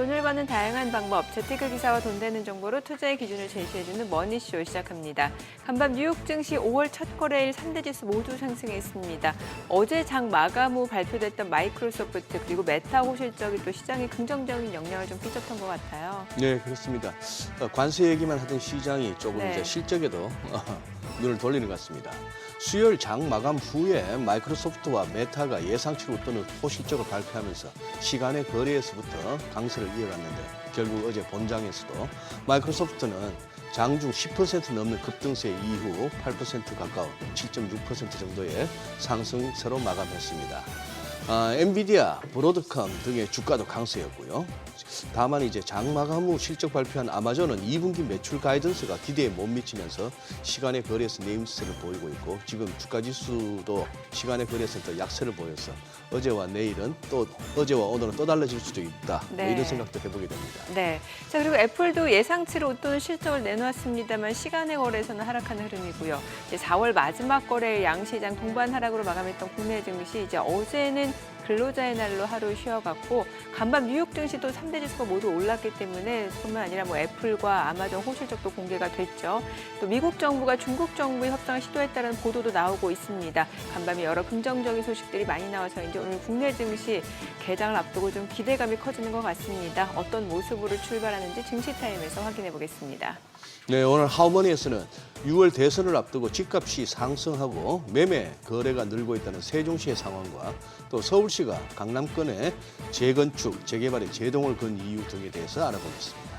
돈을 버는 다양한 방법, 재테크 기사와 돈 되는 정보로 투자의 기준을 제시해주는 머니쇼 시작합니다. 간밤 뉴욕 증시 5월 첫 거래일 3대 지수 모두 상승했습니다. 어제 장 마감 후 발표됐던 마이크로소프트 그리고 메타 호실적이 또 시장에 긍정적인 영향을 좀 끼쳤던 것 같아요. 네, 그렇습니다. 관세 얘기만 하던 시장이 조금 이제 실적에도 눈을 돌리는 것 같습니다. 수요일 장 마감 후에 마이크로소프트와 메타가 예상치를 웃도는 호실적을 발표하면서 시간의 거래에서부터 강세를 이어갔는데 결국 어제 본장에서도 마이크로소프트는 장중 10% 넘는 급등세 이후 8% 가까운 7.6% 정도의 상승세로 마감했습니다. 엔비디아, 브로드컴 등의 주가도 강세였고요. 다만 이제 장 마감 후 실적 발표한 아마존은 2분기 매출 가이던스가 기대에 못 미치면서 시간의 거래에서 내림세를 보이고 있고 지금 주가 지수도 시간의 거래에서 또 약세를 보여서 어제와 오늘은 또 달라질 수도 있다. 네. 이런 생각도 해보게 됩니다. 네. 자, 그리고 애플도 예상치를 웃도는 실적을 내놓았습니다만 시간의 거래에서는 하락하는 흐름이고요. 이제 4월 마지막 거래일 양시장 동반 하락으로 마감했던 국내 증시 이제 어제는 근로자의 날로 하루 쉬어갔고 간밤 뉴욕 증시도 3대 지수가 모두 올랐기 때문에 뿐만 아니라 애플과 아마존 호실적도 공개가 됐죠. 또 미국 정부가 중국 정부의 협상을 시도했다는 보도도 나오고 있습니다. 간밤에 여러 긍정적인 소식들이 많이 나와서 이제 오늘 국내 증시 개장을 앞두고 좀 기대감이 커지는 것 같습니다. 어떤 모습으로 출발하는지 증시타임에서 확인해 보겠습니다. 네, 오늘 하우머니에서는 6월 대선을 앞두고 집값이 상승하고 매매 거래가 늘고 있다는 세종시의 상황과 또 서울시가 강남권에 재건축, 재개발에 제동을 건 이유 등에 대해서 알아보겠습니다.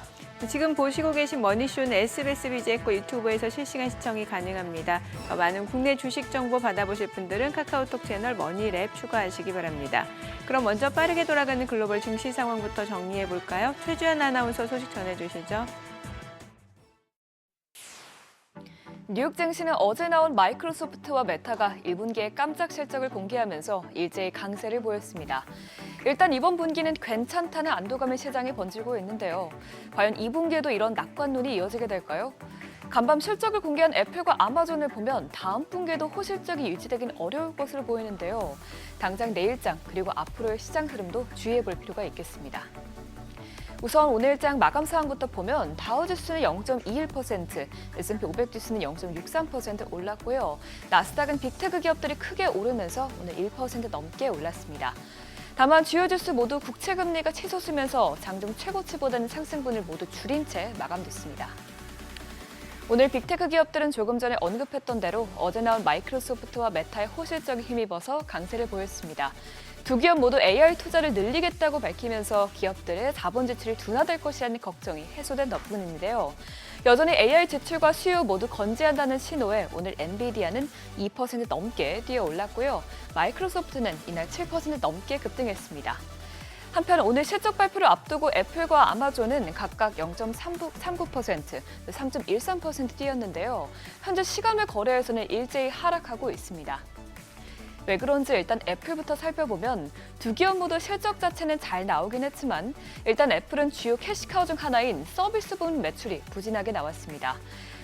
지금 보시고 계신 머니쇼는 SBS 비즈액과 유튜브에서 실시간 시청이 가능합니다. 더 많은 국내 주식 정보 받아보실 분들은 카카오톡 채널 머니랩 추가하시기 바랍니다. 그럼 먼저 빠르게 돌아가는 글로벌 증시 상황부터 정리해 볼까요? 최주연 아나운서 소식 전해주시죠. 뉴욕 증시는 어제 나온 마이크로소프트와 메타가 1분기에 깜짝 실적을 공개하면서 일제히 강세를 보였습니다. 일단 이번 분기는 괜찮다는 안도감이 시장에 번지고 있는데요. 과연 2분기에도 이런 낙관론이 이어지게 될까요? 간밤 실적을 공개한 애플과 아마존을 보면 다음 분기에도 호실적이 유지되긴 어려울 것으로 보이는데요. 당장 내일장 그리고 앞으로의 시장 흐름도 주의해 볼 필요가 있겠습니다. 우선 오늘장 마감 사항부터 보면 다우지수는 0.21%, S&P 500지수는 0.63% 올랐고요. 나스닥은 빅테크 기업들이 크게 오르면서 오늘 1% 넘게 올랐습니다. 다만 주요 지수 모두 국채금리가 치솟으면서 장중 최고치보다는 상승분을 모두 줄인 채 마감됐습니다. 오늘 빅테크 기업들은 조금 전에 언급했던 대로 어제 나온 마이크로소프트와 메타의 호실적에 힘입어서 강세를 보였습니다. 두 기업 모두 AI 투자를 늘리겠다고 밝히면서 기업들의 자본 지출이 둔화될 것이라는 걱정이 해소된 덕분인데요. 여전히 AI 지출과 수요 모두 건재한다는 신호에 오늘 엔비디아는 2% 넘게 뛰어올랐고요. 마이크로소프트는 이날 7% 넘게 급등했습니다. 한편 오늘 실적 발표를 앞두고 애플과 아마존은 각각 0.39%, 3.13% 뛰었는데요. 현재 시간외 거래에서는 일제히 하락하고 있습니다. 왜 그런지 일단 애플부터 살펴보면 두 기업 모두 실적 자체는 잘 나오긴 했지만 일단 애플은 주요 캐시카우 중 하나인 서비스 부문 매출이 부진하게 나왔습니다.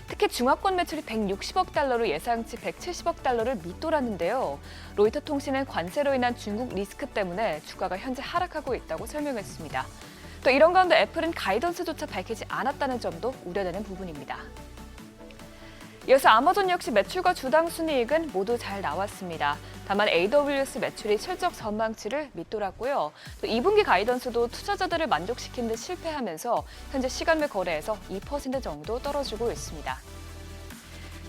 특히 중화권 매출이 160억 달러로 예상치 170억 달러를 밑돌았는데요. 로이터 통신은 관세로 인한 중국 리스크 때문에 주가가 현재 하락하고 있다고 설명했습니다. 또 이런 가운데 애플은 가이던스조차 밝히지 않았다는 점도 우려되는 부분입니다. 이어서 아마존 역시 매출과 주당 순이익은 모두 잘 나왔습니다. 다만 AWS 매출이 실적 전망치를 밑돌았고요. 또 2분기 가이던스도 투자자들을 만족시키는 데 실패하면서 현재 시간외 거래에서 2% 정도 떨어지고 있습니다.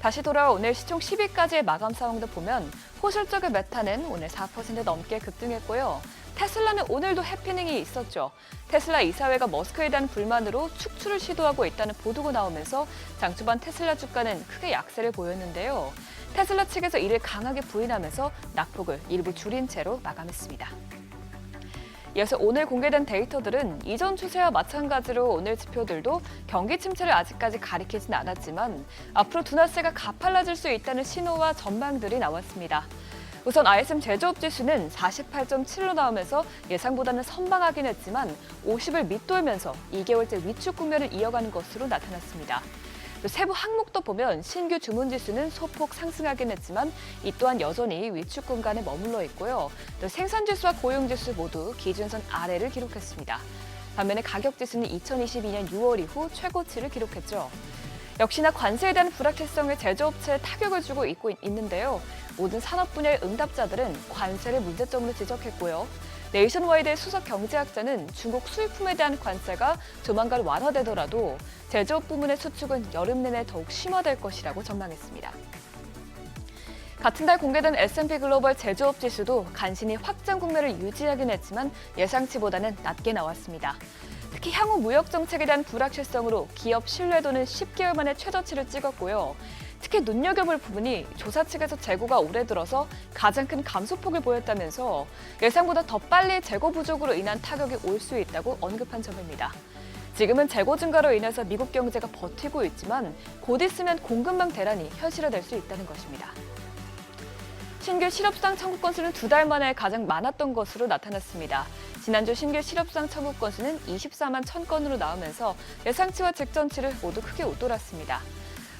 다시 돌아와 오늘 시총 10위까지의 마감 상황도 보면 호실적의 메타는 오늘 4% 넘게 급등했고요. 테슬라는 오늘도 해피닝이 있었죠. 테슬라 이사회가 머스크에 대한 불만으로 축출을 시도하고 있다는 보도가 나오면서 장 초반 테슬라 주가는 크게 약세를 보였는데요. 테슬라 측에서 이를 강하게 부인하면서 낙폭을 일부 줄인 채로 마감했습니다. 이어서 오늘 공개된 데이터들은 이전 추세와 마찬가지로 오늘 지표들도 경기 침체를 아직까지 가리키진 않았지만 앞으로 둔화세가 가팔라질 수 있다는 신호와 전망들이 나왔습니다. 우선 ISM 제조업 지수는 48.7로 나오면서 예상보다는 선방하긴 했지만 50을 밑돌면서 2개월째 위축 국면을 이어가는 것으로 나타났습니다. 또 세부 항목도 보면 신규 주문 지수는 소폭 상승하긴 했지만 이 또한 여전히 위축 공간에 머물러 있고요. 또 생산 지수와 고용 지수 모두 기준선 아래를 기록했습니다. 반면에 가격 지수는 2022년 6월 이후 최고치를 기록했죠. 역시나 관세에 대한 불확실성에 제조업체에 타격을 주고 있는데요. 모든 산업 분야의 응답자들은 관세를 문제점으로 지적했고요. 네이션와이드의 수석 경제학자는 중국 수입품에 대한 관세가 조만간 완화되더라도 제조업 부문의 수축은 여름 내내 더욱 심화될 것이라고 전망했습니다. 같은 달 공개된 S&P 글로벌 제조업 지수도 간신히 확장 국면을 유지하긴 했지만 예상치보다는 낮게 나왔습니다. 특히 향후 무역 정책에 대한 불확실성으로 기업 신뢰도는 10개월 만에 최저치를 찍었고요. 특히 눈여겨볼 부분이 조사 측에서 재고가 올해 들어서 가장 큰 감소폭을 보였다면서 예상보다 더 빨리 재고 부족으로 인한 타격이 올 수 있다고 언급한 점입니다. 지금은 재고 증가로 인해서 미국 경제가 버티고 있지만 곧 있으면 공급망 대란이 현실화될 수 있다는 것입니다. 신규 실업수당 청구 건수는 2달 만에 가장 많았던 것으로 나타났습니다. 지난주 신규 실업수당 청구 건수는 24만 1000건으로 나오면서 예상치와 직전치를 모두 크게 웃돌았습니다.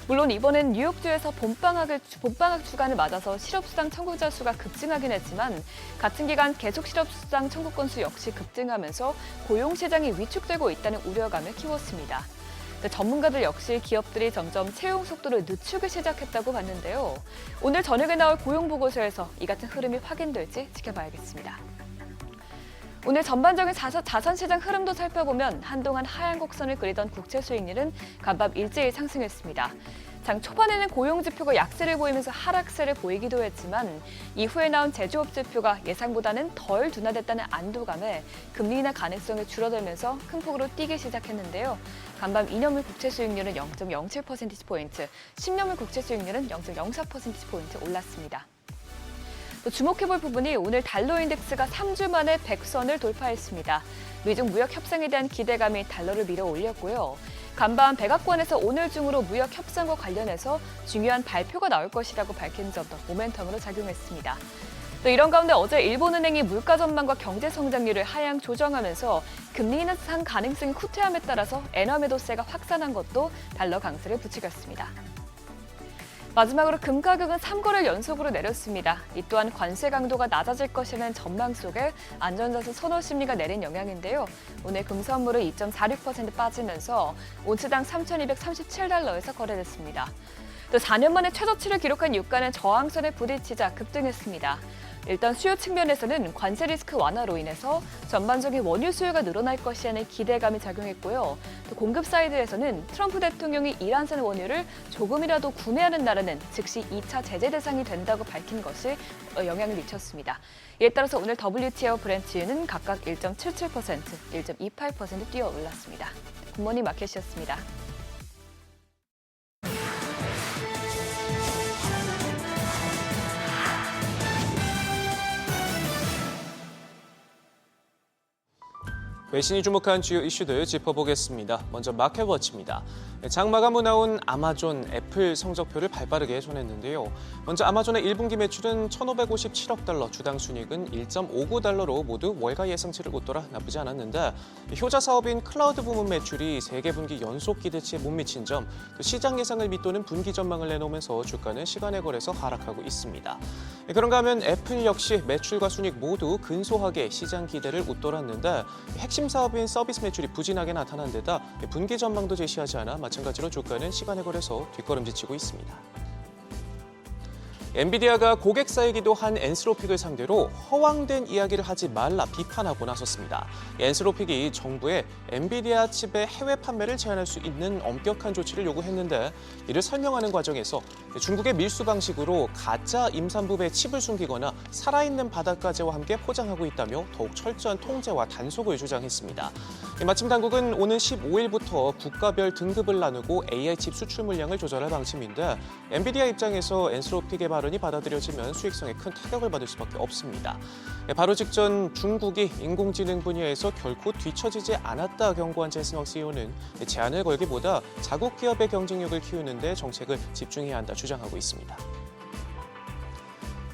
물론 이번엔 뉴욕주에서 봄방학 주간을 맞아서 실업수당 청구자 수가 급증하긴 했지만 같은 기간 계속 실업수당 청구 건수 역시 급증하면서 고용시장이 위축되고 있다는 우려감을 키웠습니다. 전문가들 역시 기업들이 점점 채용 속도를 늦추기 시작했다고 봤는데요. 오늘 저녁에 나올 고용보고서에서 이 같은 흐름이 확인될지 지켜봐야겠습니다. 오늘 전반적인 자산시장 흐름도 살펴보면 한동안 하향 곡선을 그리던 국채 수익률은 간밤 일제히 상승했습니다. 장 초반에는 고용지표가 약세를 보이면서 하락세를 보이기도 했지만 이후에 나온 제조업 지표가 예상보다는 덜 둔화됐다는 안도감에 금리 인하 가능성이 줄어들면서 큰 폭으로 뛰기 시작했는데요. 간밤 2년물 국채 수익률은 0.07%포인트, 10년물 국채 수익률은 0.04%포인트 올랐습니다. 또 주목해볼 부분이 오늘 달러 인덱스가 3주 만에 100선을 돌파했습니다. 미중 무역 협상에 대한 기대감이 달러를 밀어 올렸고요. 간밤 백악관에서 오늘 중으로 무역 협상과 관련해서 중요한 발표가 나올 것이라고 밝힌 점도 모멘텀으로 작용했습니다. 또 이런 가운데 어제 일본은행이 물가 전망과 경제 성장률을 하향 조정하면서 금리 인상 가능성이 후퇴함에 따라서 엔화 매도세가 확산한 것도 달러 강세를 부추겼습니다. 마지막으로 금 가격은 3거래일 연속으로 내렸습니다. 이 또한 관세 강도가 낮아질 것이라는 전망 속에 안전자산 선호 심리가 내린 영향인데요. 오늘 금 선물은 2.46% 빠지면서 온스당 3,237달러에서 거래됐습니다. 또 4년 만에 최저치를 기록한 유가는 저항선에 부딪히자 급등했습니다. 일단 수요 측면에서는 관세 리스크 완화로 인해서 전반적인 원유 수요가 늘어날 것이라는 기대감이 작용했고요. 또 공급 사이드에서는 트럼프 대통령이 이란산 원유를 조금이라도 구매하는 나라는 즉시 2차 제재 대상이 된다고 밝힌 것이 영향을 미쳤습니다. 이에 따라서 오늘 WTI와 브렌트유는 각각 1.77%, 1.28% 뛰어 올랐습니다. 굿모닝 마켓이었습니다. 외신이 주목한 주요 이슈들 짚어보겠습니다. 먼저 마켓워치입니다. 장 마감 후 나온 아마존, 애플 성적표를 발빠르게 전했는데요. 먼저 아마존의 1분기 매출은 1,557억 달러, 주당 순이익은 1.59달러로 모두 월가 예상치를 웃돌아 나쁘지 않았는데 효자 사업인 클라우드 부문 매출이 3개 분기 연속 기대치에 못 미친 점, 또 시장 예상을 밑도는 분기 전망을 내놓으면서 주가는 시간의 거래에서 하락하고 있습니다. 그런가 하면 애플 역시 매출과 순이익 모두 근소하게 시장 기대를 웃돌았는데 핵심 사업인 서비스 매출이 부진하게 나타난 데다 분기 전망도 제시하지 않아 마찬가지로 주가는 시간의 거래에서 뒷걸음질치고 있습니다. 엔비디아가 고객사이기도 한 엔스로픽을 상대로 허황된 이야기를 하지 말라 비판하고 나섰습니다. 엔스로픽이 정부에 엔비디아 칩의 해외 판매를 제한할 수 있는 엄격한 조치를 요구했는데 이를 설명하는 과정에서 중국의 밀수 방식으로 가짜 임산부의 칩을 숨기거나 살아있는 바닷가재와 함께 포장하고 있다며 더욱 철저한 통제와 단속을 주장했습니다. 마침 당국은 오는 15일부터 국가별 등급을 나누고 AI 칩 수출 물량을 조절할 방침인데 엔비디아 입장에서 엔스로픽의 발언이 받아들여지면 수익성에 큰 타격을 받을 수밖에 없습니다. 바로 직전 중국이 인공지능 분야에서 결코 뒤처지지 않았다 경고한 젠슨왕 CEO는 제한을 걸기보다 자국 기업의 경쟁력을 키우는 데 정책을 집중해야 한다 주장하고 있습니다.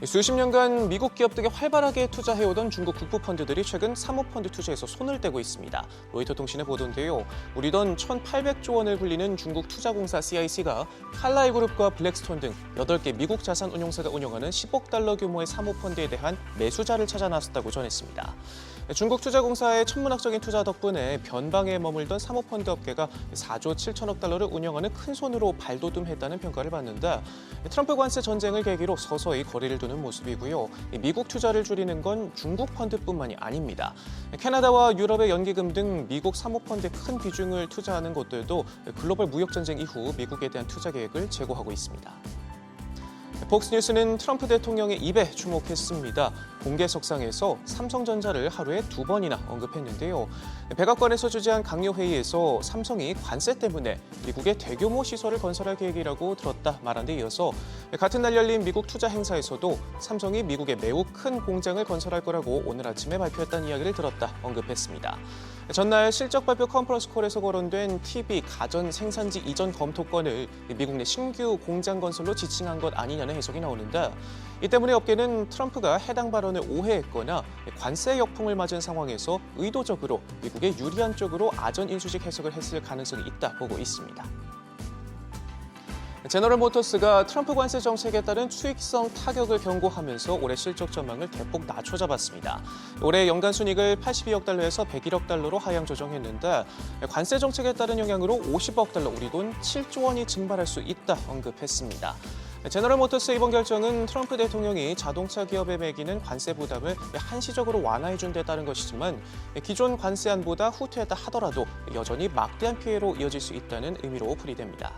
수십 년간 미국 기업들에게 활발하게 투자해오던 중국 국부 펀드들이 최근 사모펀드 투자에서 손을 떼고 있습니다. 로이터 통신의 보도인데요. 우리 돈 1,800조 원을 굴리는 중국 투자공사 CIC가 칼라일 그룹과 블랙스톤 등 8개 미국 자산 운용사가 운영하는 10억 달러 규모의 사모펀드에 대한 매수자를 찾아 나섰다고 전했습니다. 중국투자공사의 천문학적인 투자 덕분에 변방에 머물던 사모펀드 업계가 4조 7천억 달러를 운영하는 큰 손으로 발돋움했다는 평가를 받는데 트럼프 관세 전쟁을 계기로 서서히 거리를 두는 모습이고요. 미국 투자를 줄이는 건 중국 펀드뿐만이 아닙니다. 캐나다와 유럽의 연기금 등 미국 사모펀드에 큰 비중을 투자하는 곳들도 글로벌 무역 전쟁 이후 미국에 대한 투자 계획을 제고하고 있습니다. 폭스뉴스는 트럼프 대통령의 입에 주목했습니다. 공개석상에서 삼성전자를 하루에 2번이나 언급했는데요. 백악관에서 주재한 강요 회의에서 삼성이 관세 때문에 미국에 대규모 시설을 건설할 계획이라고 들었다 말한 데 이어서 같은 날 열린 미국 투자 행사에서도 삼성이 미국에 매우 큰 공장을 건설할 거라고 오늘 아침에 발표했다는 이야기를 들었다 언급했습니다. 전날 실적 발표 컨퍼런스 콜에서 거론된 TV 가전 생산지 이전 검토권을 미국 내 신규 공장 건설로 지칭한 것 아니냐는 해석이 나오는데 이 때문에 업계는 트럼프가 해당 발언을 오해했거나 관세 역풍을 맞은 상황에서 의도적으로 미국에 유리한 쪽으로 아전 인수식 해석을 했을 가능성이 있다 보고 있습니다. 제너럴 모터스가 트럼프 관세 정책에 따른 수익성 타격을 경고하면서 올해 실적 전망을 대폭 낮춰잡았습니다. 올해 연간 순이익을 82억 달러에서 101억 달러로 하향 조정했는데 관세 정책에 따른 영향으로 50억 달러, 우리 돈 7조 원이 증발할 수 있다 언급했습니다. 제너럴 모터스의 이번 결정은 트럼프 대통령이 자동차 기업에 매기는 관세 부담을 한시적으로 완화해준 데 따른 것이지만 기존 관세안보다 후퇴했다 하더라도 여전히 막대한 피해로 이어질 수 있다는 의미로 풀이됩니다.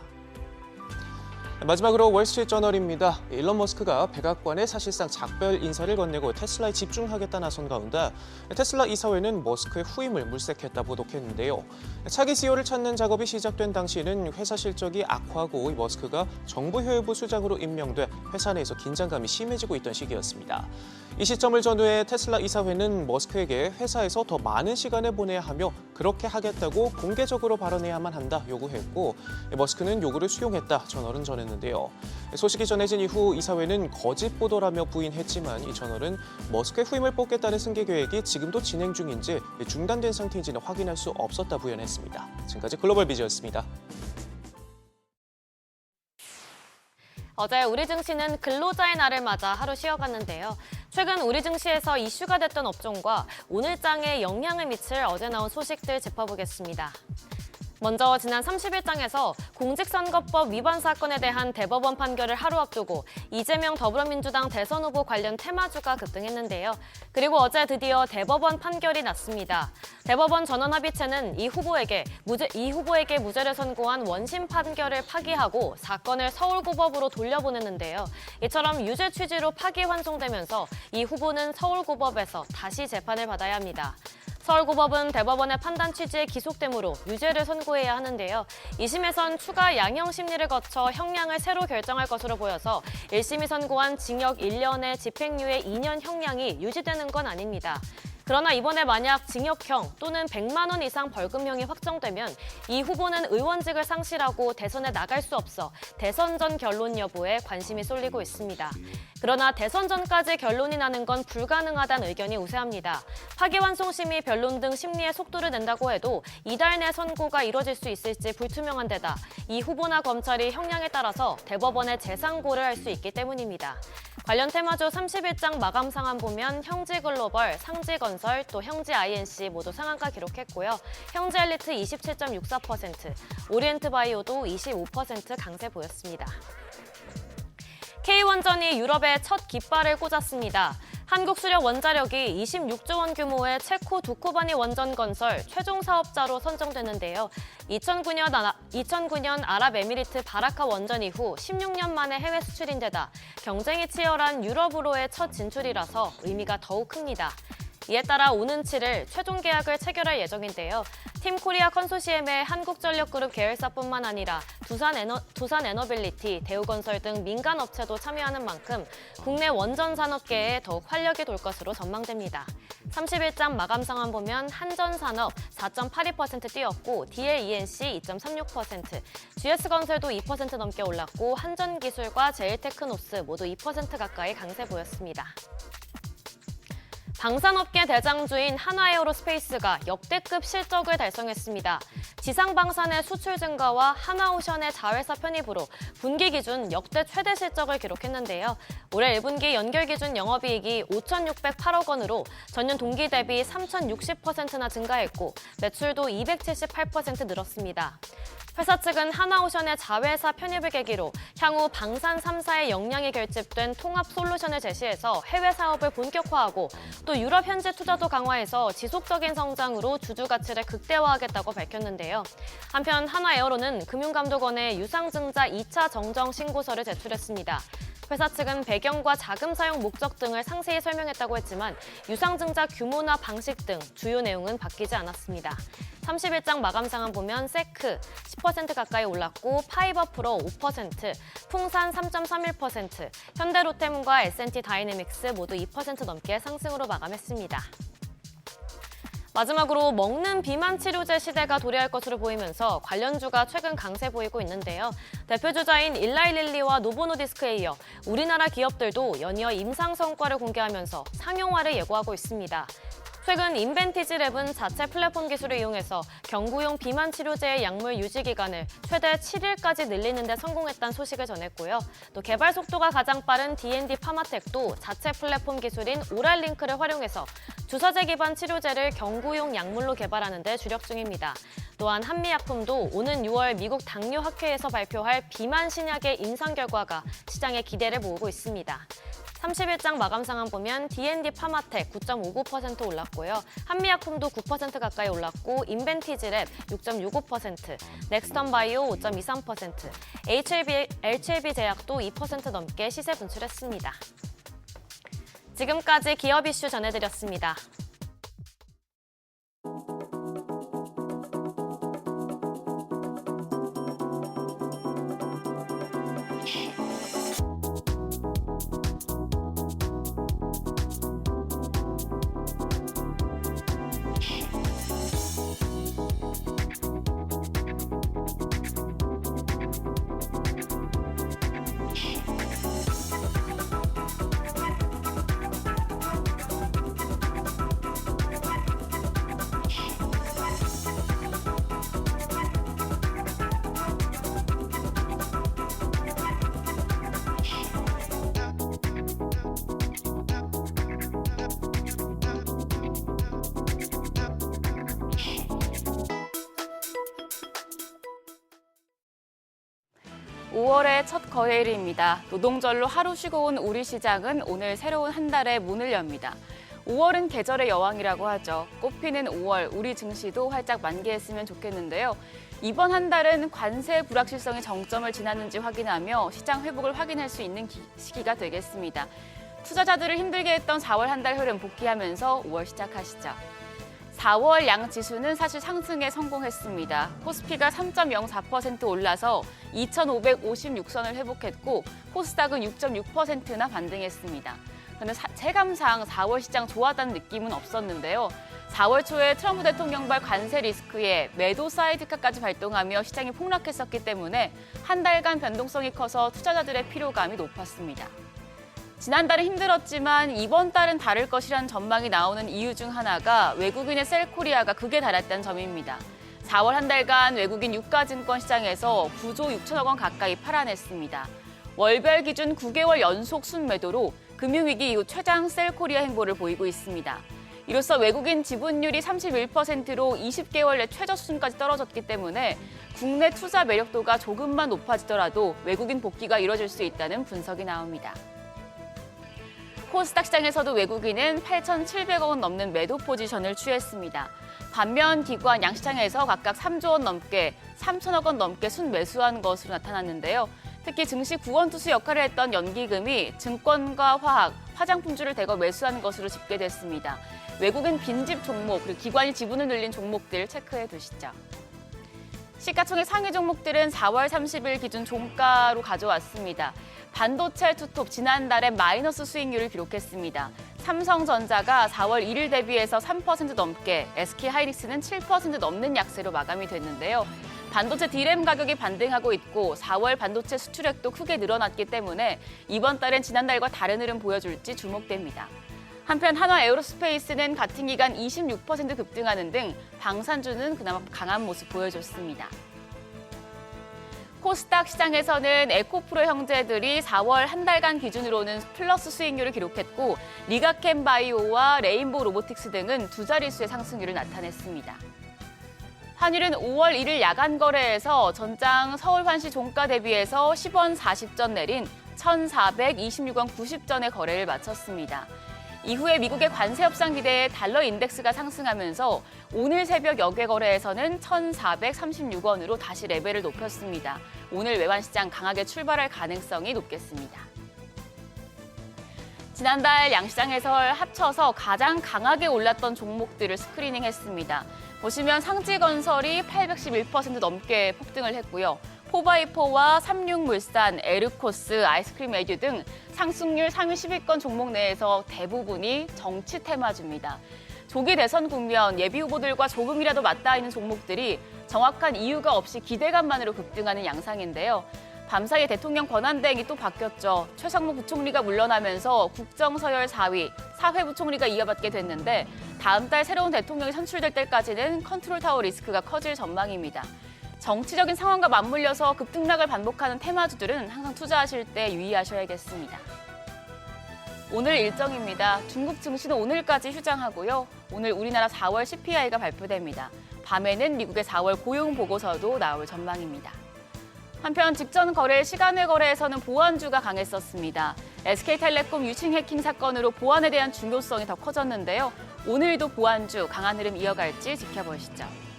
마지막으로 월스트리트저널입니다. 일론 머스크가 백악관에 사실상 작별 인사를 건네고 테슬라에 집중하겠다 나선 가운데 테슬라 이사회는 머스크의 후임을 물색했다 보도했는데요. 차기 CEO를 찾는 작업이 시작된 당시에는 회사 실적이 악화하고 머스크가 정부 효율부 수장으로 임명돼 회사 내에서 긴장감이 심해지고 있던 시기였습니다. 이 시점을 전후해 테슬라 이사회는 머스크에게 회사에서 더 많은 시간을 보내야 하며 그렇게 하겠다고 공개적으로 발언해야만 한다 요구했고 머스크는 요구를 수용했다 저널은 전했는데요. 소식이 전해진 이후 이사회는 거짓 보도라며 부인했지만 이 저널은 머스크의 후임을 뽑겠다는 승계 계획이 지금도 진행 중인지 중단된 상태인지는 확인할 수 없었다 부연했습니다. 지금까지 글로벌 비즈였습니다. 어제 우리 증시는 근로자의 날을 맞아 하루 쉬어갔는데요. 최근 우리 증시에서 이슈가 됐던 업종과 오늘 장에 영향을 미칠 어제 나온 소식들 짚어보겠습니다. 먼저 지난 30일장에서 공직선거법 위반 사건에 대한 대법원 판결을 하루 앞두고 이재명 더불어민주당 대선 후보 관련 테마주가 급등했는데요. 그리고 어제 드디어 대법원 판결이 났습니다. 대법원 전원합의체는 이 후보에게 무죄를 선고한 원심 판결을 파기하고 사건을 서울고법으로 돌려보냈는데요. 이처럼 유죄 취지로 파기환송되면서 이 후보는 서울고법에서 다시 재판을 받아야 합니다. 서울고법은 대법원의 판단 취지에 기속되므로 유죄를 선고해야 하는데요. 2심에선 추가 양형 심리를 거쳐 형량을 새로 결정할 것으로 보여서 1심이 선고한 징역 1년에 집행유예 2년 형량이 유지되는 건 아닙니다. 그러나 이번에 만약 징역형 또는 100만 원 이상 벌금형이 확정되면 이 후보는 의원직을 상실하고 대선에 나갈 수 없어 대선 전 결론 여부에 관심이 쏠리고 있습니다. 그러나 대선 전까지 결론이 나는 건 불가능하다는 의견이 우세합니다. 파기환송심이 변론 등 심리의 속도를 낸다고 해도 이달 내 선고가 이뤄질 수 있을지 불투명한 데다 이 후보나 검찰이 형량에 따라서 대법원에 재상고를 할 수 있기 때문입니다. 관련 테마주 31장 마감 상한 보면 형지글로벌, 상지건설, 또 형지INC 모두 상한가 기록했고요. 형지엘리트 27.64%, 오리엔트바이오도 25% 강세 보였습니다. K원전이 유럽에 첫 깃발을 꽂았습니다. 한국수력 원자력이 26조 원 규모의 체코 두코바니 원전 건설 최종 사업자로 선정됐는데요. 2009년 아랍에미리트 바라카 원전 이후 16년 만에 해외 수출인 데다 경쟁이 치열한 유럽으로의 첫 진출이라서 의미가 더욱 큽니다. 이에 따라 오는 7일 최종 계약을 체결할 예정인데요. 팀코리아 컨소시엄의 한국전력그룹 계열사뿐만 아니라 두산에너빌리티, 대우건설 등 민간 업체도 참여하는 만큼 국내 원전 산업계에 더욱 활력이 돌 것으로 전망됩니다. 31장 마감 상황 보면 한전산업 4.82% 뛰었고 DLENC 2.36%, GS건설도 2% 넘게 올랐고 한전기술과 제일테크노스 모두 2% 가까이 강세 보였습니다. 방산업계 대장주인 하나에어로스페이스가 역대급 실적을 달성했습니다. 지상 방산의 수출 증가와 하나오션의 자회사 편입으로 분기 기준 역대 최대 실적을 기록했는데요. 올해 1분기 연결 기준 영업이익이 5,608억 원으로 전년 동기 대비 3,060%나 증가했고 매출도 278% 늘었습니다. 회사 측은 하나오션의 자회사 편입을 계기로 향후 방산 3사의 역량이 결집된 통합 솔루션을 제시해서 해외 사업을 본격화하고 또 유럽 현지 투자도 강화해서 지속적인 성장으로 주주 가치를 극대화하겠다고 밝혔는데요. 한편 하나에어로는 금융감독원에 유상증자 2차 정정 신고서를 제출했습니다. 회사 측은 배경과 자금 사용 목적 등을 상세히 설명했다고 했지만 유상증자 규모나 방식 등 주요 내용은 바뀌지 않았습니다. 30일장 마감 상황 보면 세크 10% 가까이 올랐고 파이버프로 5%, 풍산 3.31%, 현대로템과 S&T 다이내믹스 모두 2% 넘게 상승으로 마감했습니다. 마지막으로 먹는 비만 치료제 시대가 도래할 것으로 보이면서 관련주가 최근 강세 보이고 있는데요. 대표주자인 일라이릴리와 노보노디스크에 이어 우리나라 기업들도 연이어 임상 성과를 공개하면서 상용화를 예고하고 있습니다. 최근 인벤티지랩은 자체 플랫폼 기술을 이용해서 경구용 비만 치료제의 약물 유지 기간을 최대 7일까지 늘리는 데 성공했다는 소식을 전했고요. 또 개발 속도가 가장 빠른 D&D 파마텍도 자체 플랫폼 기술인 오랄링크를 활용해서 주사제 기반 치료제를 경구용 약물로 개발하는 데 주력 중입니다. 또한 한미약품도 오는 6월 미국 당뇨학회에서 발표할 비만 신약의 임상 결과가 시장의 기대를 모으고 있습니다. 30일장 마감 상황 보면 D&D 파마텍 9.59% 올랐고요. 한미약품도 9% 가까이 올랐고 인벤티지랩 6.65%, 넥스턴 바이오 5.23%, HLB 제약도 2% 넘게 시세 분출했습니다. 지금까지 기업 이슈 전해드렸습니다. (5월의) 첫 거래일입니다. 노동절로 하루 쉬고 온 우리 시장은 오늘 새로운 한 달에 문을 엽니다. 5월은 계절의 여왕이라고 하죠. 꽃피는 5월, 우리 증시도 활짝 만개했으면 좋겠는데요. 이번 한 달은 관세 불확실성이 정점을 지났는지 확인하며 시장 회복을 확인할 수 있는 시기가 되겠습니다. 투자자들을 힘들게 했던 4월 한 달 흐름 복귀하면서 5월 시작하시죠. 4월 양 지수는 사실 상승에 성공했습니다. 코스피가 3.04% 올라서 2,556선을 회복했고 코스닥은 6.6%나 반등했습니다. 그런데 체감상 4월 시장 좋았다는 느낌은 없었는데요. 4월 초에 트럼프 대통령발 관세 리스크에 매도 사이드카까지 발동하며 시장이 폭락했었기 때문에 한 달간 변동성이 커서 투자자들의 피로감이 높았습니다. 지난달은 힘들었지만 이번 달은 다를 것이라는 전망이 나오는 이유 중 하나가 외국인의 셀코리아가 극에 달했다는 점입니다. 4월 한 달간 외국인 유가증권 시장에서 9조 6천억 원 가까이 팔아냈습니다. 월별 기준 9개월 연속 순매도로 금융위기 이후 최장 셀코리아 행보를 보이고 있습니다. 이로써 외국인 지분율이 31%로 20개월 내 최저 수준까지 떨어졌기 때문에 국내 투자 매력도가 조금만 높아지더라도 외국인 복귀가 이뤄질 수 있다는 분석이 나옵니다. 코스닥 시장에서도 외국인은 8,700억 원 넘는 매도 포지션을 취했습니다. 반면 기관 양시장에서 각각 3조 원 넘게, 3천억 원 넘게 순매수한 것으로 나타났는데요. 특히 증시 구원투수 역할을 했던 연기금이 증권과 화학, 화장품주를 대거 매수한 것으로 집계됐습니다. 외국인 빈집 종목, 그리고 기관이 지분을 늘린 종목들 체크해 두시죠. 시가총액 상위 종목들은 4월 30일 기준 종가로 가져왔습니다. 반도체 투톱 지난달에 마이너스 수익률을 기록했습니다. 삼성전자가 4월 1일 대비해서 3% 넘게, SK하이닉스는 7% 넘는 약세로 마감이 됐는데요. 반도체 D램 가격이 반등하고 있고 4월 반도체 수출액도 크게 늘어났기 때문에 이번 달엔 지난달과 다른 흐름 보여줄지 주목됩니다. 한편 한화 에어로스페이스는 같은 기간 26% 급등하는 등 방산주는 그나마 강한 모습 보여줬습니다. 코스닥 시장에서는 에코프로 형제들이 4월 한 달간 기준으로는 플러스 수익률을 기록했고 리가캠 바이오와 레인보우 로보틱스 등은 두 자릿수의 상승률을 나타냈습니다. 환율은 5월 1일 야간 거래에서 전장 서울 환시 종가 대비해서 10원 40전 내린 1,426원 90전의 거래를 마쳤습니다. 이후에 미국의 관세 협상 기대에 달러 인덱스가 상승하면서 오늘 새벽 역외 거래에서는 1,436원으로 다시 레벨을 높였습니다. 오늘 외환시장 강하게 출발할 가능성이 높겠습니다. 지난달 양시장에서 합쳐서 가장 강하게 올랐던 종목들을 스크리닝했습니다. 보시면 상지건설이 811% 넘게 폭등을 했고요. 포바이포와 삼육물산, 에르코스, 아이스크림 에듀 등 상승률 상위 10위권 종목 내에서 대부분이 정치 테마주입니다. 조기 대선 국면, 예비 후보들과 조금이라도 맞닿아 있는 종목들이 정확한 이유가 없이 기대감만으로 급등하는 양상인데요. 밤사이에 대통령 권한대행이 또 바뀌었죠. 최상무 부총리가 물러나면서 국정서열 4위, 사회부총리가 이어받게 됐는데 다음 달 새로운 대통령이 선출될 때까지는 컨트롤타워 리스크가 커질 전망입니다. 정치적인 상황과 맞물려서 급등락을 반복하는 테마주들은 항상 투자하실 때 유의하셔야겠습니다. 오늘 일정입니다. 중국 증시는 오늘까지 휴장하고요. 오늘 우리나라 4월 CPI가 발표됩니다. 밤에는 미국의 4월 고용 보고서도 나올 전망입니다. 한편 직전 거래일 시간외 거래에서는 보안주가 강했었습니다. SK텔레콤 유칭 해킹 사건으로 보안에 대한 중요성이 더 커졌는데요. 오늘도 보안주 강한 흐름 이어갈지 지켜보시죠.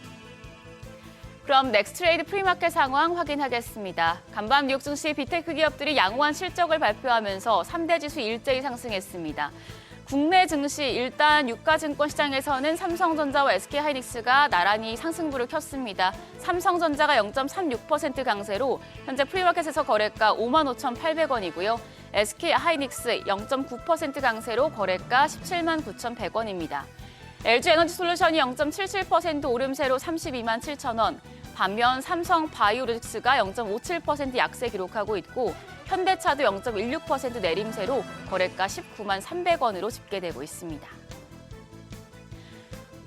그럼 넥스트레이드 프리마켓 상황 확인하겠습니다. 간밤 뉴욕 증시 빅테크 기업들이 양호한 실적을 발표하면서 3대 지수 일제히 상승했습니다. 국내 증시 일단 유가증권 시장에서는 삼성전자와 SK하이닉스가 나란히 상승부를 켰습니다. 삼성전자가 0.36% 강세로 현재 프리마켓에서 거래가 55,800원이고요. SK하이닉스 0.9% 강세로 거래가 179,100원입니다. LG에너지솔루션이 0.77% 오름세로 327,000원, 반면 삼성바이오로직스가 0.57% 약세 기록하고 있고 현대차도 0.16% 내림세로 거래가 193,300원으로 집계되고 있습니다.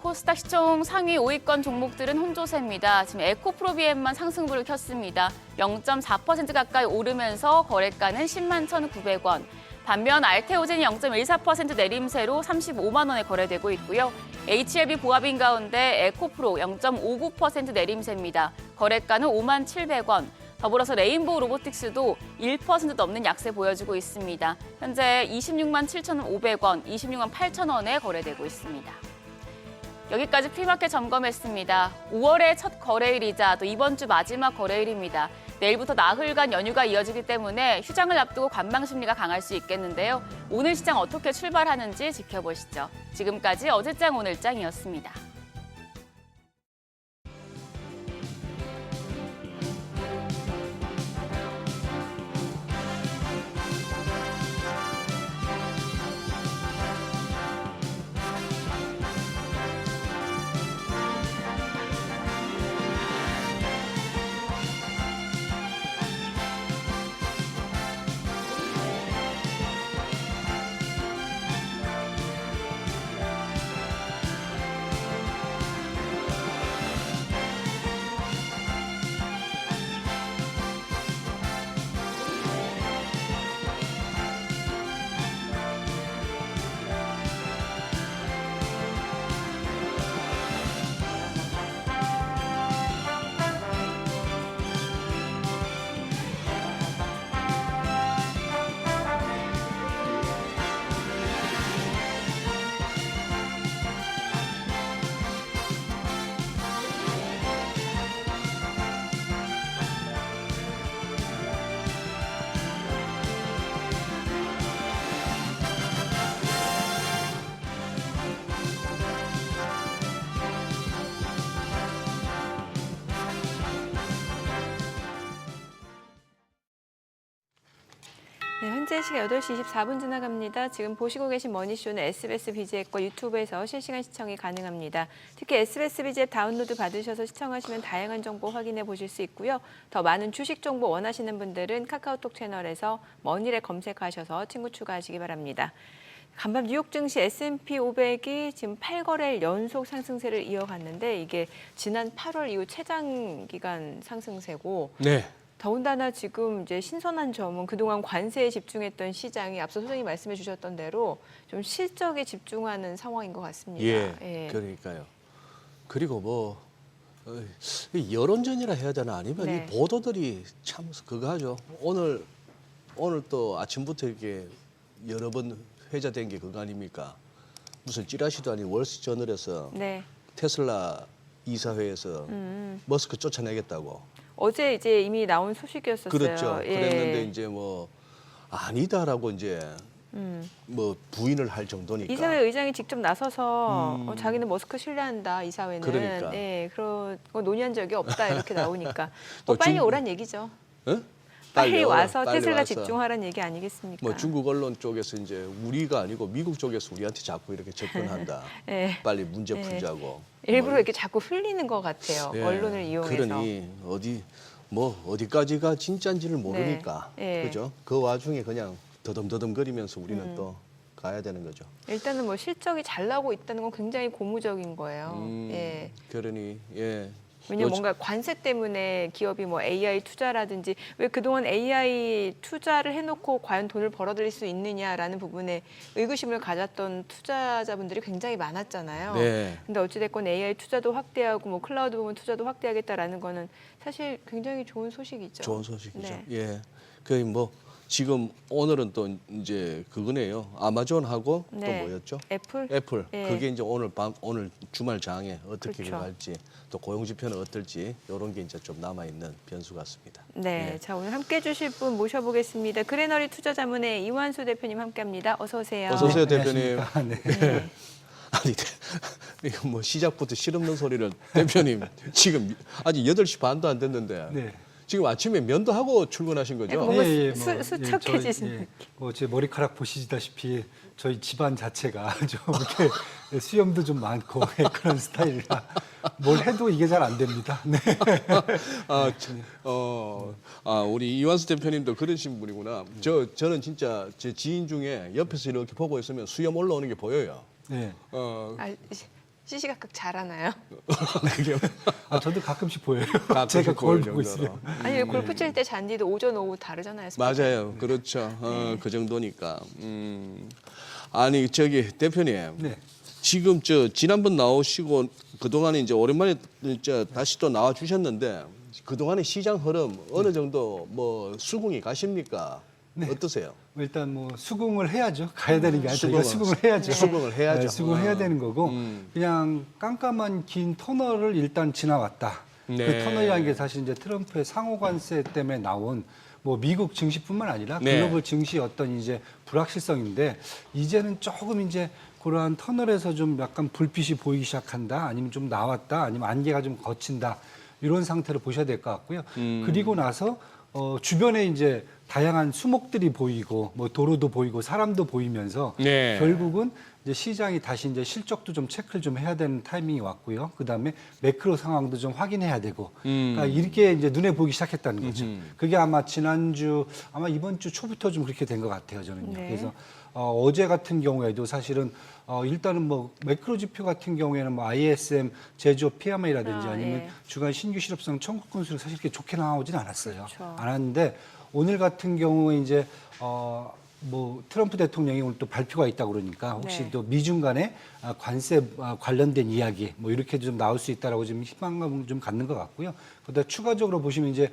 코스닥 시총 상위 5위권 종목들은 혼조세입니다. 지금 에코프로비엠만 상승부를 켰습니다. 0.4% 가까이 오르면서 거래가는 101,900원. 반면 알테오젠이 0.14% 내림세로 35만 원에 거래되고 있고요. HLB 보합인 가운데 에코프로 0.59% 내림세입니다. 거래가는 57,700원. 더불어서 레인보우 로보틱스도 1% 넘는 약세 보여주고 있습니다. 현재 267,500원, 268,000원에 거래되고 있습니다. 여기까지 프리마켓 점검했습니다. 5월의 첫 거래일이자 또 이번 주 마지막 거래일입니다. 내일부터 나흘간 연휴가 이어지기 때문에 휴장을 앞두고 관망 심리가 강할 수 있겠는데요. 오늘 시장 어떻게 출발하는지 지켜보시죠. 지금까지 어제장 오늘장이었습니다. 네, 현재 시각 8시 24분 지나갑니다. 지금 보시고 계신 머니쇼는 SBS BJ 앱과 유튜브에서 실시간 시청이 가능합니다. 특히 SBS BJ 앱 다운로드 받으셔서 시청하시면 다양한 정보 확인해 보실 수 있고요. 더 많은 주식 정보 원하시는 분들은 카카오톡 채널에서 머니를 검색하셔서 친구 추가하시기 바랍니다. 간밤 뉴욕 증시 S&P 500이 지금 8거래일 연속 상승세를 이어갔는데 이게 지난 8월 이후 최장 기간 상승세고 네. 더군다나 지금 이제 신선한 점은 그동안 관세에 집중했던 시장이 앞서 소장님 말씀해 주셨던 대로 좀 실적에 집중하는 상황인 것 같습니다. 예. 그러니까요. 그리고 뭐 이 여론전이라 해야 되나 아니면 네. 이 보도들이 참 그거 하죠. 오늘 또 아침부터 이렇게 여러 번 회자된 게 그거 아닙니까? 무슨 찌라시도 아닌 월스트저널에서 네. 테슬라 이사회에서 머스크 쫓아내겠다고. 어제 이제 이미 나온 소식이었었어요. 그렇죠. 예. 그랬는데 이제 뭐 아니다라고 이제 뭐 부인을 할 정도니까. 이사회 의장이 직접 나서서 자기는 머스크 신뢰한다. 이사회는. 그러니까. 네, 그런 거 논의한 적이 없다 이렇게 나오니까 또 빨리 중- 오란 얘기죠. 어? 빨리 와서 빨리 테슬라 와서. 집중하라는 얘기 아니겠습니까? 뭐 중국 언론 쪽에서 이제 우리가 아니고 미국 쪽에서 우리한테 자꾸 이렇게 접근한다. 네. 빨리 문제 네. 풀자고. 일부러 뭐 이렇게 자꾸 흘리는 것 같아요. 예. 언론을 이용해서. 그러니 어디까지가 진짜인지를 모르니까. 네. 예. 그죠? 그 와중에 그냥 더듬더듬거리면서 우리는 또 가야 되는 거죠. 일단은 뭐 실적이 잘 나오고 있다는 건 굉장히 고무적인 거예요. 예. 그러니 예. 왜냐면 요즘- 뭔가 관세 때문에 기업이 뭐 AI 투자라든지 왜 그동안 AI 투자를 해놓고 과연 돈을 벌어들일 수 있느냐라는 부분에 의구심을 가졌던 투자자분들이 굉장히 많았잖아요. 네. 근데 어찌됐건 AI 투자도 확대하고 뭐 클라우드 부분 투자도 확대하겠다라는 거는 사실 굉장히 좋은 소식이죠. 좋은 소식이죠. 네. 예. 거의 뭐 지금 오늘은 또 이제 그거네요. 아마존하고 네. 또 뭐였죠? 애플? 애플. 예. 그게 이제 오늘 주말 장에 어떻게 그렇죠. 갈지 또 고용 지표는 어떨지 이런 게 이제 좀 남아 있는 변수 같습니다. 네, 예. 자 오늘 함께 해주실 분 모셔보겠습니다. 그레너리 투자자문의 이완수 대표님 함께합니다. 어서 오세요. 어서 오세요, 대표님. 네. 아니, 이거 뭐 시작부터 실없는 소리를 대표님 지금 아직 8시 반도 안 됐는데 네. 지금 아침에 면도 하고 출근하신 거죠? 약간 뭔가 수척해지신 제 머리카락 보시다시피 저희 집안 자체가 좀 이렇게 수염도 좀 많고 그런 스타일이라 뭘 해도 이게 잘 안 됩니다. 네. 우리 이완수 대표님도 그러신 분이구나. 저는 진짜 제 지인 중에 옆에서 이렇게 보고 있으면 수염 올라오는 게 보여요. 네. 시시각각 잘하나요? 그게 저도 가끔씩 보여요. 가끔씩 제가 거울 보일 보고 정도로. 있으면. 아니 골프 칠 때 잔디도 오전 오후 다르잖아요. 맞아요. 그렇죠. 그 정도니까. 아니 저기 대표님. 네. 지금 지난번 나오시고 그동안에 이제 오랜만에 다시 또 나와 주셨는데 그동안의 시장 흐름 어느 정도 뭐 수긍이 가십니까? 네. 어떠세요? 일단 뭐 수긍을 해야죠. 가야 되는 게 아니라 저희가 수긍을- 수긍을 해야죠. 수긍을 해야죠. 네, 수긍을 해야 되는 거고 음. 그냥 깜깜한 긴 터널을 일단 지나왔다. 네. 그 터널이라는 게 사실 이제 트럼프의 상호 관세 때문에 나온 뭐 미국 증시뿐만 아니라 네. 글로벌 증시 어떤 이제 불확실성인데 이제는 조금 이제 그러한 터널에서 좀 약간 불빛이 보이기 시작한다. 아니면 좀 나왔다. 아니면 안개가 좀 걷힌다. 이런 상태를 보셔야 될 것 같고요. 그리고 나서 주변에 이제 다양한 수목들이 보이고 뭐 도로도 보이고 사람도 보이면서 네. 결국은 이제 시장이 다시 이제 실적도 좀 체크를 좀 해야 되는 타이밍이 왔고요. 그다음에 매크로 상황도 좀 확인해야 되고 그러니까 이렇게 이제 눈에 보이기 시작했다는 거죠. 그게 아마 지난주 아마 이번 주 초부터 좀 그렇게 된 것 같아요. 저는요. 네. 그래서 어제 같은 경우에도 사실은 일단은 뭐 매크로 지표 같은 경우에는 뭐 ISM 제조업 PMI라든지 아니면 예. 주간 신규 실업성 청구 건수는 사실 그렇게 좋게 나오진 않았어요. 그렇죠. 않았는데 오늘 같은 경우에 이제 뭐 트럼프 대통령이 오늘 또 발표가 있다 그러니까 혹시 네. 또 미중 간의 관세 관련된 이야기 뭐 이렇게 좀 나올 수 있다라고 좀 희망감을 좀 갖는 것 같고요. 그다음 추가적으로 보시면 이제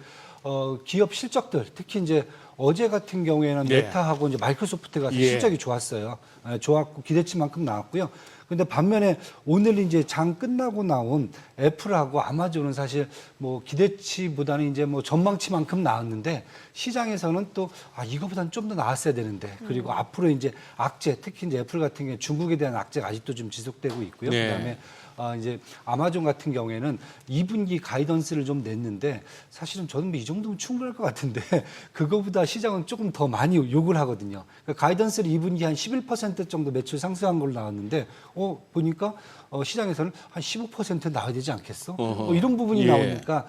기업 실적들 특히 이제 어제 같은 경우에는 예. 메타하고 이제 마이크로소프트가 예. 실적이 좋았어요. 좋았고 기대치만큼 나왔고요. 근데 반면에 오늘 이제 장 끝나고 나온 애플하고 아마존은 사실 뭐 기대치보다는 이제 뭐 전망치만큼 나왔는데 시장에서는 또 이거보다는 좀 더 나왔어야 되는데 그리고 앞으로 이제 악재 특히 이제 애플 같은 경우 중국에 대한 악재가 아직도 좀 지속되고 있고요. 네. 그다음에 이제 아마존 같은 경우에는 2분기 가이던스를 좀 냈는데 사실은 저는 이 정도면 충분할 것 같은데 그거보다 시장은 조금 더 많이 요구를 하거든요. 그러니까 가이던스를 2분기 한 11% 정도 매출 상승한 걸로 나왔는데 보니까 시장에서는 한 15% 나와야 되지 않겠어? 이런 부분이 예. 나오니까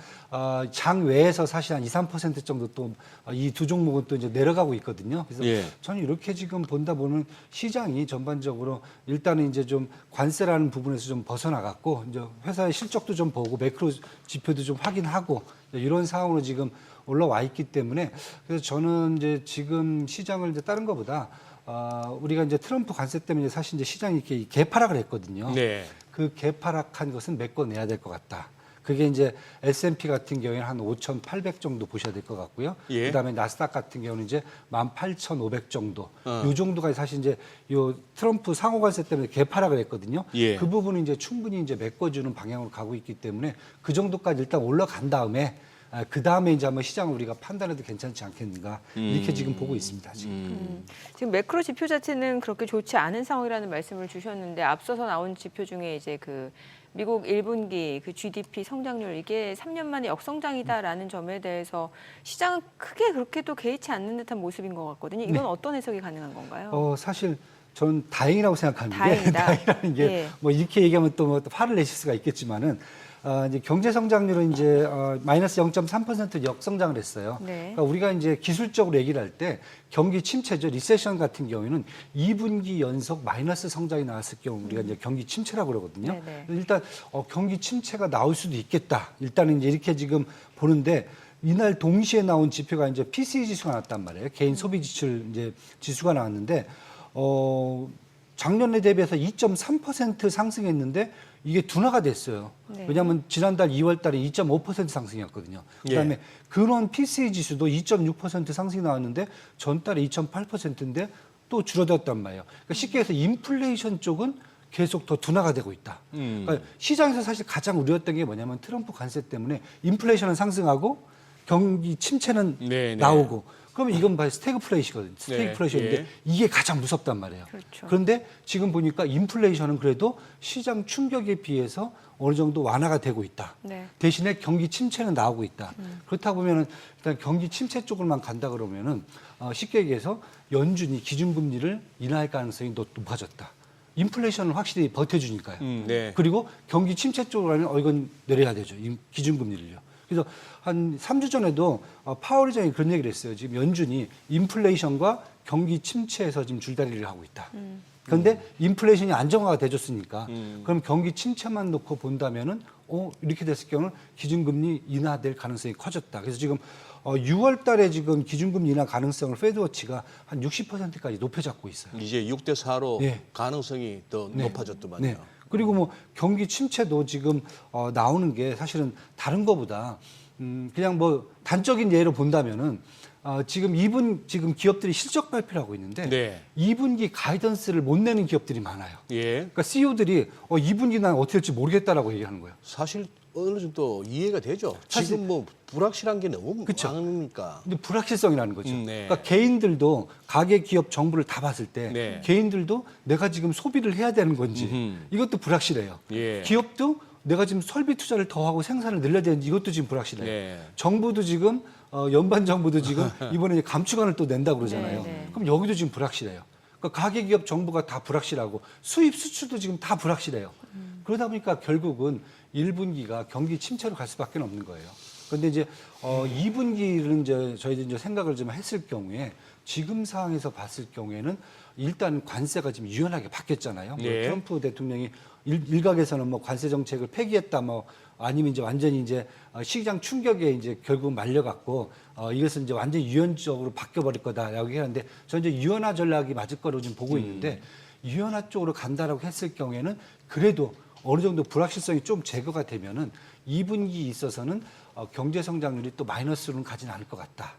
장 외에서 사실 한 2, 3% 정도 또 이 두 종목은 또 이제 내려가고 있거든요. 그래서 예. 저는 이렇게 지금 본다 보면 시장이 전반적으로 일단은 이제 좀 관세라는 부분에서 좀 벗어나갔고 이제 회사의 실적도 좀 보고 매크로 지표도 좀 확인하고 이런 상황으로 지금 올라와 있기 때문에 그래서 저는 이제 지금 시장을 이제 다른 것보다 우리가 이제 트럼프 관세 때문에 사실 이제 시장이 이렇게 개파락을 했거든요. 네. 그 개파락한 것은 메꿔내야 될 것 같다. 그게 이제 S&P 같은 경우에는 한 5,800 정도 보셔야 될 것 같고요. 예. 그다음에 나스닥 같은 경우는 이제 18,500 정도. 요 정도가 사실 이제 요 트럼프 상호 관세 때문에 개파락을 했거든요. 예. 그 부분은 이제 충분히 이제 메꿔주는 방향으로 가고 있기 때문에 그 정도까지 일단 올라간 다음에 그 다음에 이제 한번 시장을 우리가 판단해도 괜찮지 않겠는가 이렇게 지금 보고 있습니다. 지금. 지금 매크로 지표 자체는 그렇게 좋지 않은 상황이라는 말씀을 주셨는데 앞서서 나온 지표 중에 이제 그 미국 1분기 그 GDP 성장률 이게 3년 만에 역성장이다라는 점에 대해서 시장은 크게 그렇게 또 개의치 않는 듯한 모습인 것 같거든요. 이건 어떤 해석이 가능한 건가요? 사실 저는 다행이라고 생각하는 게 다행이다. 다행이라는 게 뭐 예. 이렇게 얘기하면 또 뭐 화를 내실 수가 있겠지만은 이제 경제 성장률은 이제 마이너스 0.3% 역성장을 했어요. 네. 그러니까 우리가 이제 기술적으로 얘기를 할 때 경기 침체죠. 리세션 같은 경우에는 2분기 연속 마이너스 성장이 나왔을 경우 우리가 이제 경기 침체라고 그러거든요. 네네. 일단 경기 침체가 나올 수도 있겠다. 일단은 이제 이렇게 지금 보는데 이날 동시에 나온 지표가 이제 PCE 지수가 나왔단 말이에요. 개인 소비 지출 이제 지수가 나왔는데 작년에 대비해서 2.3% 상승했는데 이게 둔화가 됐어요. 네. 왜냐하면 지난달 2월 달에 2.5% 상승이었거든요. 그다음에 근원 PCE 지수도 2.6% 상승이 나왔는데 전달에 2.8%인데 또 줄어들었단 말이에요. 그러니까 쉽게 해서 인플레이션 쪽은 계속 더 둔화가 되고 있다. 그러니까 시장에서 사실 가장 우려했던 게 뭐냐면 트럼프 관세 때문에 인플레이션은 상승하고 경기 침체는 네, 네. 나오고 그러면 이건 바로 스태그플레이션이거든요. 네, 스태그플레이션인데 예. 이게 가장 무섭단 말이에요. 그렇죠. 그런데 지금 보니까 인플레이션은 그래도 시장 충격에 비해서 어느 정도 완화가 되고 있다. 네. 대신에 경기 침체는 나오고 있다. 그렇다 보면은 일단 경기 침체 쪽으로만 간다 그러면은 쉽게 얘기해서 연준이 기준금리를 인하할 가능성이 더 높아졌다. 인플레이션을 확실히 버텨주니까요. 네. 그리고 경기 침체 쪽으로 하면 이건 내려야 되죠. 기준금리를요. 그래서 한 3주 전에도 파월 의장이 그런 얘기를 했어요. 지금 연준이 인플레이션과 경기 침체에서 지금 줄다리기를 하고 있다. 그런데 인플레이션이 안정화가 돼줬으니까 그럼 경기 침체만 놓고 본다면은 이렇게 됐을 경우는 기준금리 인하될 가능성이 커졌다. 그래서 지금 6월 달에 지금 기준금리 인하 가능성을 페드워치가 한 60%까지 높여잡고 있어요. 이제 6대 4로 네. 가능성이 더 높아졌더만요. 네. 그리고 뭐 경기 침체도 지금 나오는 게 사실은 다른 거보다 그냥 뭐 단적인 예로 본다면은 지금 지금 기업들이 실적 발표를 하고 있는데 네. 2분기 가이던스를 못 내는 기업들이 많아요. 예. 그러니까 CEO들이 2분기 난 어떻게 될지 모르겠다라고 얘기하는 거예요. 사실 어느 정도 이해가 되죠. 사실- 지금 뭐 불확실한 게 너무 그쵸. 많으니까. 근데 불확실성이라는 거죠. 네. 그러니까 개인들도 가계 기업 정부를 다 봤을 때 네. 개인들도 내가 지금 소비를 해야 되는 건지 음흠. 이것도 불확실해요. 예. 기업도 내가 지금 설비 투자를 더 하고 생산을 늘려야 되는지 이것도 지금 불확실해요. 네. 정부도 지금 연방 정부도 지금 이번에 이제 감축안을 또 낸다 그러잖아요. 네, 네. 그럼 여기도 지금 불확실해요. 그러니까 가계 기업 정부가 다 불확실하고 수입 수출도 지금 다 불확실해요. 그러다 보니까 결국은 1분기가 경기 침체로 갈 수밖에 없는 거예요. 그런데 이제 2분기를 이제 저희들이 이제 생각을 좀 했을 경우에 지금 상황에서 봤을 경우에는 일단 관세가 지금 유연하게 바뀌었잖아요. 뭐 네. 트럼프 대통령이 일각에서는 뭐 관세 정책을 폐기했다, 뭐 아니면 이제 완전히 이제 시장 충격에 이제 결국 말려갖고 이것은 이제 완전히 유연적으로 바뀌어버릴 거다라고 얘기하는데 저는 이제 유연화 전략이 맞을 거로 지금 보고 있는데 유연화 쪽으로 간다라고 했을 경우에는 그래도 어느 정도 불확실성이 좀 제거가 되면은 2분기 있어서는 경제 성장률이 또 마이너스로는 가지는 않을 것 같다.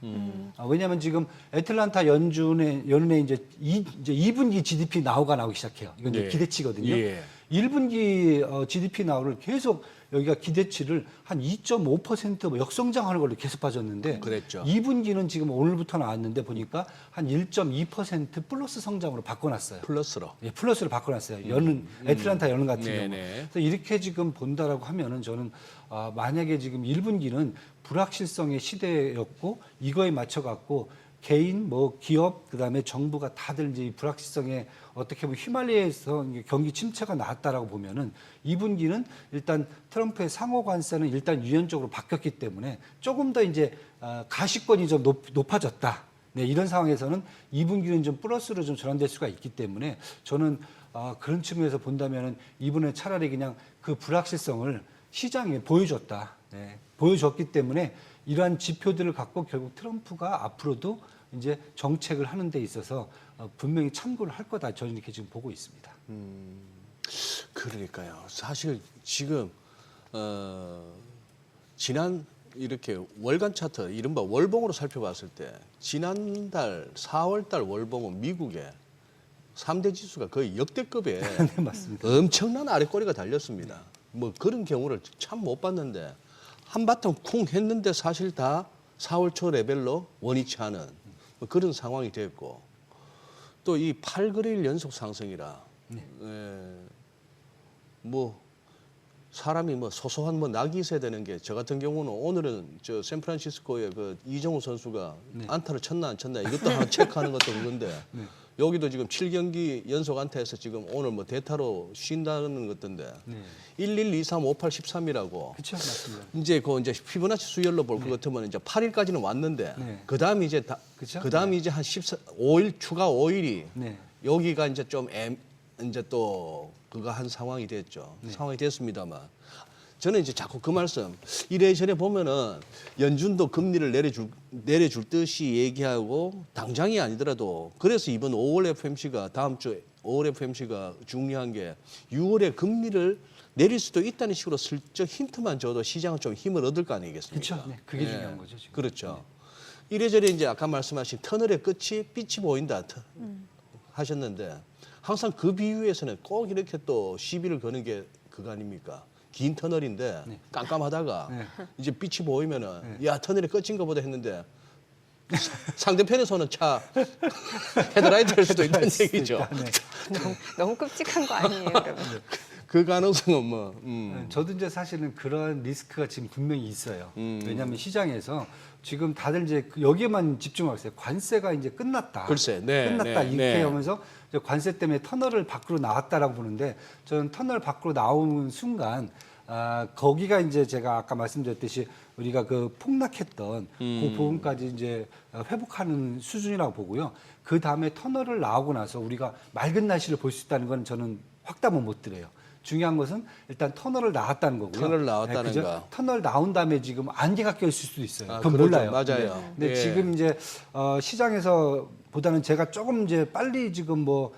왜냐하면 지금 애틀란타 연준에 이제 2분기 GDP 나오기 시작해요. 이건 이제 네. 기대치거든요. 예. 1분기 GDP 나오를 계속 여기가 기대치를 한 2.5% 역성장하는 걸로 계속 빠졌는데 그랬죠. 2분기는 지금 오늘부터 나왔는데 보니까 한 1.2% 플러스 성장으로 바꿔놨어요. 플러스로. 예, 플러스로 바꿔놨어요. 여는 애틀란타 여는 같은 경우. 네네. 그래서 이렇게 지금 본다라고 하면은 저는 만약에 지금 1분기는 불확실성의 시대였고 이거에 맞춰 갖고 개인, 뭐 기업, 그다음에 정부가 다들 이제 이 불확실성에 어떻게 보면 휘말리에서 경기 침체가 나왔다라고 보면은 2분기는 일단 트럼프의 상호 관세는 일단 유연적으로 바뀌었기 때문에 조금 더 이제 가시권이 좀 높아졌다. 네, 이런 상황에서는 2분기는 좀 플러스로 좀 전환될 수가 있기 때문에 저는 그런 측면에서 본다면은 이번에 차라리 그냥 그 불확실성을 시장에 보여줬다. 네, 보여줬기 때문에 이러한 지표들을 갖고 결국 트럼프가 앞으로도 이제 정책을 하는 데 있어서 분명히 참고를 할 거다. 저는 이렇게 지금 보고 있습니다. 그러니까요. 사실 지금 지난 이렇게 월간 차트, 이른바 월봉으로 살펴봤을 때 지난달 4월달 월봉은 미국의 3대 지수가 거의 역대급의 네, 맞습니다. 엄청난 아래꼬리가 달렸습니다. 뭐 그런 경우를 참 못 봤는데 한바탕 쿵 했는데 사실 다 4월 초 레벨로 원위치 않은 뭐 그런 상황이 됐고 또 이 8거래일 연속 상승이라 뭐 사람이 뭐 소소한 뭐 낙이 있어야 되는 게 저 같은 경우는 오늘은 저 샌프란시스코의 그 이정우 선수가 안타를 쳤나 안 쳤나 이것도 하나 체크하는 것도 그건데 여기도 지금 7경기 연속 안타에서 지금 오늘 뭐 대타로 쉰다는 것던데 1, 1, 2, 3, 5, 8, 13이라고 그렇죠, 맞습니다. 이제 그 이제 피보나치 수열로 볼 것 같으면 이제 8일까지는 왔는데 네. 그다음에 이제 그쵸? 그다음에 이제 한 5일 추가 5일이 네. 여기가 이제 좀 이제 또 그거 한 상황이 됐죠. 상황이 됐습니다만 저는 이제 자꾸 그 말씀 이래저래 보면은 연준도 금리를 내려줄 듯이 얘기하고 당장이 아니더라도 그래서 이번 5월 FOMC가 다음 주 5월 FOMC가 중요한 게 6월에 금리를 내릴 수도 있다는 식으로 슬쩍 힌트만 줘도 시장은 좀 힘을 얻을 거 아니겠습니까? 그렇죠. 네, 그게 중요한 거죠. 지금. 그렇죠. 이래저래 이제 아까 말씀하신 터널의 끝이 빛이 보인다 하셨는데 항상 그 비유에서는 꼭 이렇게 또 시비를 거는 게 그거 아닙니까? 긴 터널인데 깜깜하다가 이제 빛이 보이면은 야 터널의 끝인 것보다 했는데 상대편에서는 차 헤드라이트일 수도 있다는 얘기죠. 너무 끔찍한 거 아니에요, 그러면? 그 가능성은 뭐. 저도 이제 사실은 그런 리스크가 지금 분명히 있어요. 왜냐하면 시장에서 지금 다들 이제 여기에만 집중하고 있어요. 관세가 이제 끝났다. 글쎄, 네, 끝났다 네, 이렇게 네. 하면서 이제 관세 때문에 터널을 밖으로 나왔다라고 보는데 저는 터널 밖으로 나오는 순간 거기가 이제 제가 아까 말씀드렸듯이 우리가 그 폭락했던 그 부분까지 이제 회복하는 수준이라고 보고요. 그 다음에 터널을 나오고 나서 우리가 맑은 날씨를 볼 수 있다는 건 저는 확답은 못 드려요. 중요한 것은 일단 터널을 나왔다는 거고요. 터널을 나왔다는 그죠? 거. 터널 나온 다음에 지금 안개가 껴있을 수도 있어요. 그건 그렇죠. 몰라요. 맞아요. 근데 예. 지금 이제 시장에서 보다는 제가 조금 이제 빨리 지금 뭐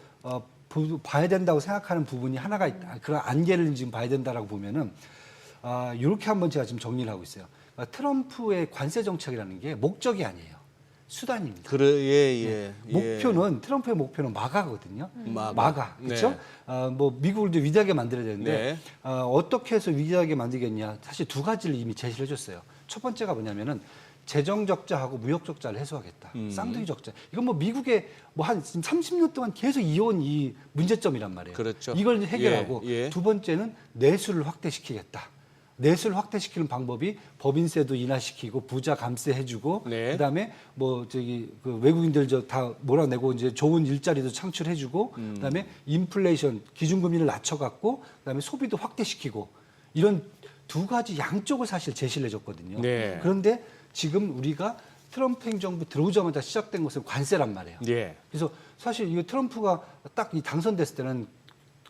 봐야 된다고 생각하는 부분이 하나가 있다. 그런 안개를 지금 봐야 된다라고 보면은 이렇게 한번 제가 지금 정리를 하고 있어요. 트럼프의 관세 정책이라는 게 목적이 아니에요. 수단입니다. 예. 목표는 트럼프의 목표는 마가거든요. 마가 네. 그렇죠? 뭐 미국을 이제 위대하게 만들어야 되는데 네. 어떻게 해서 위대하게 만들겠냐? 사실 두 가지를 이미 제시를 해줬어요. 첫 번째가 뭐냐면은 재정 적자하고 무역 적자를 해소하겠다. 쌍둥이 적자. 이건 뭐 미국의 뭐 한 30년 동안 계속 이어온 이 문제점이란 말이에요. 그렇죠. 이걸 해결하고 예. 두 번째는 내수를 확대시키겠다. 내수를 확대시키는 방법이 법인세도 인하시키고 부자 감세해주고 네. 그다음에 뭐 저기 그 외국인들 저 다 몰아내고 이제 좋은 일자리도 창출해주고 그다음에 인플레이션 기준금리를 낮춰갖고 그다음에 소비도 확대시키고 이런 두 가지 양쪽을 사실 제시를 해줬거든요. 네. 그런데 지금 우리가 트럼프 행정부 들어오자마자 시작된 것은 관세란 말이에요. 예. 그래서 사실 이 트럼프가 딱 이 당선됐을 때는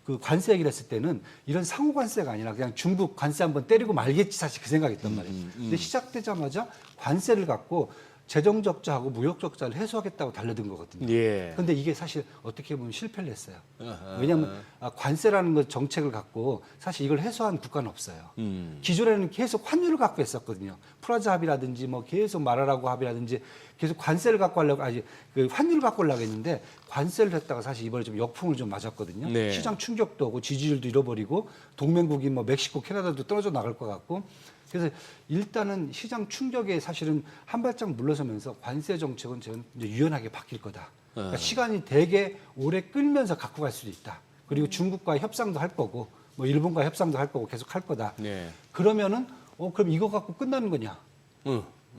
그 관세 얘기를 했을 때는 이런 상호 관세가 아니라 그냥 중국 관세 한번 때리고 말겠지 사실 그 생각이었단 말이에요. 근데 시작되자마자 관세를 갖고 재정 적자하고 무역 적자를 해소하겠다고 달려든 거거든요. 예. 근데 이게 사실 어떻게 보면 실패를 했어요. 어허. 왜냐하면 관세라는 것 정책을 갖고 사실 이걸 해소한 국가는 없어요. 기존에는 계속 환율을 갖고 했었거든요. 프라자 합의라든지 뭐 계속 마라라고 합의라든지 계속 관세를 갖고 하려고 그 환율을 갖고 하려고 했는데 관세를 했다가 사실 이번에 좀 역풍을 좀 맞았거든요. 네. 시장 충격도 오고 지지율도 잃어버리고 동맹국인 뭐 멕시코, 캐나다도 떨어져 나갈 것 같고 그래서 일단은 시장 충격에 사실은 한 발짝 물러서면서 관세 정책은 저는 이제 유연하게 바뀔 거다. 그러니까 시간이 되게 오래 끌면서 갖고 갈 수도 있다. 그리고 중국과 협상도 할 거고, 뭐 일본과 협상도 할 거고 계속 할 거다. 네. 그러면은 그럼 이거 갖고 끝나는 거냐?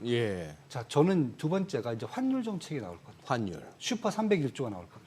예. 자, 저는 두 번째가 이제 환율 정책이 나올 겁니다. 환율. 슈퍼 301조가 나올 겁니다.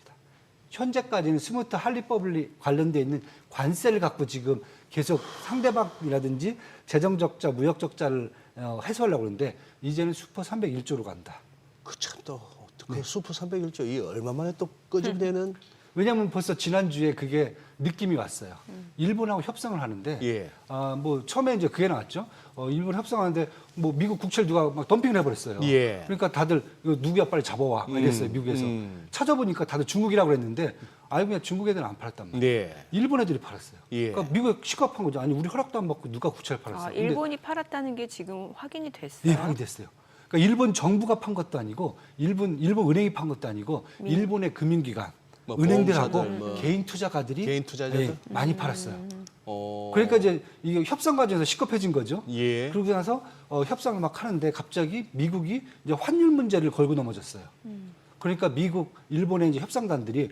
현재까지는 스무트 할리법리 관련돼 있는 관세를 갖고 지금 계속 상대방이라든지 재정 적자, 무역 적자를 해소하려고 그러는데 이제는 슈퍼 301조로 간다. 그 참 또 어떻게 슈퍼 301조 이 얼마 만에 또 꺼집되는 왜냐하면 벌써 지난주에 그게 느낌이 왔어요. 일본하고 협상을 하는데, 예. 뭐 처음에 이제 그게 나왔죠. 일본 협상하는데 뭐 미국 국채를 누가 막 덤핑을 해버렸어요. 예. 그러니까 다들 이거 누구야 빨리 잡아와 막 이랬어요 미국에서. 찾아보니까 다들 중국이라고 그랬는데 알고 보니 중국 애들은 안 팔았단 말이에요. 네. 일본 애들이 팔았어요. 예. 그러니까 미국에 시급한 거죠. 아니 우리 허락도 안 받고 누가 국채를 팔았어요. 아, 근데 일본이 팔았다는 게 지금 확인이 됐어요. 예, 확인됐어요. 그러니까 일본 정부가 판 것도 아니고 일본 은행이 판 것도 아니고 일본의 금융기관, 뭐 은행들하고 보험사들, 뭐 개인 투자가들이 개인 투자자들? 예, 많이 팔았어요. 어. 그러니까 이제 이게 협상 과정에서 시급해진 거죠. 예. 그러고 나서 협상을 막 하는데 갑자기 미국이 이제 환율 문제를 걸고 넘어졌어요. 그러니까 미국, 일본의 이제 협상단들이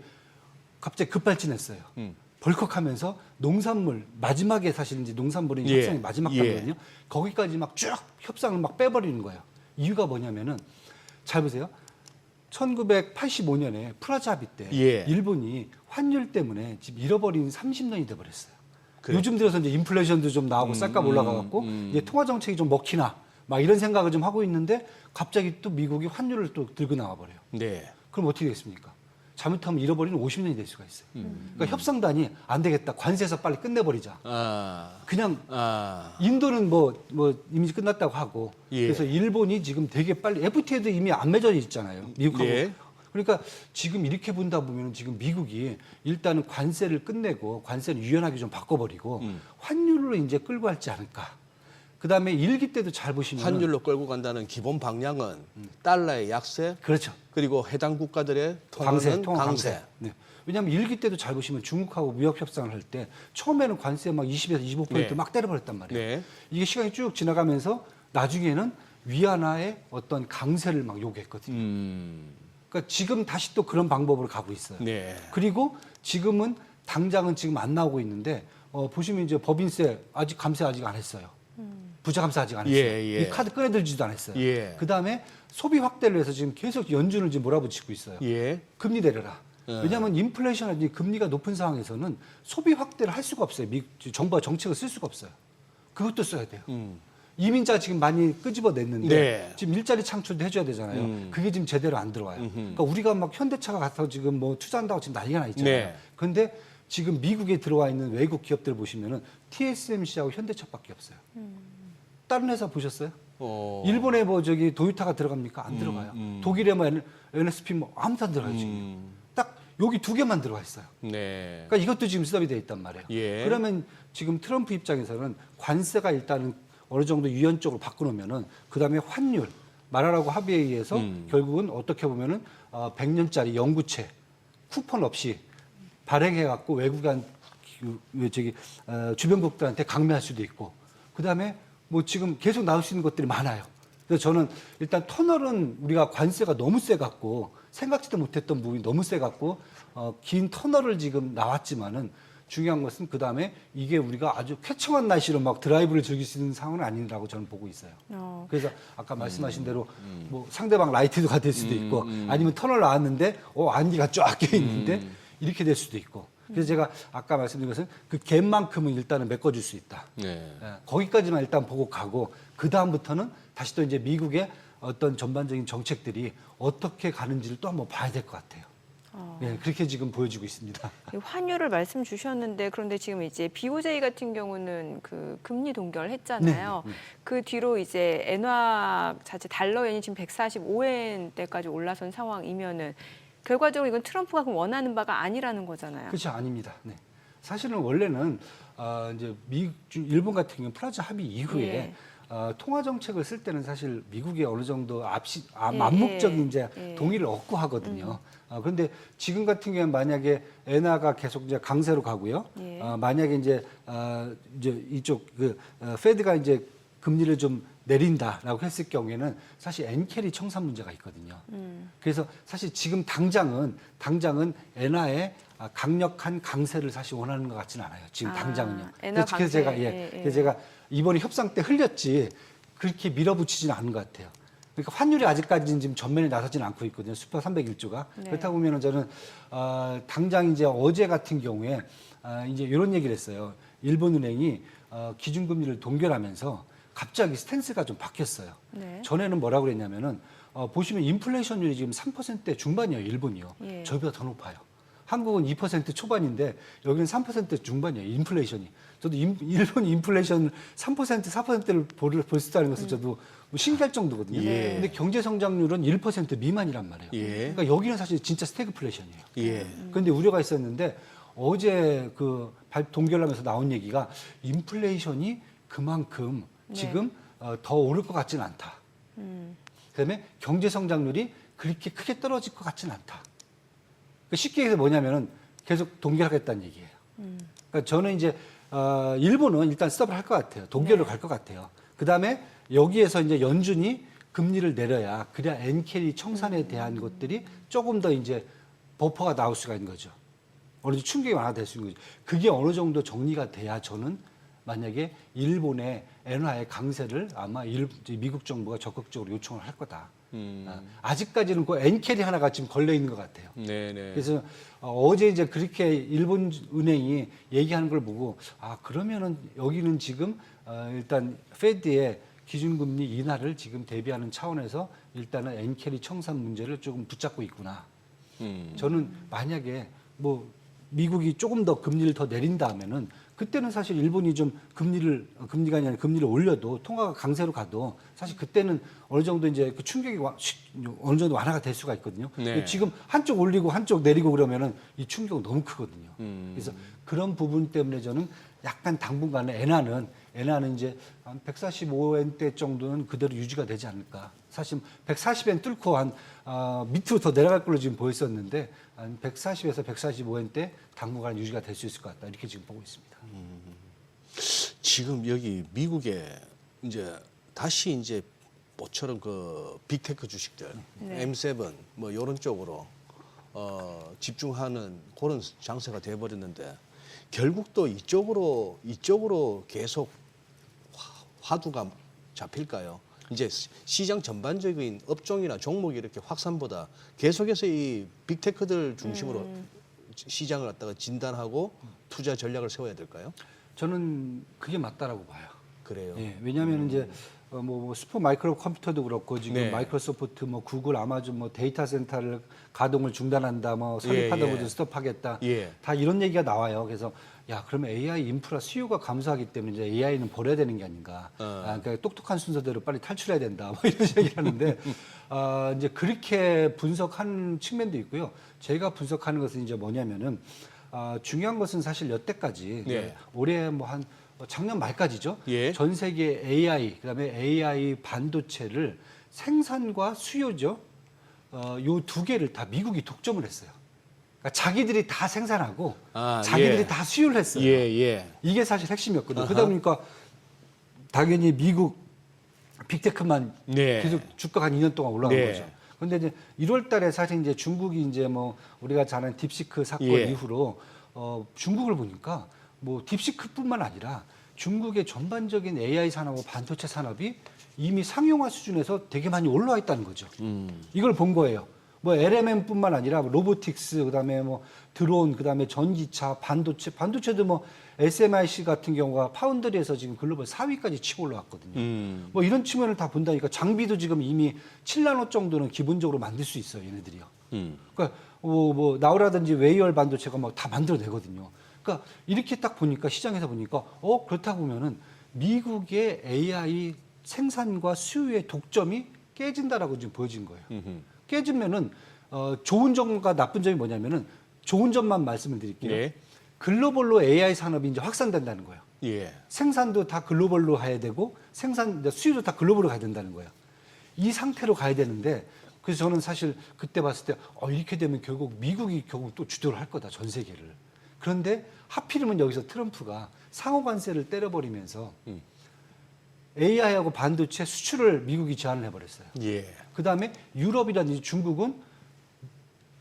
갑자기 급발진했어요. 벌컥하면서 농산물 마지막에 사실 이제 농산물이 예. 협상이 마지막 예. 단거든요. 거기까지 막 쭉 협상을 막 빼버리는 거예요. 이유가 뭐냐면은 잘 보세요. 1985년에 프라자 합의 때 예. 일본이 환율 때문에 지금 잃어버린 30년이 돼버렸어요. 그래. 요즘 들어서 이제 인플레이션도 좀 나오고 쌀값 올라가갖고 이제 통화 정책이 좀 먹히나 막 이런 생각을 좀 하고 있는데 갑자기 또 미국이 환율을 또 들고 나와버려요. 네. 그럼 어떻게 되겠습니까? 잘못하면 잃어버리는 50년이 될 수가 있어요. 그러니까 협상단이 안 되겠다. 관세에서 빨리 끝내버리자. 그냥 인도는 뭐 이미 끝났다고 하고 예. 그래서 일본이 지금 되게 빨리 FTA도 이미 안 맺어 있잖아요. 미국하고. 예. 그러니까 지금 이렇게 본다 보면 지금 미국이 일단은 관세를 끝내고 관세를 유연하게 좀 바꿔버리고 환율로 이제 끌고 갈지 않을까. 그다음에 일기 때도 잘 보시면 환율로 끌고 간다는 기본 방향은 달러의 약세, 그렇죠. 그리고 해당 국가들의 통화는 강세. 네. 왜냐하면 일기 때도 잘 보시면 중국하고 무역 협상을 할 때 처음에는 관세 막 20에서 25% 네. 막 때려버렸단 말이에요. 네. 이게 시간이 쭉 지나가면서 나중에는 위안화의 어떤 강세를 막 요구했거든요. 그러니까 지금 다시 또 그런 방법으로 가고 있어요. 네. 그리고 지금은 당장은 지금 안 나오고 있는데 보시면 이제 법인세 아직 감세 아직 안 했어요. 부자 감세 아직 안 했어요. 예, 예. 이 카드 꺼내들지도 않았어요. 예. 그다음에 소비 확대를 해서 지금 계속 연준을 지금 몰아붙이고 있어요. 예. 금리 내려라. 왜냐하면 인플레이션이 금리가 높은 상황에서는 소비 확대를 할 수가 없어요. 정부가 정책을 쓸 수가 없어요. 그것도 써야 돼요. 이민자 지금 많이 끄집어냈는데 네. 지금 일자리 창출도 해줘야 되잖아요. 그게 지금 제대로 안 들어와요. 그러니까 우리가 막 현대차가 가서 지금 뭐 투자한다고 지금 난리가 나 있잖아요. 네. 그런데 지금 미국에 들어와 있는 외국 기업들 보시면은 TSMC하고 현대차밖에 없어요. 다른 회사 보셨어요? 일본에 뭐 저기 도요타가 들어갑니까? 안 들어가요. 독일에 뭐 NSP 뭐 아무도 안 들어가요 지금. 딱 여기 두 개만 들어가 있어요. 네. 그러니까 이것도 지금 스톱이 돼 있단 말이에요. 예. 그러면 지금 트럼프 입장에서는 관세가 일단은 어느 정도 유연적으로 바꿔놓으면은 그 다음에 환율 마라라고 합의에 의해서 결국은 어떻게 보면은 100년짜리 영구채 쿠폰 없이 발행해갖고 외국한 주변국들한테 강매할 수도 있고 그 다음에 뭐 지금 계속 나올 수 있는 것들이 많아요. 그래서 저는 일단 터널은 우리가 관세가 너무 세갖고 생각지도 못했던 부분이 너무 세갖고 긴 터널을 지금 나왔지만은 중요한 것은 그 다음에 이게 우리가 아주 쾌청한 날씨로 막 드라이브를 즐길 수 있는 상황은 아니라고 저는 보고 있어요. 그래서 아까 말씀하신 대로 뭐 상대방 라이트가 될 수도 있고 아니면 터널 나왔는데 안개가 쫙 껴 있는데 이렇게 될 수도 있고. 그래서 제가 아까 말씀드린 것은 그 갭만큼은 일단은 메꿔줄 수 있다. 네. 거기까지만 일단 보고 가고 그 다음부터는 다시 또 이제 미국의 어떤 전반적인 정책들이 어떻게 가는지를 또 한번 봐야 될 것 같아요. 예, 그렇게 지금 보여지고 있습니다. 환율을 말씀 주셨는데 그런데 지금 이제 BOJ 같은 경우는 그 금리 동결했잖아요. 네. 그 뒤로 이제 엔화 자체 달러엔이 지금 145엔대까지 올라선 상황이면은 결과적으로 이건 트럼프가 그럼 원하는 바가 아니라는 거잖아요. 그렇죠, 아닙니다. 네. 사실은 원래는 이제 일본 같은 경우 프라자 합의 이후에 예. 통화 정책을 쓸 때는 사실 미국이 어느 정도 예, 암묵적인 예, 이제 예. 동의를 얻고 하거든요. 그런데 지금 같은 경우는 만약에 엔화가 계속 이제 강세로 가고요. 예. 만약에 이제 이쪽 페드가 이제 금리를 좀 내린다라고 했을 경우에는 사실 엔캐리 청산 문제가 있거든요. 그래서 사실 지금 당장은 엔화의 강력한 강세를 사실 원하는 것 같지는 않아요. 지금 당장은요. 엔화 그래서 강세. 제가 그래서 제가 이번에 협상 때 흘렸지 그렇게 밀어붙이지는 않은 것 같아요. 그러니까 환율이 아직까지는 지금 전면에 나서지는 않고 있거든요. 슈퍼 301조가. 네. 그렇다 보면은 저는 당장 이제 어제 같은 경우에 이제 이런 얘기를 했어요. 일본은행이 기준금리를 동결하면서 갑자기 스탠스가 좀 바뀌었어요. 네. 전에는 뭐라고 그랬냐면은 보시면 인플레이션율이 지금 3% 중반이에요. 일본이요. 예. 저희보다 더 높아요. 한국은 2% 초반인데 여기는 3% 중반이에요. 인플레이션이. 저도 일본 인플레이션 3%, 4%를 볼 수 있다는 것은 저도 뭐 신기할 정도거든요. 예. 근데 경제 성장률은 1% 미만이란 말이에요. 예. 그러니까 여기는 사실 진짜 스태그플레이션이에요. 예. 그런데 우려가 있었는데 어제 동결하면서 나온 얘기가 인플레이션이 그만큼 지금 더 오를 것 같지는 않다. 그다음에 경제 성장률이 그렇게 크게 떨어질 것 같지는 않다. 쉽게 얘기해서 뭐냐면은 계속 동결하겠다는 얘기예요. 그러니까 저는 이제 일본은 일단 스톱을 할 것 같아요. 동결로 갈 것 같아요. 그다음에 여기에서 이제 연준이 금리를 내려야 그래야 엔캐리 청산에 대한 것들이 조금 더 이제 버퍼가 나올 수가 있는 거죠. 어느 정도 충격이 완화될 수 있는 거죠. 그게 어느 정도 정리가 돼야 저는 만약에 일본의 엔화의 강세를 아마 미국 정부가 적극적으로 요청을 할 거다. 아직까지는 그 엔캐리 하나가 지금 걸려 있는 것 같아요. 네네. 그래서 어제 이제 그렇게 일본 은행이 얘기하는 걸 보고 그러면은 여기는 지금 일단 페드의 기준금리 인하를 지금 대비하는 차원에서 일단은 엔캐리 청산 문제를 조금 붙잡고 있구나. 저는 만약에 뭐 미국이 조금 더 금리를 더 내린다 하면은 그때는 사실 일본이 좀 금리가 아니라 금리를 올려도 통화가 강세로 가도 사실 그때는 어느 정도 이제 그 충격이 어느 정도 완화가 될 수가 있거든요. 네. 지금 한쪽 올리고 한쪽 내리고 그러면은 이 충격은 너무 크거든요. 그래서 그런 부분 때문에 저는 약간 당분간은 엔화는 이제 한 145엔대 정도는 그대로 유지가 되지 않을까. 사실 140엔 뚫고 한 밑으로 더 내려갈 걸로 지금 보였었는데 한 140에서 145엔대 당분간 유지가 될 수 있을 것 같다. 이렇게 지금 보고 있습니다. 지금 여기 미국에 이제 다시 이제 모처럼 그 빅테크 주식들 네. M7 뭐 이런 쪽으로 집중하는 그런 장세가 돼버렸는데 결국 또 이쪽으로 계속 화두가 잡힐까요? 이제 시장 전반적인 업종이나 종목이 이렇게 확산보다 계속해서 이 빅테크들 중심으로 시장을 갖다가 진단하고 투자 전략을 세워야 될까요? 저는 그게 맞다라고 봐요. 그래요. 예, 왜냐하면 이제 뭐 슈퍼 마이크로 컴퓨터도 그렇고 지금 네. 마이크로소프트, 뭐 구글, 아마존, 뭐 데이터 센터를 가동을 중단한다, 뭐 설립하다 보도 스톱하겠다, 예. 다 이런 얘기가 나와요. 그래서 그러면 AI 인프라 수요가 감소하기 때문에 이제 AI는 버려야 되는 게 아닌가. 그러니까 똑똑한 순서대로 빨리 탈출해야 된다, 뭐 이런 얘기를 하는데 이제 그렇게 분석하는 측면도 있고요. 제가 분석하는 것은 이제 뭐냐면은 중요한 것은 사실 여태까지 네. 올해 뭐 한 작년 말까지죠. 예. 전 세계 AI 그다음에 AI 반도체를 생산과 수요죠. 요 두 개를 다 미국이 독점을 했어요. 그러니까 자기들이 다 생산하고 자기들이 다 수요를 했어요. 예. 이게 사실 핵심이었거든요. 그러다 보니까 당연히 미국 빅테크만 네. 계속 주가가 한 2년 동안 올라간 네. 거죠. 그런데 이제 1월 달에 사실 이제 중국이 이제 뭐 우리가 잘 아는 딥시크 사건 예. 이후로 중국을 보니까 뭐 딥시크뿐만 아니라 중국의 전반적인 AI 산업과 반도체 산업이 이미 상용화 수준에서 되게 많이 올라와 있다는 거죠. 이걸 본 거예요. 뭐 LMM뿐만 아니라 로보틱스, 그다음에 뭐 드론, 그다음에 전기차, 반도체도 뭐 SMIC 같은 경우가 파운드리에서 지금 글로벌 4위까지 치고 올라왔거든요. 뭐 이런 측면을 다 본다니까 장비도 지금 이미 7나노 정도는 기본적으로 만들 수 있어요, 얘네들이요. 그러니까 뭐 나우라든지 웨이얼 반도체가 막 다 만들어내거든요. 그러니까 이렇게 딱 보니까 시장에서 보니까 그렇다고 보면은 미국의 AI 생산과 수요의 독점이 깨진다라고 지금 보여진 거예요. 깨지면은 좋은 점과 나쁜 점이 뭐냐면은 좋은 점만 말씀을 드릴게요. 네. 글로벌로 AI 산업이 이제 확산된다는 거예요. 예. 생산도 다 글로벌로 가야 되고 수요도 다 글로벌로 가야 된다는 거예요. 이 상태로 가야 되는데 그래서 저는 사실 그때 봤을 때 이렇게 되면 결국 미국이 결국 또 주도를 할 거다, 전 세계를. 그런데 하필이면 여기서 트럼프가 상호 관세를 때려버리면서 AI하고 반도체 수출을 미국이 제한을 해버렸어요. 예. 그다음에 유럽이라든지 중국은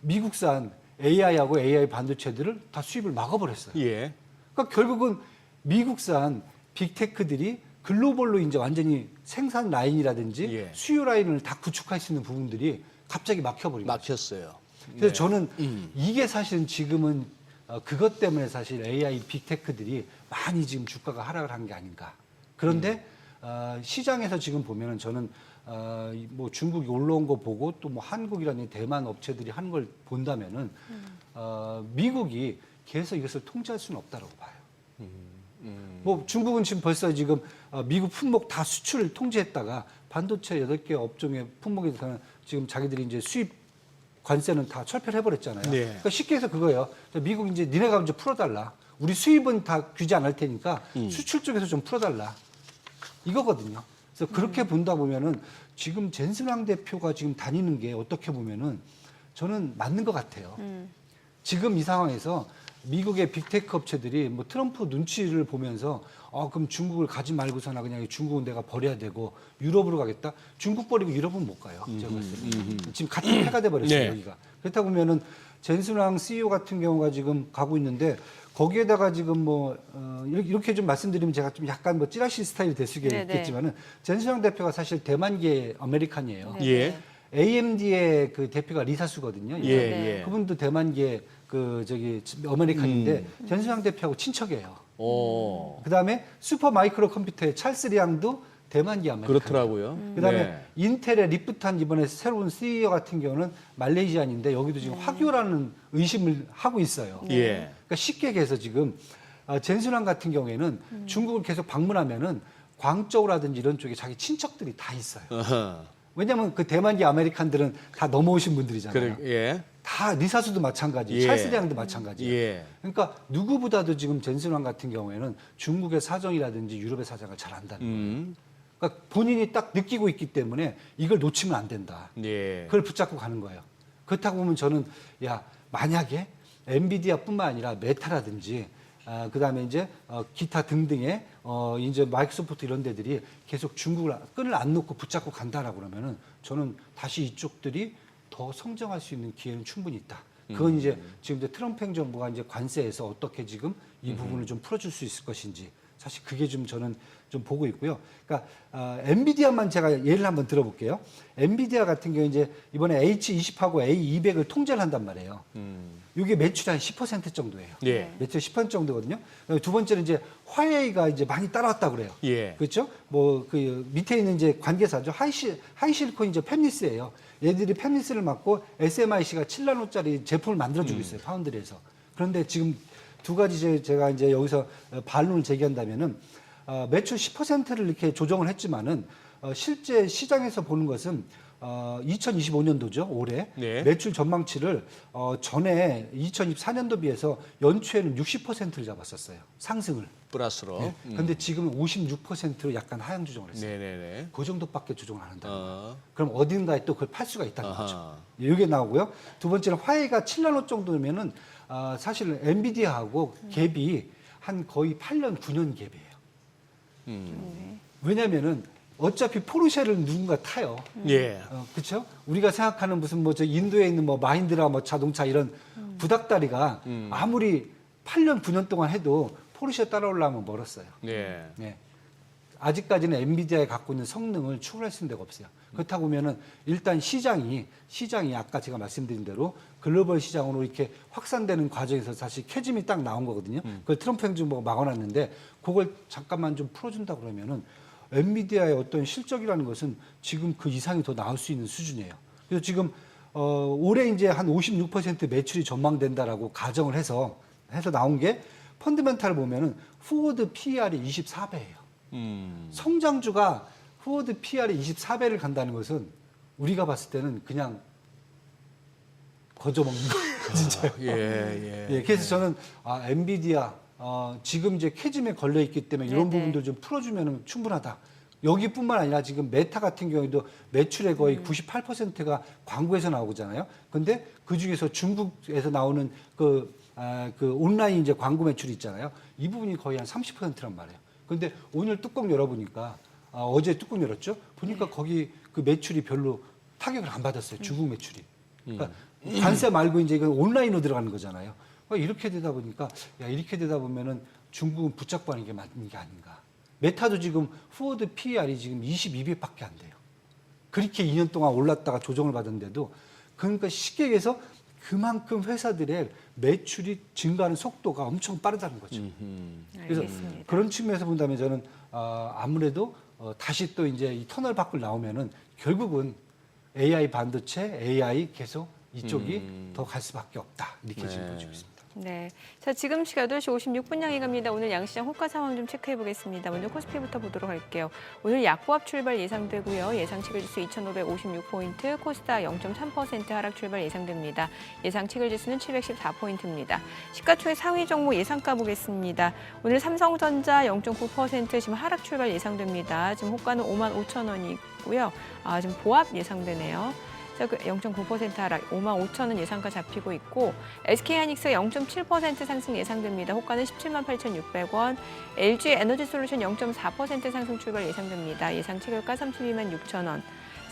미국산 AI하고 AI 반도체들을 다 수입을 막아버렸어요. 예. 그러니까 결국은 미국산 빅테크들이 글로벌로 이제 완전히 생산 라인이라든지 예. 수요 라인을 다 구축할 수 있는 부분들이 갑자기 막혀버린 거죠. 막혔어요. 그래서 네. 저는 이게 사실은 지금은 그것 때문에 사실 AI 빅테크들이 많이 지금 주가가 하락을 한 게 아닌가. 그런데 시장에서 지금 보면은 저는 뭐 중국이 올라온 거 보고 또 뭐 한국이라는 대만 업체들이 하는 걸 본다면은 미국이 계속 이것을 통제할 수는 없다라고 봐요. 뭐 중국은 지금 벌써 지금 미국 품목 다 수출을 통제했다가 반도체 8개 업종의 품목에 대해서는 지금 자기들이 이제 수입 관세는 다 철폐를 해버렸잖아요. 네. 그러니까 쉽게 해서 그거예요. 미국 이제 니네가 이제 풀어달라. 우리 수입은 다 규제 안 할 테니까 수출 쪽에서 좀 풀어달라. 이거거든요. 그래서 그렇게 본다 보면은 지금 젠슨왕 대표가 지금 다니는 게 어떻게 보면은 저는 맞는 것 같아요. 지금 이 상황에서 미국의 빅테크 업체들이 뭐 트럼프 눈치를 보면서 그럼 중국을 가지 말고서나 그냥 중국은 내가 버려야 되고 유럽으로 가겠다. 중국 버리고 유럽은 못 가요. 제가 봤을 때. 지금 같은 패가 돼버렸어요. 네. 여기가. 그렇다 보면은 젠슨왕 CEO 같은 경우가 지금 가고 있는데 거기에다가 지금 뭐 이렇게 좀 말씀드리면 제가 좀 약간 뭐 찌라시 스타일이 될 수 있겠지만은 젠슨왕 대표가 사실 대만계 아메리칸이에요. 예. AMD의 그 대표가 리사수거든요. 예, 예. 그분도 대만계 아메리칸인데 젠슨왕 대표하고 친척이에요. 오. 그다음에 슈퍼 마이크로 컴퓨터의 찰스 리앙도 대만계 아메리칸. 그렇더라고요. 그다음에 네. 인텔의 리프탄 이번에 새로운 CEO 같은 경우는 말레이시안인데 여기도 지금 화교라는 의심을 하고 있어요. 예. 그러니까 쉽게 얘기해서 지금 젠슨왕 같은 경우에는 중국을 계속 방문하면은 광저우라든지 이런 쪽에 자기 친척들이 다 있어요. 어허. 왜냐하면 그 대만계 아메리칸들은 다 넘어오신 분들이잖아요. 예. 다 리사수도 마찬가지, 예. 찰스 리앙도 마찬가지예요. 예. 그러니까 누구보다도 지금 젠슨왕 같은 경우에는 중국의 사정이라든지 유럽의 사정을 잘 안다는 거예요. 그러니까 본인이 딱 느끼고 있기 때문에 이걸 놓치면 안 된다. 예. 그걸 붙잡고 가는 거예요. 그렇다고 보면 저는 만약에 엔비디아뿐만 아니라 메타라든지 그다음에 이제 기타 등등의 이제 마이크로소프트 이런 데들이 계속 중국을 끈을 안 놓고 붙잡고 간다라고 그러면은 저는 다시 이쪽들이 더 성장할 수 있는 기회는 충분히 있다. 그건 이제 지금 이제 트럼프 행정부가 이제 관세에서 어떻게 지금 이 부분을 좀 풀어줄 수 있을 것인지 사실 그게 좀 저는 좀 보고 있고요. 그러니까 엔비디아만 제가 예를 한번 들어볼게요. 엔비디아 같은 경우 이제 이번에 H20하고 A200을 통제를 한단 말이에요. 이게 매출이 한 10% 정도예요. 예. 매출 10% 정도거든요. 두 번째는 이제 화웨이가 이제 많이 따라왔다 그래요. 예. 그렇죠? 뭐 그 밑에 있는 이제 관계사죠. 하이실콘 이제 팹리스예요. 얘들이 팹리스를 맡고 SMIC가 7나노짜리 제품을 만들어주고 있어요. 파운드리에서. 그런데 지금 두 가지 제가 이제 여기서 반론을 제기한다면은 매출 10%를 이렇게 조정을 했지만은 실제 시장에서 보는 것은 2025년도죠 올해 네. 매출 전망치를 전에 2024년도 비해서 연초에는 60%를 잡았었어요 상승을. 플러스로. 그런데 지금 56%로 약간 하향 조정을 했어요. 네네네. 그 정도밖에 조정을 안 한다. 어. 그럼 어딘가에 또 그걸 팔 수가 있다는 아하. 거죠. 이게 나오고요. 두 번째는 화웨이가 7나노 정도면은 사실 엔비디아하고 갭이 한 거의 8년, 9년 갭이에요. 왜냐면은 어차피 포르쉐를 누군가 타요. 예. 그렇죠? 우리가 생각하는 무슨 뭐 저 인도에 있는 뭐 마힌드라 뭐 자동차 이런 구닥다리가 아무리 8년, 9년 동안 해도 포르쉐 따라오려면 멀었어요. 예. 네. 아직까지는 엔비디아에 갖고 있는 성능을 추구할 수 있는 데가 없어요. 그렇다고 보면은 일단 시장이 아까 제가 말씀드린 대로 글로벌 시장으로 이렇게 확산되는 과정에서 사실 캐즘이 딱 나온 거거든요. 그걸 트럼프 행정부가 막아놨는데 그걸 잠깐만 좀 풀어준다 그러면은 엔비디아의 어떤 실적이라는 것은 지금 그 이상이 더 나올 수 있는 수준이에요. 그래서 지금 올해 이제 한 56% 매출이 전망된다라고 가정을 해서 나온 게 펀드멘탈을 보면은 포워드 PER이 24배예요. 성장주가 포워드 PER이 24배를 간다는 것은 우리가 봤을 때는 그냥 거저먹는 거예요, 진짜요. 예, 그래서 저는 엔비디아 지금 이제 캐즘에 걸려 있기 때문에 이런 부분들 좀 풀어주면 충분하다. 여기뿐만 아니라 지금 메타 같은 경우에도 매출의 거의 98%가 광고에서 나오잖아요. 근데 그 중에서 중국에서 나오는 그 온라인 이제 광고 매출이 있잖아요. 이 부분이 거의 한 30%란 말이에요. 근데 오늘 뚜껑 열어보니까 어제 뚜껑 열었죠. 보니까 거기 그 매출이 별로 타격을 안 받았어요. 중국 매출이. 그러니까 관세 말고 이제 이건 온라인으로 들어가는 거잖아요. 이렇게 되다 보니까 이렇게 되다 보면은 중국은 붙잡고 하는 게 맞는 게 아닌가. 메타도 지금 포워드 PER이 지금 22배밖에 안 돼요. 그렇게 2년 동안 올랐다가 조정을 받았는데도 그러니까 쉽게 얘기해서 그만큼 회사들의 매출이 증가하는 속도가 엄청 빠르다는 거죠. 그래서 알겠습니다. 그런 측면에서 본다면 저는 아무래도 다시 또 이제 이 터널 밖을 나오면은 결국은 AI 반도체, AI 계속 이쪽이 더 갈 수밖에 없다. 이렇게 지금 보여지고 있습니다. 네. 자, 지금 시각 8시 56분 향해 갑니다. 오늘 양시장 호가 상황 좀 체크해 보겠습니다. 먼저 코스피부터 보도록 할게요. 오늘 약보합 출발 예상되고요. 예상 체결지수 2,556포인트, 코스닥 0.3% 하락 출발 예상됩니다. 예상 체결지수는 714포인트입니다. 시가총액 상위 종목 예상가 보겠습니다. 오늘 삼성전자 0.9% 지금 하락 출발 예상됩니다. 지금 호가는 55,000원이고요. 지금 보합 예상되네요. 0.9% 하락, 55,000원 예상가 잡히고 있고 SK하이닉스 0.7% 상승 예상됩니다. 호가는 178,600원. LG 에너지솔루션 0.4% 상승 출발 예상됩니다. 예상 체결가 326,000원.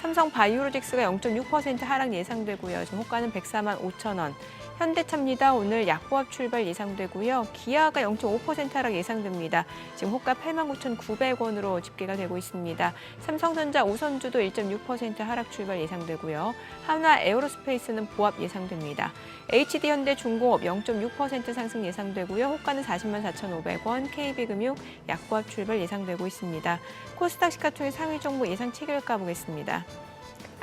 삼성 바이오로직스가 0.6% 하락 예상되고요. 지금 호가는 145,000원. 현대차입니다. 오늘 약보합 출발 예상되고요. 기아가 0.5% 하락 예상됩니다. 지금 호가 89,900원으로 집계가 되고 있습니다. 삼성전자 우선주도 1.6% 하락 출발 예상되고요. 한화 에어로스페이스는 보합 예상됩니다. HD현대중공업 0.6% 상승 예상되고요. 호가는 404,500원. KB금융 약보합 출발 예상되고 있습니다. 코스닥 시가총액 상위 종목 예상 체결가 보겠습니다.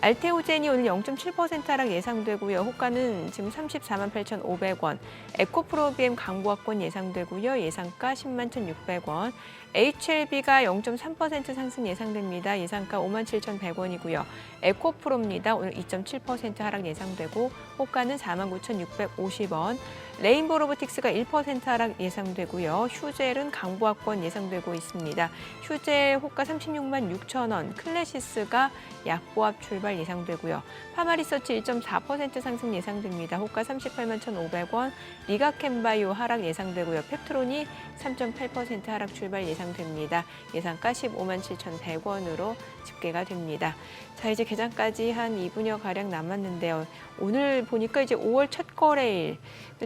알테오젠이 오늘 0.7% 하락 예상되고요. 호가는 지금 348,500원. 에코프로비엠 강보합권 예상되고요. 예상가 101,600원. HLB가 0.3% 상승 예상됩니다. 예상가 57,100원이고요. 에코프로입니다. 오늘 2.7% 하락 예상되고 호가는 49,650원. 레인보우 로보틱스가 1% 하락 예상되고요. 휴젤은 강보합권 예상되고 있습니다. 휴젤 호가 366,000원. 클래시스가 약보합 출발 예상되고요. 파마리서치 1.4% 상승 예상됩니다. 호가 381,500원. 리가캠바이오 하락 예상되고요. 펩트론이 3.8% 하락 출발 예상됩니다. 예상가 157,100원으로 집계가 됩니다. 자, 이제 개장까지 한 2분여 가량 남았는데요. 오늘 보니까 이제 5월 첫 거래일.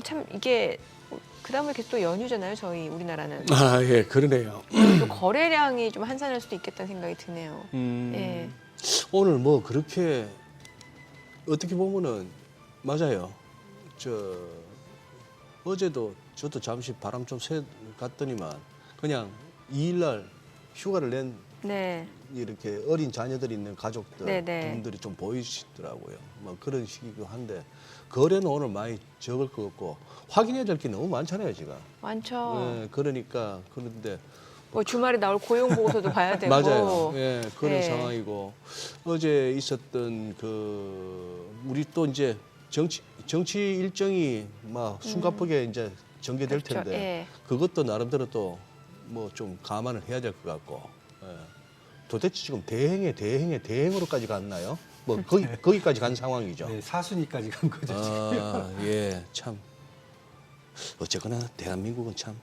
참 이게 그다음에 계속 또 연휴잖아요. 저희 우리나라는. 예, 그러네요. 또 거래량이 좀 한산할 수도 있겠다는 생각이 드네요. 예. 오늘 뭐 그렇게 어떻게 보면은 맞아요. 어제도 저도 잠시 바람 좀 쐬 갔더니만 그냥 2일날 휴가를 낸 네. 이렇게 어린 자녀들이 있는 가족들 네네. 분들이 좀 보이시더라고요. 뭐 그런 시기이기도 한데 거래는 오늘 많이 적을 것 같고 확인해야 될 게 너무 많잖아요, 지금. 많죠. 예, 그러니까 그런데 뭐 주말에 나올 고용 보고서도 봐야 되고. 맞아요. 예, 그런 네. 상황이고 어제 있었던 우리 또 이제 정치 일정이 막 숨가쁘게 이제 전개될 그렇죠. 텐데 예. 그것도 나름대로 또 뭐 좀 감안을 해야 될 것 같고. 예. 도대체 지금 대행으로까지 갔나요? 뭐 거기까지 간 상황이죠. 네, 사순위까지 간 거죠. 지금. 예, 참. 어쨌거나 대한민국은 참.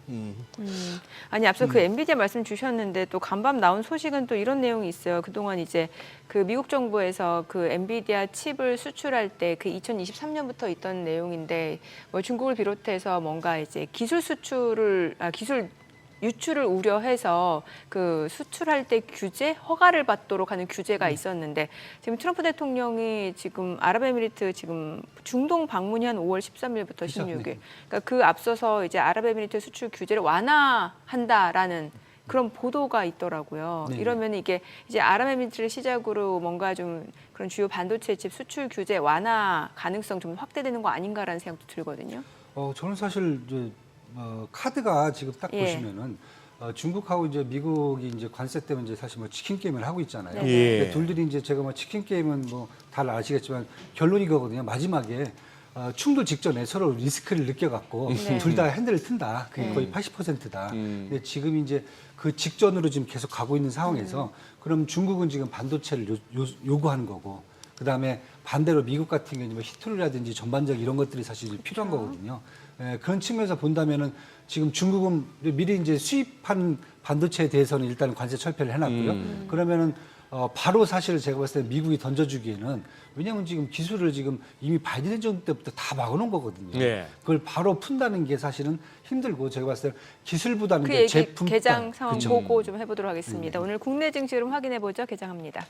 아니 앞서 그 엔비디아 말씀 주셨는데 또 간밤 나온 소식은 또 이런 내용이 있어요. 그동안 이제 그 미국 정부에서 그 엔비디아 칩을 수출할 때 그 2023년부터 있던 내용인데 뭐 중국을 비롯해서 뭔가 이제 기술 수출을 기술 유출을 우려해서 그 수출할 때 규제, 허가를 받도록 하는 규제가 있었는데 지금 트럼프 대통령이 지금 아랍에미리트 지금 중동 방문이 한 5월 13일부터 16일. 그러니까 그 앞서서 이제 아랍에미리트 수출 규제를 완화한다라는 그런 보도가 있더라고요. 네. 이러면 이게 이제 아랍에미리트를 시작으로 뭔가 좀 그런 주요 반도체 칩 수출 규제 완화 가능성 좀 확대되는 거 아닌가라는 생각도 들거든요. 저는 사실 이제 카드가 지금 딱 예. 보시면은 중국하고 이제 미국이 이제 관세 때문에 이제 사실 뭐 치킨 게임을 하고 있잖아요. 네. 예. 근데 둘들이 이제 제가 뭐 치킨 게임은 뭐 다 아시겠지만 결론이 그거거든요. 마지막에 충돌 직전에 서로 리스크를 느껴갖고 네. 둘 다 핸들을 튼다. 그게 네. 거의 80%다. 근데 지금 이제 그 직전으로 지금 계속 가고 있는 상황에서 그럼 중국은 지금 반도체를 요구하는 거고 그다음에 반대로 미국 같은 경우는 뭐 히트루라든지 전반적 이런 것들이 사실 필요한 거거든요. 그런 측면에서 본다면은 지금 중국은 미리 이제 수입한 반도체에 대해서는 일단 관세 철폐를 해놨고요. 그러면은 바로 사실 제가 봤을 때 미국이 던져주기에는 왜냐하면 지금 기술을 지금 이미 바이든 정부 때부터 다 막아놓은 거거든요. 네. 그걸 바로 푼다는 게 사실은 힘들고 제가 봤을 때 기술보다는 그 이제 얘기 제품 개장 상황 그쵸. 보고 좀 해보도록 하겠습니다. 오늘 국내 증시 흐름 확인해 보죠. 개장합니다.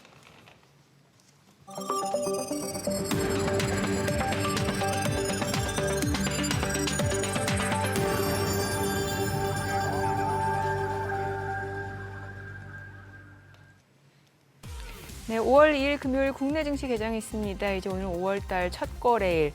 네, 5월 2일 금요일 국내 증시 개장했습니다. 이제 오늘 5월달 첫 거래일.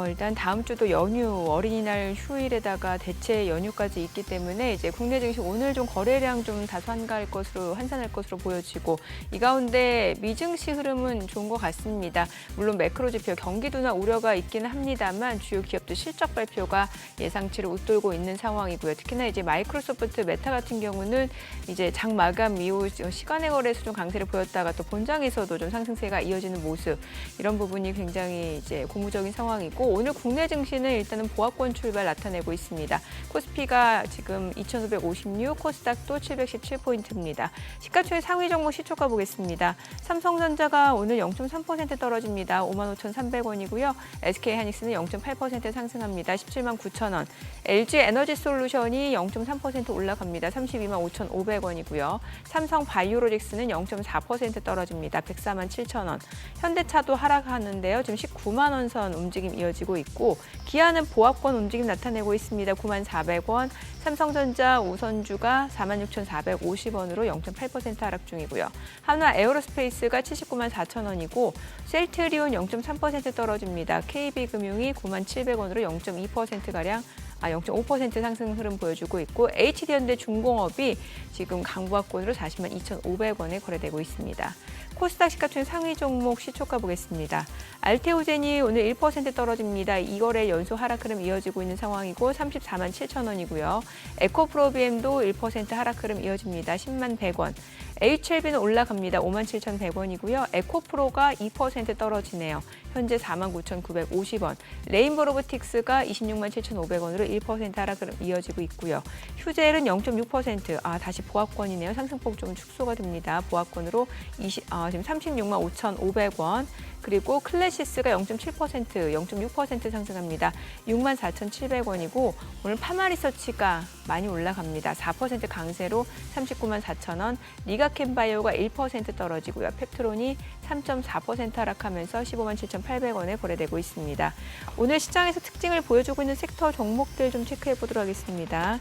일단 다음 주도 연휴, 어린이날 휴일에다가 대체 연휴까지 있기 때문에 이제 국내 증시 오늘 좀 거래량 좀 다소 한가할 것으로 한산할 것으로 보여지고 이 가운데 미증시 흐름은 좋은 것 같습니다. 물론 매크로 지표 경기 둔화 우려가 있기는 합니다만 주요 기업들 실적 발표가 예상치를 웃돌고 있는 상황이고요. 특히나 이제 마이크로소프트, 메타 같은 경우는 이제 장 마감 이후 시간의 거래에서 좀 강세를 보였다가 또 본장에서도 좀 상승세가 이어지는 모습 이런 부분이 굉장히 이제 고무적인 상황이고. 오늘 국내 증시는 일단은 보합권 출발 나타내고 있습니다. 코스피가 지금 2,556, 코스닥도 717포인트입니다. 시가총액 상위 종목 시초가 보겠습니다. 삼성전자가 오늘 0.3% 떨어집니다. 55,300원이고요. SK하이닉스는 0.8% 상승합니다. 17만 9천원. LG에너지솔루션이 0.3% 올라갑니다. 32만 5,500원이고요. 삼성바이오로직스는 0.4% 떨어집니다. 104만 7천원. 현대차도 하락하는데요. 지금 19만 원 선 움직임 이어지고 있고 기아는 보합권 움직임 나타내고 있습니다. 9만 400원. 삼성전자 우선주가 46,450원으로 0.8% 하락 중이고요. 한화 에어로스페이스가 79만 4천원이고 셀트리온 0.3% 떨어집니다. KB금융이 9만 700원으로 0.2%가량 0.5% 상승 흐름 보여주고 있고 HD현대 중공업이 지금 강보합권으로 40만 2,500원에 거래되고 있습니다. 코스닥 시가총액 상위 종목 시초가 보겠습니다. 알테오젠이 오늘 1% 떨어집니다. 2거래 연속 하락 흐름 이어지고 있는 상황이고 34만 7천원이고요. 에코프로비엠도 1% 하락 흐름 이어집니다. 10만 100원. HLB는 올라갑니다. 5만 7,100원이고요. 에코프로가 2% 떨어지네요. 현재 49,950원. 레인보로보틱스가 26만 7,500원으로 1% 하락 흐름 이어지고 있고요. 휴젤은 0.6%, 다시 보합권이네요. 상승폭 좀 축소가 됩니다. 보합권으로 지금 36만 5,500원. 그리고 클래시스가 0.7%, 0.6% 상승합니다. 6만 4,700원이고 오늘 파마리서치가 많이 올라갑니다. 4% 강세로 39만 4천원. 리가캠바이오가 1% 떨어지고요. 펩트론이 3.4% 하락하면서 15만 7,800원에 거래되고 있습니다. 오늘 시장에서 특징을 보여주고 있는 섹터 종목들 좀 체크해 보도록 하겠습니다.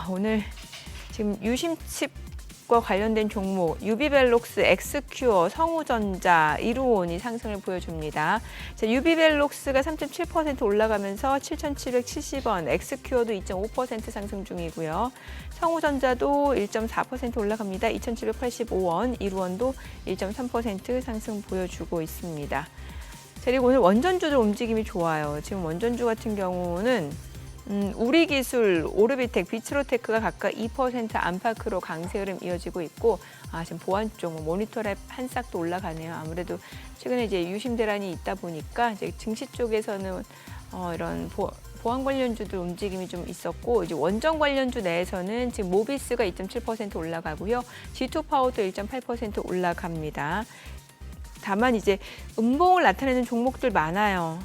오늘 지금 유심칩과 관련된 종목 유비벨록스, 엑스큐어, 성우전자, 이루온이 상승을 보여줍니다. 자, 유비벨록스가 3.7% 올라가면서 7,770원, 엑스큐어도 2.5% 상승 중이고요. 성우전자도 1.4% 올라갑니다. 2,785원, 이루온도 1.3% 상승 보여주고 있습니다. 자, 그리고 오늘 원전주들 움직임이 좋아요. 지금 원전주 같은 경우는 우리기술, 오르비텍, 비츠로테크가 각각 2% 안팎으로 강세 흐름 이어지고 있고 지금 보안 쪽 모니터랩 한 싹도 올라가네요. 아무래도 최근에 이제 유심 대란이 있다 보니까 이제 증시 쪽에서는 이런 보안 관련주들 움직임이 좀 있었고 이제 원전 관련주 내에서는 지금 모비스가 2.7% 올라가고요. G2파워도 1.8% 올라갑니다. 다만 이제 음봉을 나타내는 종목들 많아요.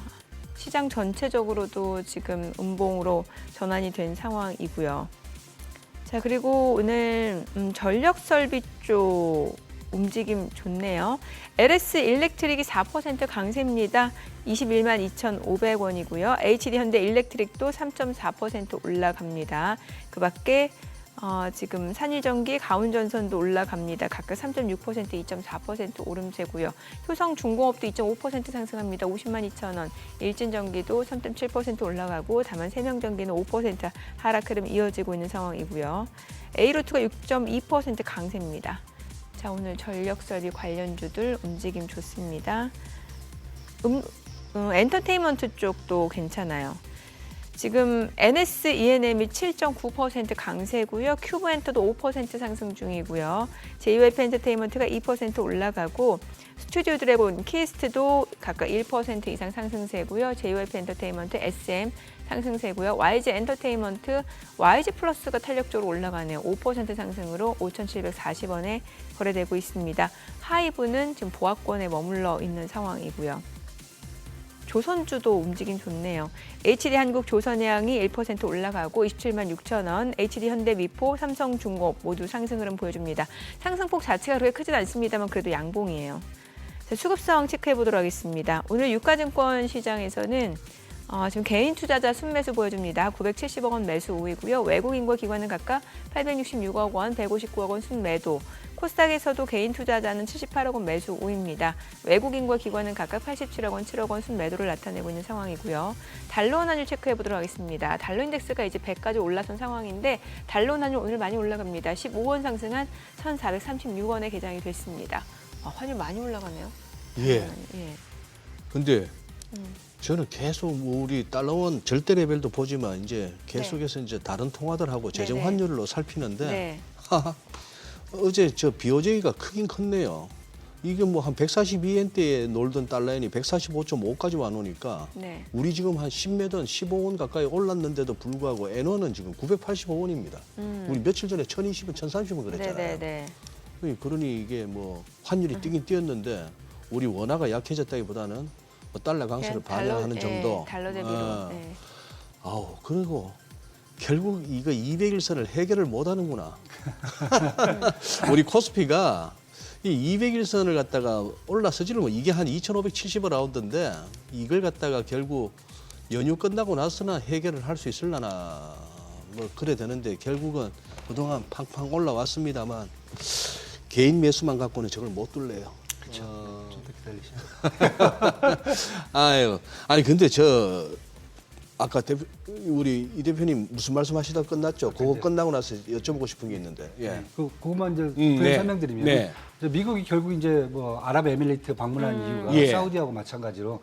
시장 전체적으로도 지금 음봉으로 전환이 된 상황이고요. 자, 그리고 오늘 전력 설비 쪽 움직임 좋네요. LS 일렉트릭이 4% 강세입니다. 21만 2,500원이고요. HD 현대 일렉트릭도 3.4% 올라갑니다. 그 밖에 지금 산일전기, 가온전선도 올라갑니다. 각각 3.6%, 2.4% 오름세고요. 효성중공업도 2.5% 상승합니다. 50만 2천 원. 일진전기도 3.7% 올라가고 다만 세명전기는 5% 하락 흐름 이어지고 있는 상황이고요. A로트가 6.2% 강세입니다. 자, 오늘 전력설비 관련주들 움직임 좋습니다. 엔터테인먼트 쪽도 괜찮아요. 지금 NS E&M이 7.9% 강세고요. 큐브엔터도 5% 상승 중이고요. JYP 엔터테인먼트가 2% 올라가고 스튜디오 드래곤, 키스트도 각각 1% 이상 상승세고요. JYP 엔터테인먼트, SM 상승세고요. YG 엔터테인먼트, YG 플러스가 탄력적으로 올라가네요. 5% 상승으로 5,740원에 거래되고 있습니다. 하이브는 지금 보합권에 머물러 있는 상황이고요. 조선주도 움직임 좋네요. HD 한국 조선해양이 1% 올라가고 27만 6천 원, HD 현대미포, 삼성중공업 모두 상승 흐름 보여줍니다. 상승폭 자체가 그렇게 크진 않습니다만 그래도 양봉이에요. 자, 수급 상황 체크해 보도록 하겠습니다. 오늘 유가증권 시장에서는 지금 개인 투자자 순매수 보여줍니다. 970억 원 매수 우위고요. 외국인과 기관은 각각 866억 원, 159억 원 순매도. 코스닥에서도 개인 투자자는 78억 원 매수 우위입니다. 외국인과 기관은 각각 87억 원, 7억 원 순매도를 나타내고 있는 상황이고요. 달러 환율 체크해 보도록 하겠습니다. 달러 인덱스가 이제 100까지 올라선 상황인데 달러 환율 오늘 많이 올라갑니다. 15원 상승한 1,436원에 개장이 됐습니다. 환율 많이 올라가네요. 예. 예. 근데 저는 계속 우리 달러원 절대 레벨도 보지만 이제 계속해서 이제 다른 통화들하고 재정 네네. 환율로 살피는데 네. 어제 저 비오제기가 크긴 컸네요. 이게 뭐 한 142엔대에 놀던 달러엔이 145.5까지 와놓으니까 네. 우리 지금 한 10매던 15원 가까이 올랐는데도 불구하고 엔원은 지금 985원입니다. 우리 며칠 전에 1020원, 1030원 그랬잖아요. 네네네. 그러니 이게 뭐 환율이 뛰긴 뛰었는데 우리 원화가 약해졌다기보다는 뭐 달러 강세를 반영하는 정도. 달러 대비로. 네. 아우, 그리고 결국 이거 200일선을 해결을 못 하는구나. 우리 코스피가 이 200일선을 갖다가 올라서지를 뭐 이게 한 2,570원 라운드인데 이걸 갖다가 결국 연휴 끝나고 나서나 해결을 할 수 있을라나 뭐 그래 되는데 결국은 그동안 팡팡 올라왔습니다만 개인 매수만 갖고는 저걸 못 뚫래요. 그렇죠. 좀 더 기다리시죠. 아유, 아니 근데 저 아까 우리 이 대표님 무슨 말씀하시다 끝났죠? 그거 끝나고 나서 여쭤보고 싶은 게 있는데. 예. 그것만 이제 네. 설명드리면 네. 이제 미국이 결국 이제 뭐 아랍에미리트 방문한 이유가 예. 사우디하고 마찬가지로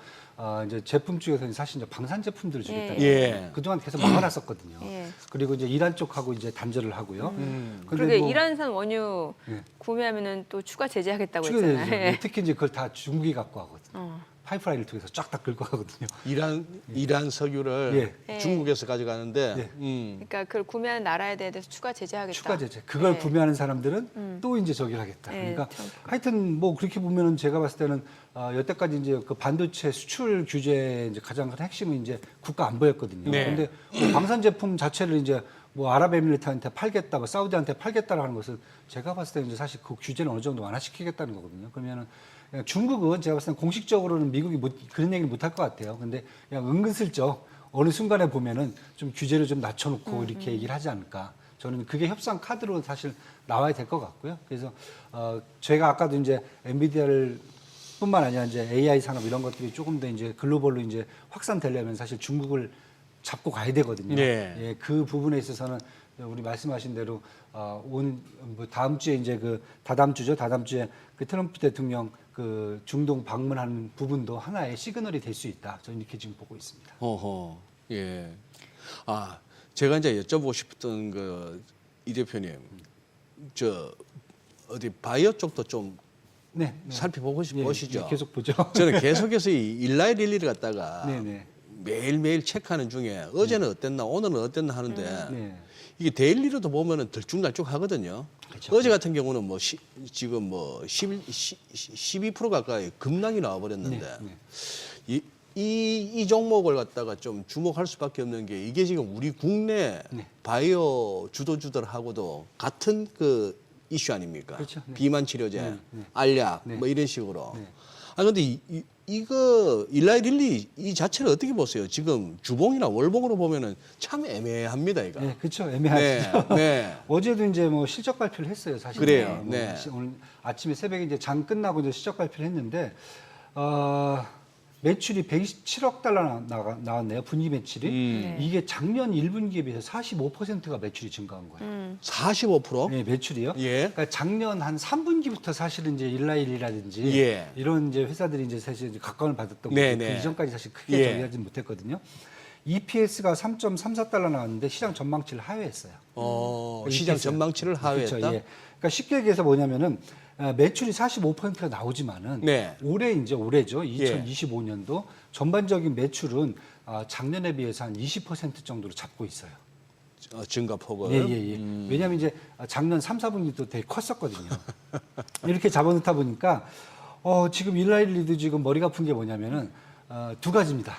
이제 제품 쪽에서는 사실 이제 방산 제품들을 주겠다는 예. 거예요. 그동안 계속 막아놨었거든요. 예. 그리고 이제 이란 쪽하고 이제 단절을 하고요. 근데 그러게 뭐 이란산 원유 예. 구매하면은 또 추가 제재하겠다고 추가되죠. 했잖아요. 예. 특히 이제 그걸 다 중국이 갖고 하거든요. 파이프라인을 통해서 쫙 다 긁고 가거든요. 이란 석유를 예. 중국에서 가져가는데 예. 그러니까 그걸 구매하는 나라에 대해서 추가 제재하겠다. 추가 제재. 그걸 네. 구매하는 사람들은 또 이제 저기를 하겠다. 네, 그러니까 참. 하여튼 뭐 그렇게 보면은 제가 봤을 때는 여태까지 이제 그 반도체 수출 규제의 이제 가장 큰 핵심은 이제 국가 안보였거든요. 네. 그런데 뭐 방산 제품 자체를 이제 뭐 아랍에미리트한테 팔겠다, 뭐 사우디한테 팔겠다라는 것은 제가 봤을 때는 이제 사실 그 규제는 어느 정도 완화시키겠다는 거거든요. 그러면은 그냥 중국은 제가 봤을 때는 공식적으로는 미국이 그런 얘기를 못 할 것 같아요. 근데 그냥 은근슬쩍 어느 순간에 보면은 좀 규제를 좀 낮춰놓고 이렇게 얘기를 하지 않을까. 저는 그게 협상 카드로 사실 나와야 될 것 같고요. 그래서 제가 아까도 이제 엔비디아를 뿐만 아니라 이제 AI 산업 이런 것들이 조금 더 이제 글로벌로 이제 확산되려면 사실 중국을 잡고 가야 되거든요. 네. 예, 그 부분에 있어서는 우리 말씀하신 대로 뭐 다음 주에 이제 그 다다음 주에 그 트럼프 대통령 그 중동 방문하는 부분도 하나의 시그널이 될 수 있다. 저는 이렇게 지금 보고 있습니다. 어허, 예. 제가 이제 여쭤보고 싶었던 이 대표님, 저 어디 바이오 쪽도 좀 네. 살펴보고 보시죠. 예, 계속 보죠. 저는 계속해서 이 일라이 릴리를 갖다가 네네. 매일매일 체크하는 중에 어제는 어땠나 오늘은 어땠나 하는데 네. 이게 데일리로도 보면은 들쭉날쭉 하거든요. 그렇죠. 어제 같은 경우는 뭐 지금 뭐 12% 가까이 급락이 나와버렸는데 네. 이 종목을 갖다가 좀 주목할 수밖에 없는 게 이게 지금 우리 국내 네. 바이오 주도주들하고도 같은 그 이슈 아닙니까? 그렇죠. 네. 비만 치료제, 네, 네. 알약 네. 뭐 이런 식으로. 네. 아 근데 이거 일라이 릴리 이 자체를 어떻게 보세요? 지금 주봉이나 월봉으로 보면은 참 애매합니다, 이거. 네, 그렇죠. 애매하죠. 네. 네. 어제도 이제 뭐 실적 발표를 했어요, 사실. 그래요. 네. 오늘 아침에 새벽에 이제 장 끝나고 이제 실적 발표를 했는데 매출이 127억 달러 나왔네요. 분기 매출이. 네. 이게 작년 1분기에 비해서 45%가 매출이 증가한 거예요. 45%? 네, 매출이요. 예. 그러니까 작년 한 3분기부터 사실은 이제 일라일이라든지 예. 이런 이제 회사들이 이제 사실 이제 각광을 받았던 네, 거고 네. 그 이전까지 사실 크게 예. 저기하지 못했거든요. EPS가 3.34달러 나왔는데 시장 전망치를 하회했어요. 시장 EPS. 전망치를 하회했다. 그렇죠, 예. 그러니까 쉽게 얘기해서 뭐냐면은 매출이 45%가 나오지만은 네. 올해죠. 2025년도 전반적인 매출은 작년에 비해서 한 20% 정도로 잡고 있어요. 증가폭을. 예. 왜냐하면 이제 작년 3, 4분기도 되게 컸었거든요. 이렇게 잡아놓다 보니까 지금 일라일리도 지금 머리가 아픈 게 뭐냐면은 두 가지입니다.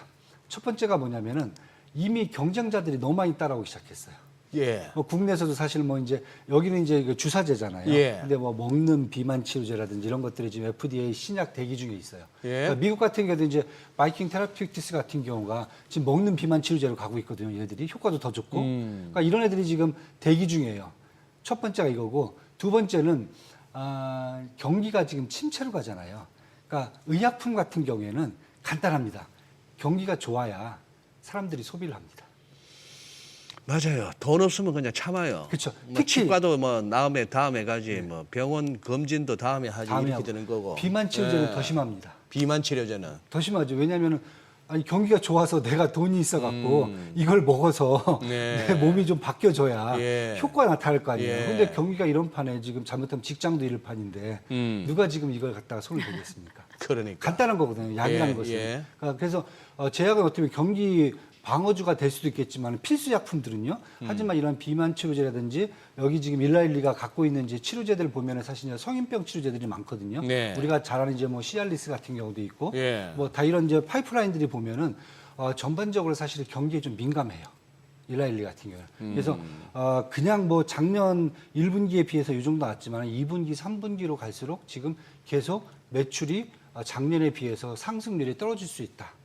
첫 번째가 뭐냐면은 이미 경쟁자들이 너무 많이 따라오기 시작했어요. 예. 뭐 국내에서도 사실 뭐 이제 여기는 이제 그 주사제잖아요. 예. 근데 뭐 먹는 비만 치료제라든지 이런 것들이 지금 FDA 신약 대기 중에 있어요. 예. 그러니까 미국 같은 경우도 이제 바이킹 테라피틱스 같은 경우가 지금 먹는 비만 치료제로 가고 있거든요. 얘들이 효과도 더 좋고. 그러니까 이런 애들이 지금 대기 중이에요. 첫 번째가 이거고 두 번째는 경기가 지금 침체로 가잖아요. 그러니까 의약품 같은 경우에는 간단합니다. 경기가 좋아야 사람들이 소비를 합니다. 맞아요. 돈 없으면 그냥 참아요. 그렇죠. 뭐 특히 치과도 뭐 다음에 가지. 뭐 병원 검진도 다음에 하지 다음에 이렇게 하고. 되는 거고. 비만 치료제는 예. 더 심합니다. 비만 치료제는. 더 심하죠. 왜냐하면 아니 경기가 좋아서 내가 돈이 있어갖고 이걸 먹어서 네. 내 몸이 좀 바뀌어져야 예. 효과가 나타날 거 아니에요. 예. 근데 경기가 이런 판에 지금 잘못하면 직장도 잃을 판인데 누가 지금 이걸 갖다가 손을 대겠습니까? 그러니까. 간단한 거거든요. 약이라는 예, 것은. 예. 그래서 제약은 어떻게 보면 경기 방어주가 될 수도 있겠지만 필수 약품들은요. 하지만 이런 비만 치료제라든지 여기 지금 일라일리가 갖고 있는 이제 치료제들 보면은 사실 이제 성인병 치료제들이 많거든요. 네. 우리가 잘 아는 이제 뭐 시알리스 같은 경우도 있고 예. 뭐 다 이런 이제 파이프라인들이 보면은 전반적으로 사실 경기에 좀 민감해요. 일라일리 같은 경우는. 그래서 그냥 뭐 작년 1분기에 비해서 이 정도 나왔지만 2분기, 3분기로 갈수록 지금 계속 매출이 작년에 비해서 상승률이 떨어질 수 있다.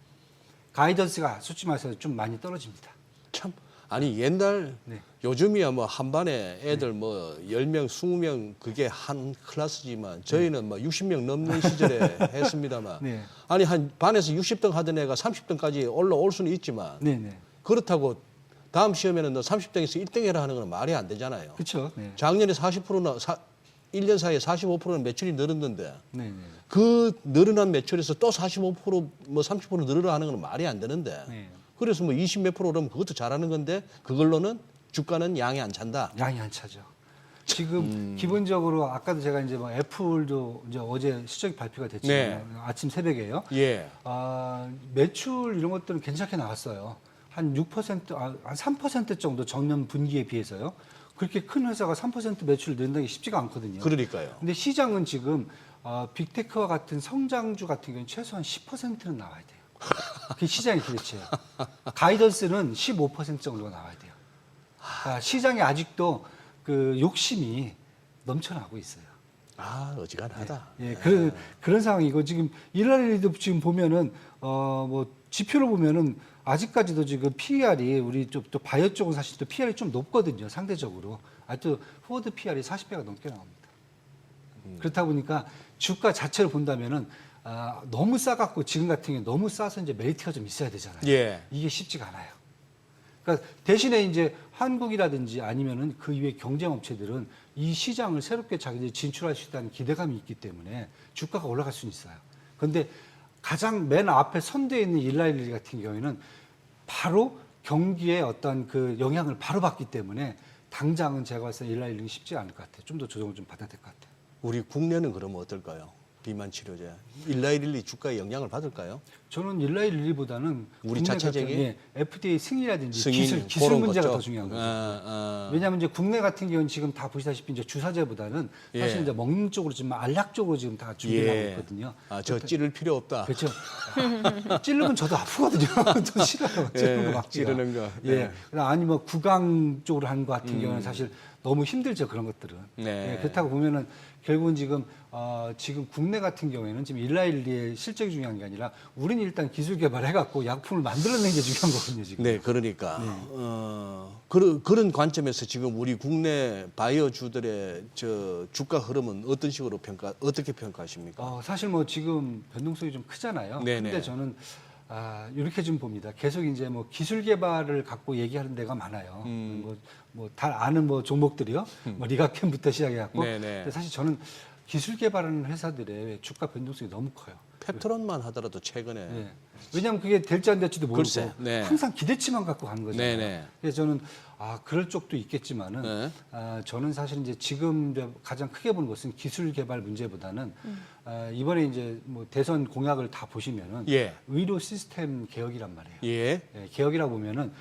가이던스가 솔직히 말해서 좀 많이 떨어집니다. 참 아니 옛날 네. 요즘이야 뭐 한 반에 애들 뭐 10명, 20명 그게 한 클래스지만 저희는 뭐 60명 넘는 시절에 했습니다만 네. 아니 한 반에서 60등 하던 애가 30등까지 올라올 수는 있지만 네네. 그렇다고 다음 시험에는 너 30등에서 1등 해라 하는 건 말이 안 되잖아요. 그렇죠. 네. 작년에 40%나 1년 사이에 45%는 매출이 늘었는데 네네. 그 늘어난 매출에서 또 45%, 뭐 30% 늘으라 하는 건 말이 안 되는데 네. 그래서 뭐 20 몇 프로 그러면 그것도 잘하는 건데 그걸로는 주가는 양이 안 찬다. 양이 안 차죠. 지금 기본적으로 아까도 제가 이제 뭐 애플도 이제 어제 실적 발표가 됐지만 네. 아침 새벽에요. 예. 매출 이런 것들은 괜찮게 나왔어요. 한 6%, 한 3% 정도 전년 분기에 비해서요. 그렇게 큰 회사가 3% 매출을 낸다는 게 쉽지가 않거든요. 그러니까요. 근데 시장은 지금 빅테크와 같은 성장주 같은 경우는 최소한 10%는 나와야 돼요. 그게 시장의 기대치예요. 가이던스는 15% 정도가 나와야 돼요. 시장에 아직도 그 욕심이 넘쳐나고 있어요. 아, 어지간하다. 예, 그런 상황이고 지금 일라일리도 지금 보면은 뭐 지표를 보면은 아직까지도 지금 PER이 우리 또 바이오 쪽은 사실 또 PER이 좀 높거든요, 상대적으로. 또 포워드 PER이 40배가 넘게 나옵니다. 그렇다 보니까 주가 자체를 본다면은 너무 싸갖고 지금 같은 경우 너무 싸서 이제 메리트가 좀 있어야 되잖아요. 예. 이게 쉽지가 않아요. 그러니까 대신에 이제 한국이라든지 아니면은 그 이외의 경쟁 업체들은 이 시장을 새롭게 자기들이 진출할 수 있다는 기대감이 있기 때문에 주가가 올라갈 수는 있어요. 그런데 가장 맨 앞에 선두에 있는 일라일리 같은 경우에는 바로 경기에 어떤 그 영향을 바로 받기 때문에 당장은 제가 봤을 때 일라일리는 쉽지 않을 것 같아요. 좀 더 조정을 좀 받아야 될 것 같아요. 우리 국내는 그러면 어떨까요? 비만 치료제. 일라이릴리 주가에 영향을 받을까요? 저는 일라이릴리보다는 우리 국내 자체적인? 같은, 예, FDA 승인이라든지 승인, 기술 그런 문제가 거죠? 더 중요한 거죠. 아. 왜냐하면 이제 국내 같은 경우는 지금 다 보시다시피 이제 주사제보다는 사실 예. 이제 먹는 쪽으로 지금 알약 쪽으로 지금 다 준비를 하고 있거든요. 저 찌를 필요 없다. 그렇죠. 찌르면 저도 아프거든요. 저 싫어요. 찌르는 거 막지가. 찌르는 거. 예. 아니 뭐 구강 쪽으로 하는 것 같은 경우는 사실 너무 힘들죠, 그런 것들은. 네. 예, 그렇다고 보면은 결국은 지금 국내 같은 경우에는 지금 일라일리의 실적이 중요한 게 아니라 우리는 일단 기술 개발해갖고 약품을 만들어내는 게 중요한 거거든요, 지금. 네, 그러니까 그런 관점에서 지금 우리 국내 바이오주들의 저 주가 흐름은 어떻게 평가하십니까? 사실 뭐 지금 변동성이 좀 크잖아요. 네네. 근데 저는 이렇게 좀 봅니다. 계속 이제 뭐 기술 개발을 갖고 얘기하는 데가 많아요. 뭐 다 아는 뭐 종목들이요. 뭐 리가캠부터 시작해갖고. 네네. 근데 사실 저는 기술 개발하는 회사들의 주가 변동성이 너무 커요. 펩트론만 하더라도 최근에 예. 왜냐하면 그게 될지 안 될지도 모르고 글쎄, 네. 항상 기대치만 갖고 가는 거잖아요. 네네. 그래서 저는 그럴 쪽도 있겠지만은 네. 저는 사실 이제 지금 가장 크게 보는 것은 기술 개발 문제보다는 이번에 이제 뭐 대선 공약을 다 보시면은 예. 의료 시스템 개혁이란 말이에요. 예. 예, 개혁이라고 보면은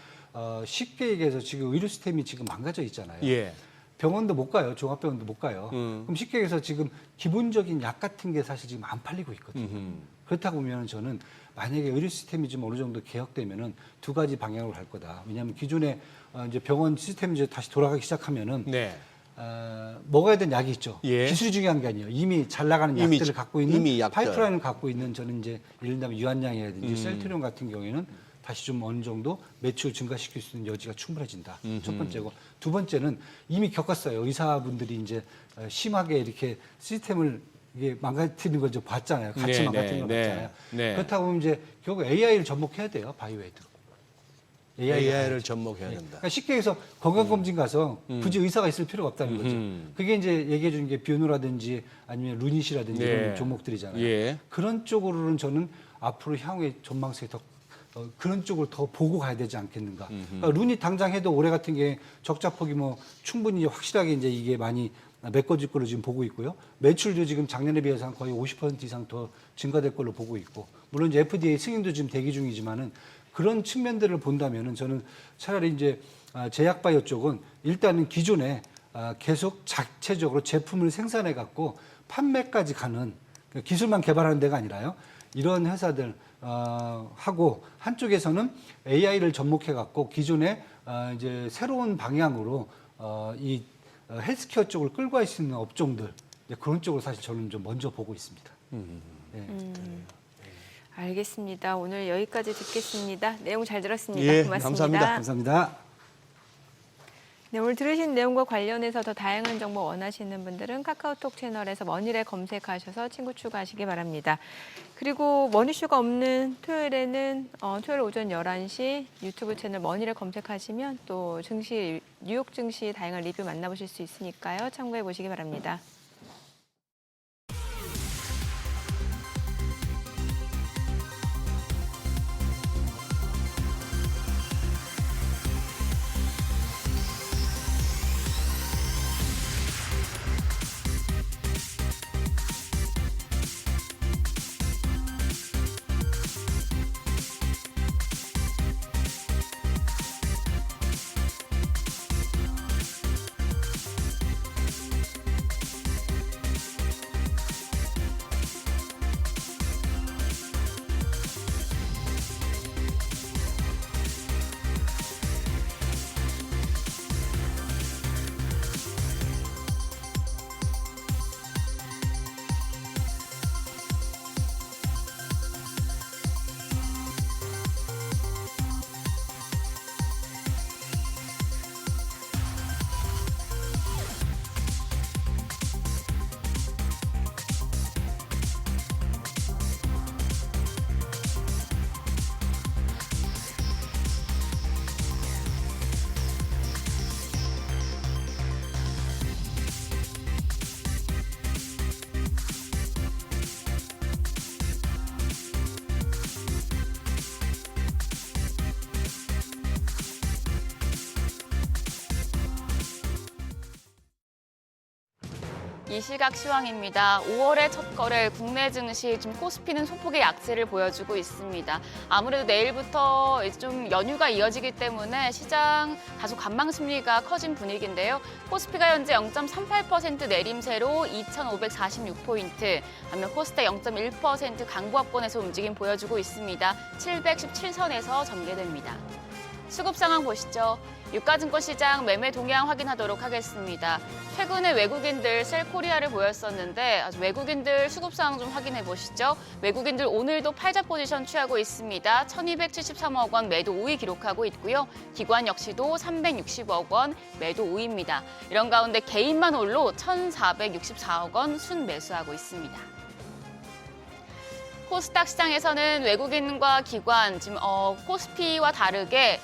쉽게 얘기해서 지금 의료 시스템이 지금 망가져 있잖아요. 예. 병원도 못 가요. 종합병원도 못 가요. 그럼 쉽게 얘기해서 지금 기본적인 약 같은 게 사실 지금 안 팔리고 있거든요. 그렇다고 보면 저는 만약에 의료 시스템이 좀 어느 정도 개혁되면은 두 가지 방향으로 갈 거다. 왜냐하면 기존에 이제 병원 시스템이 이제 다시 돌아가기 시작하면은 네. 먹어야 되는 약이 있죠. 예. 기술이 중요한 게 아니에요. 이미 잘 나가는 이미 약들을 갖고 있는 이미 약들. 파이프라인을 갖고 있는 저는 이제 예를 들면 유한양이라든지 셀트리온 같은 경우에는 다시 좀 어느 정도 매출 증가시킬 수 있는 여지가 충분해진다. 첫 번째고 두 번째는 이미 겪었어요. 의사분들이 이제 심하게 이렇게 시스템을 이게 망가뜨리는 걸 좀 봤잖아요. 같이 네, 망가뜨리는 걸 네, 봤잖아요. 네. 그렇다고 보면 이제 결국 AI를 접목해야 돼요. 바이오에도. AI를 접목해야 된다. 그러니까 쉽게 해서 건강검진 가서 굳이 의사가 있을 필요가 없다는 거죠. 그게 이제 얘기해 주는 게 뷰노라든지 아니면 루닛이라든지 네. 이런 종목들이잖아요. 예. 그런 쪽으로는 저는 앞으로 향후에 전망성이 더 그런 쪽으로 더 보고 가야 되지 않겠는가. 그러니까 루닛 당장 해도 올해 같은 게 적자폭이 뭐 충분히 확실하게 이제 이게 많이 메꿔질 걸로 지금 보고 있고요. 매출도 지금 작년에 비해서 한 거의 50% 이상 더 증가될 걸로 보고 있고, 물론 이제 FDA 승인도 지금 대기 중이지만은 그런 측면들을 본다면은 저는 차라리 이제 제약바이오 쪽은 일단은 기존에 계속 자체적으로 제품을 생산해 갖고 판매까지 가는 기술만 개발하는 데가 아니라요. 이런 회사들 하고 한쪽에서는 AI를 접목해 갖고 기존에 이제 새로운 방향으로 이 헬스케어 쪽을 끌고 갈 수 있는 업종들 그런 쪽으로 사실 저는 좀 먼저 보고 있습니다. 네. 알겠습니다. 오늘 여기까지 듣겠습니다. 내용 잘 들었습니다. 예, 고맙습니다. 감사합니다. 감사합니다. 네, 오늘 들으신 내용과 관련해서 더 다양한 정보 원하시는 분들은 카카오톡 채널에서 머니를 검색하셔서 친구 추가하시기 바랍니다. 그리고 머니쇼가 없는 토요일에는 토요일 오전 11시 유튜브 채널 머니를 검색하시면 또 뉴욕 증시 다양한 리뷰 만나보실 수 있으니까요. 참고해 보시기 바랍니다. 이 시각 시황입니다. 5월의 첫 거래 국내 증시 지금 코스피는 소폭의 약세를 보여주고 있습니다. 아무래도 내일부터 좀 연휴가 이어지기 때문에 시장 다소 관망 심리가 커진 분위기인데요. 코스피가 현재 0.38% 내림세로 2,546포인트, 반면 코스닥 0.1% 강보합권에서 움직임 보여주고 있습니다. 717선에서 전개됩니다. 수급 상황 보시죠. 유가증권 시장 매매 동향 확인하도록 하겠습니다. 최근에 외국인들 셀코리아를 보였었는데 아주 외국인들 수급 상황 좀 확인해 보시죠. 외국인들 오늘도 팔자 포지션 취하고 있습니다. 1,273억 원 매도 우위 기록하고 있고요. 기관 역시도 360억 원 매도 우위입니다. 이런 가운데 개인만 홀로 1,464억 원 순매수하고 있습니다. 코스닥 시장에서는 외국인과 기관, 지금 코스피와 다르게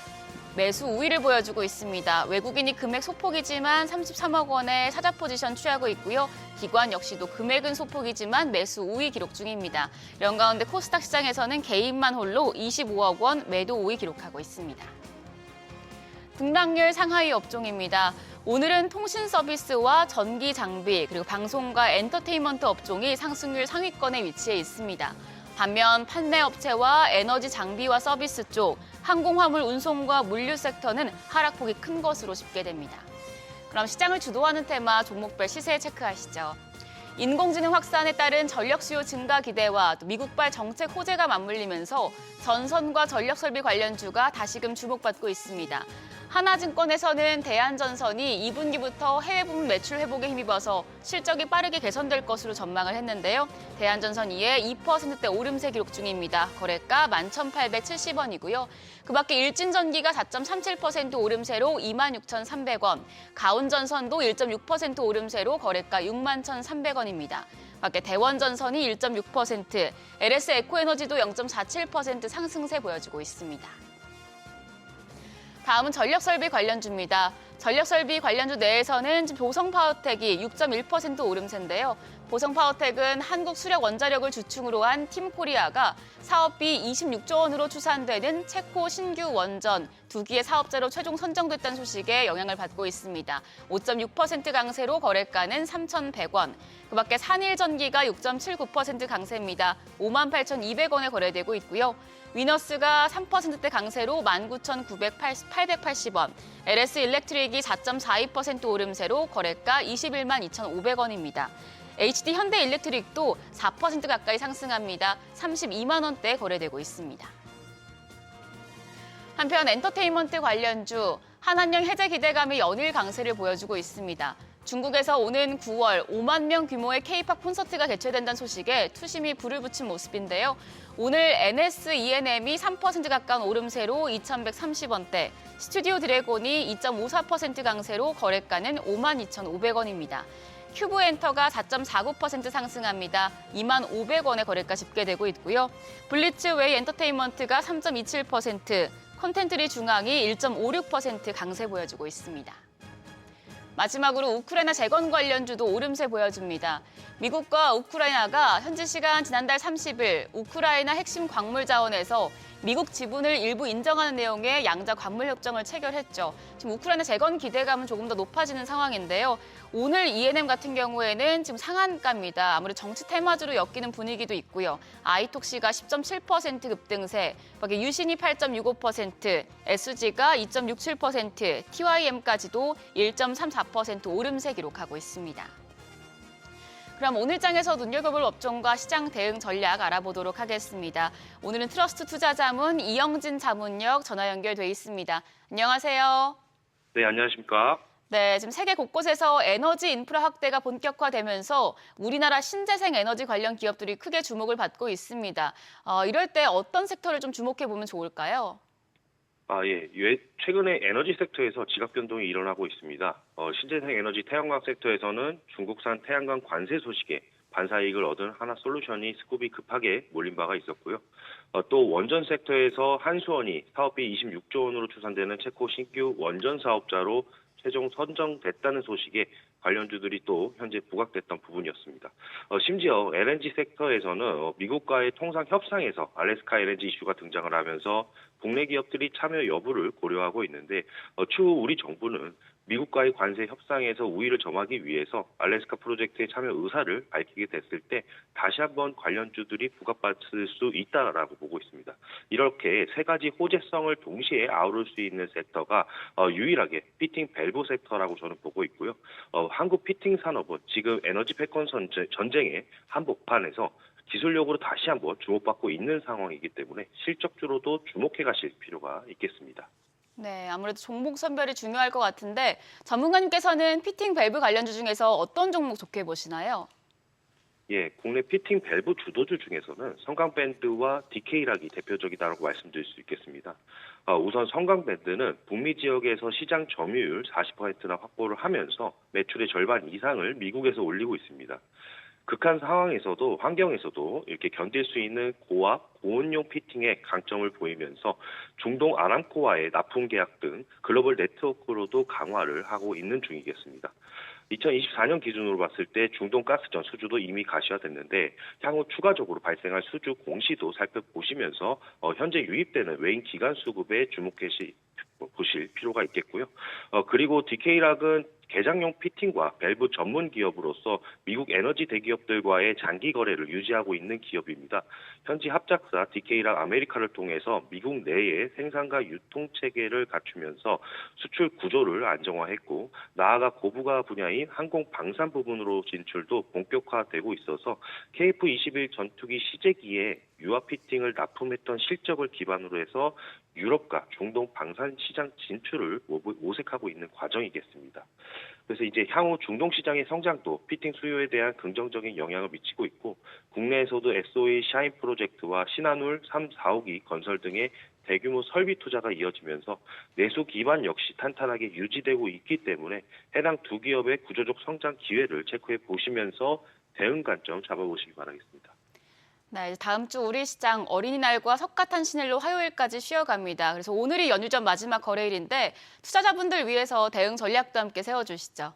매수 우위를 보여주고 있습니다. 외국인이 금액 소폭이지만 33억 원의 사자 포지션 취하고 있고요. 기관 역시도 금액은 소폭이지만 매수 우위 기록 중입니다. 이런 가운데 코스닥 시장에서는 개인만 홀로 25억 원 매도 우위 기록하고 있습니다. 등락률 상하위 업종입니다. 오늘은 통신 서비스와 전기 장비, 그리고 방송과 엔터테인먼트 업종이 상승률 상위권에 위치해 있습니다. 반면 판매 업체와 에너지 장비와 서비스 쪽, 항공화물 운송과 물류 섹터는 하락폭이 큰 것으로 집계됩니다. 그럼 시장을 주도하는 테마 종목별 시세 체크하시죠. 인공지능 확산에 따른 전력 수요 증가 기대와 또 미국발 정책 호재가 맞물리면서 전선과 전력 설비 관련주가 다시금 주목받고 있습니다. 하나증권에서는 대한전선이 2분기부터 해외 부문 매출 회복에 힘입어서 실적이 빠르게 개선될 것으로 전망을 했는데요. 대한전선 이에 2%대 오름세 기록 중입니다. 거래가 11,870원이고요. 그밖에 일진전기가 4.37% 오름세로 26,300원, 가온전선도 1.6% 오름세로 거래가 61,300원입니다. 밖에 대원전선이 1.6%, LS 에코에너지도 0.47% 상승세 보여주고 있습니다. 다음은 전력설비 관련주입니다. 전력설비 관련주 내에서는 보성파워텍이 6.1% 오름세인데요. 보성파워텍은 한국수력원자력을 주축으로 한 팀코리아가 사업비 26조 원으로 추산되는 체코 신규 원전 2기의 사업자로 최종 선정됐다는 소식에 영향을 받고 있습니다. 5.6% 강세로 거래가는 3,100원. 그밖에 산일전기가 6.79% 강세입니다. 58,200원에 거래되고 있고요. 위너스가 3%대 강세로 19,880원, LS 일렉트릭이 4.42% 오름세로 거래가 21만 2,500원입니다. HD 현대 일렉트릭도 4% 가까이 상승합니다. 32만 원대에 거래되고 있습니다. 한편 엔터테인먼트 관련주, 한한령 해제 기대감이 연일 강세를 보여주고 있습니다. 중국에서 오는 9월 5만 명 규모의 K-팝 콘서트가 개최된다는 소식에 투심이 불을 붙인 모습인데요. 오늘 NS E&M이 3% 가까운 오름세로 2,130원대, 스튜디오 드래곤이 2.54% 강세로 거래가는 52,500원입니다. 큐브엔터가 4.49% 상승합니다. 25,500원의 거래가 집계되고 있고요. 블리츠웨이 엔터테인먼트가 3.27%, 컨텐트리 중앙이 1.56% 강세 보여주고 있습니다. 마지막으로 우크라이나 재건 관련주도 오름세 보여줍니다. 미국과 우크라이나가 현지 시간 지난달 30일 우크라이나 핵심 광물 자원에서 미국 지분을 일부 인정하는 내용의 양자 관물 협정을 체결했죠. 지금 우크라이나 재건 기대감은 조금 더 높아지는 상황인데요. 오늘 E&M 같은 경우에는 지금 상한가입니다. 아무래도 정치 테마주로 엮이는 분위기도 있고요. 아이톡시가 10.7% 급등세, 밖에 유신이 8.65%, SG가 2.67%, TYM까지도 1.34% 오름세 기록하고 있습니다. 그럼 오늘 장에서 눈여겨볼 업종과 시장 대응 전략 알아보도록 하겠습니다. 오늘은 트러스트 투자자문 이영진 자문역 전화 연결돼 있습니다. 안녕하세요. 네, 안녕하십니까. 네, 지금 세계 곳곳에서 에너지 인프라 확대가 본격화되면서 우리나라 신재생 에너지 관련 기업들이 크게 주목을 받고 있습니다. 이럴 때 어떤 섹터를 좀 주목해 보면 좋을까요? 예. 최근에 에너지 섹터에서 지각 변동이 일어나고 있습니다. 신재생 에너지 태양광 섹터에서는 중국산 태양광 관세 소식에 반사이익을 얻은 하나솔루션이 스쿱이 급하게 몰린 바가 있었고요. 또 원전 섹터에서 한수원이 사업비 26조 원으로 추산되는 체코 신규 원전 사업자로 최종 선정됐다는 소식에 관련주들이 또 현재 부각됐던 부분이었습니다. 심지어 LNG 섹터에서는 미국과의 통상 협상에서 알래스카 LNG 이슈가 등장을 하면서 국내 기업들이 참여 여부를 고려하고 있는데 추후 우리 정부는 미국과의 관세 협상에서 우위를 점하기 위해서 알래스카 프로젝트에 참여 의사를 밝히게 됐을 때 다시 한번 관련주들이 부각받을 수 있다라고 보고 있습니다. 이렇게 세 가지 호재성을 동시에 아우를 수 있는 섹터가 유일하게 피팅 밸브 섹터라고 저는 보고 있고요. 한국 피팅 산업은 지금 에너지 패권 전쟁의 한복판에서 기술력으로 다시 한번 주목받고 있는 상황이기 때문에 실적주로도 주목해 가실 필요가 있겠습니다. 네, 아무래도 종목 선별이 중요할 것 같은데 전문가님께서는 피팅 밸브 관련주 중에서 어떤 종목 좋게 보시나요? 예, 국내 피팅 밸브 주도주 중에서는 성강밴드와 DK락이 대표적이다라고 말씀드릴 수 있겠습니다. 우선 성강밴드는 북미 지역에서 시장 점유율 40%나 확보를 하면서 매출의 절반 이상을 미국에서 올리고 있습니다. 극한 상황에서도 환경에서도 이렇게 견딜 수 있는 고압, 고온용 피팅에 강점을 보이면서 중동 아람코와의 납품 계약 등 글로벌 네트워크로도 강화를 하고 있는 중이겠습니다. 2024년 기준으로 봤을 때 중동 가스전 수주도 이미 가시화됐는데 향후 추가적으로 발생할 수주 공시도 살펴보시면서 현재 유입되는 외인 기관 수급에 주목해 보실 필요가 있겠고요. 그리고 DK락은 개장용 피팅과 밸브 전문 기업으로서 미국 에너지 대기업들과의 장기 거래를 유지하고 있는 기업입니다. 현지 합작사 DK락 아메리카를 통해서 미국 내에 생산과 유통 체계를 갖추면서 수출 구조를 안정화했고 나아가 고부가 분야인 항공 방산 부분으로 진출도 본격화되고 있어서 KF-21 전투기 시제기에 유압 피팅을 납품했던 실적을 기반으로 해서 유럽과 중동 방산 시장 진출을 모색하고 있는 과정이겠습니다. 그래서 이제 향후 중동 시장의 성장도 피팅 수요에 대한 긍정적인 영향을 미치고 있고 국내에서도 SOE 샤인 프로젝트와 신한울 3, 4호기 건설 등의 대규모 설비 투자가 이어지면서 내수 기반 역시 탄탄하게 유지되고 있기 때문에 해당 두 기업의 구조적 성장 기회를 체크해 보시면서 대응 관점 잡아보시기 바라겠습니다. 네, 다음 주 우리 시장 어린이날과 석가탄신일로 화요일까지 쉬어갑니다. 그래서 오늘이 연휴 전 마지막 거래일인데 투자자분들 위해서 대응 전략도 함께 세워주시죠.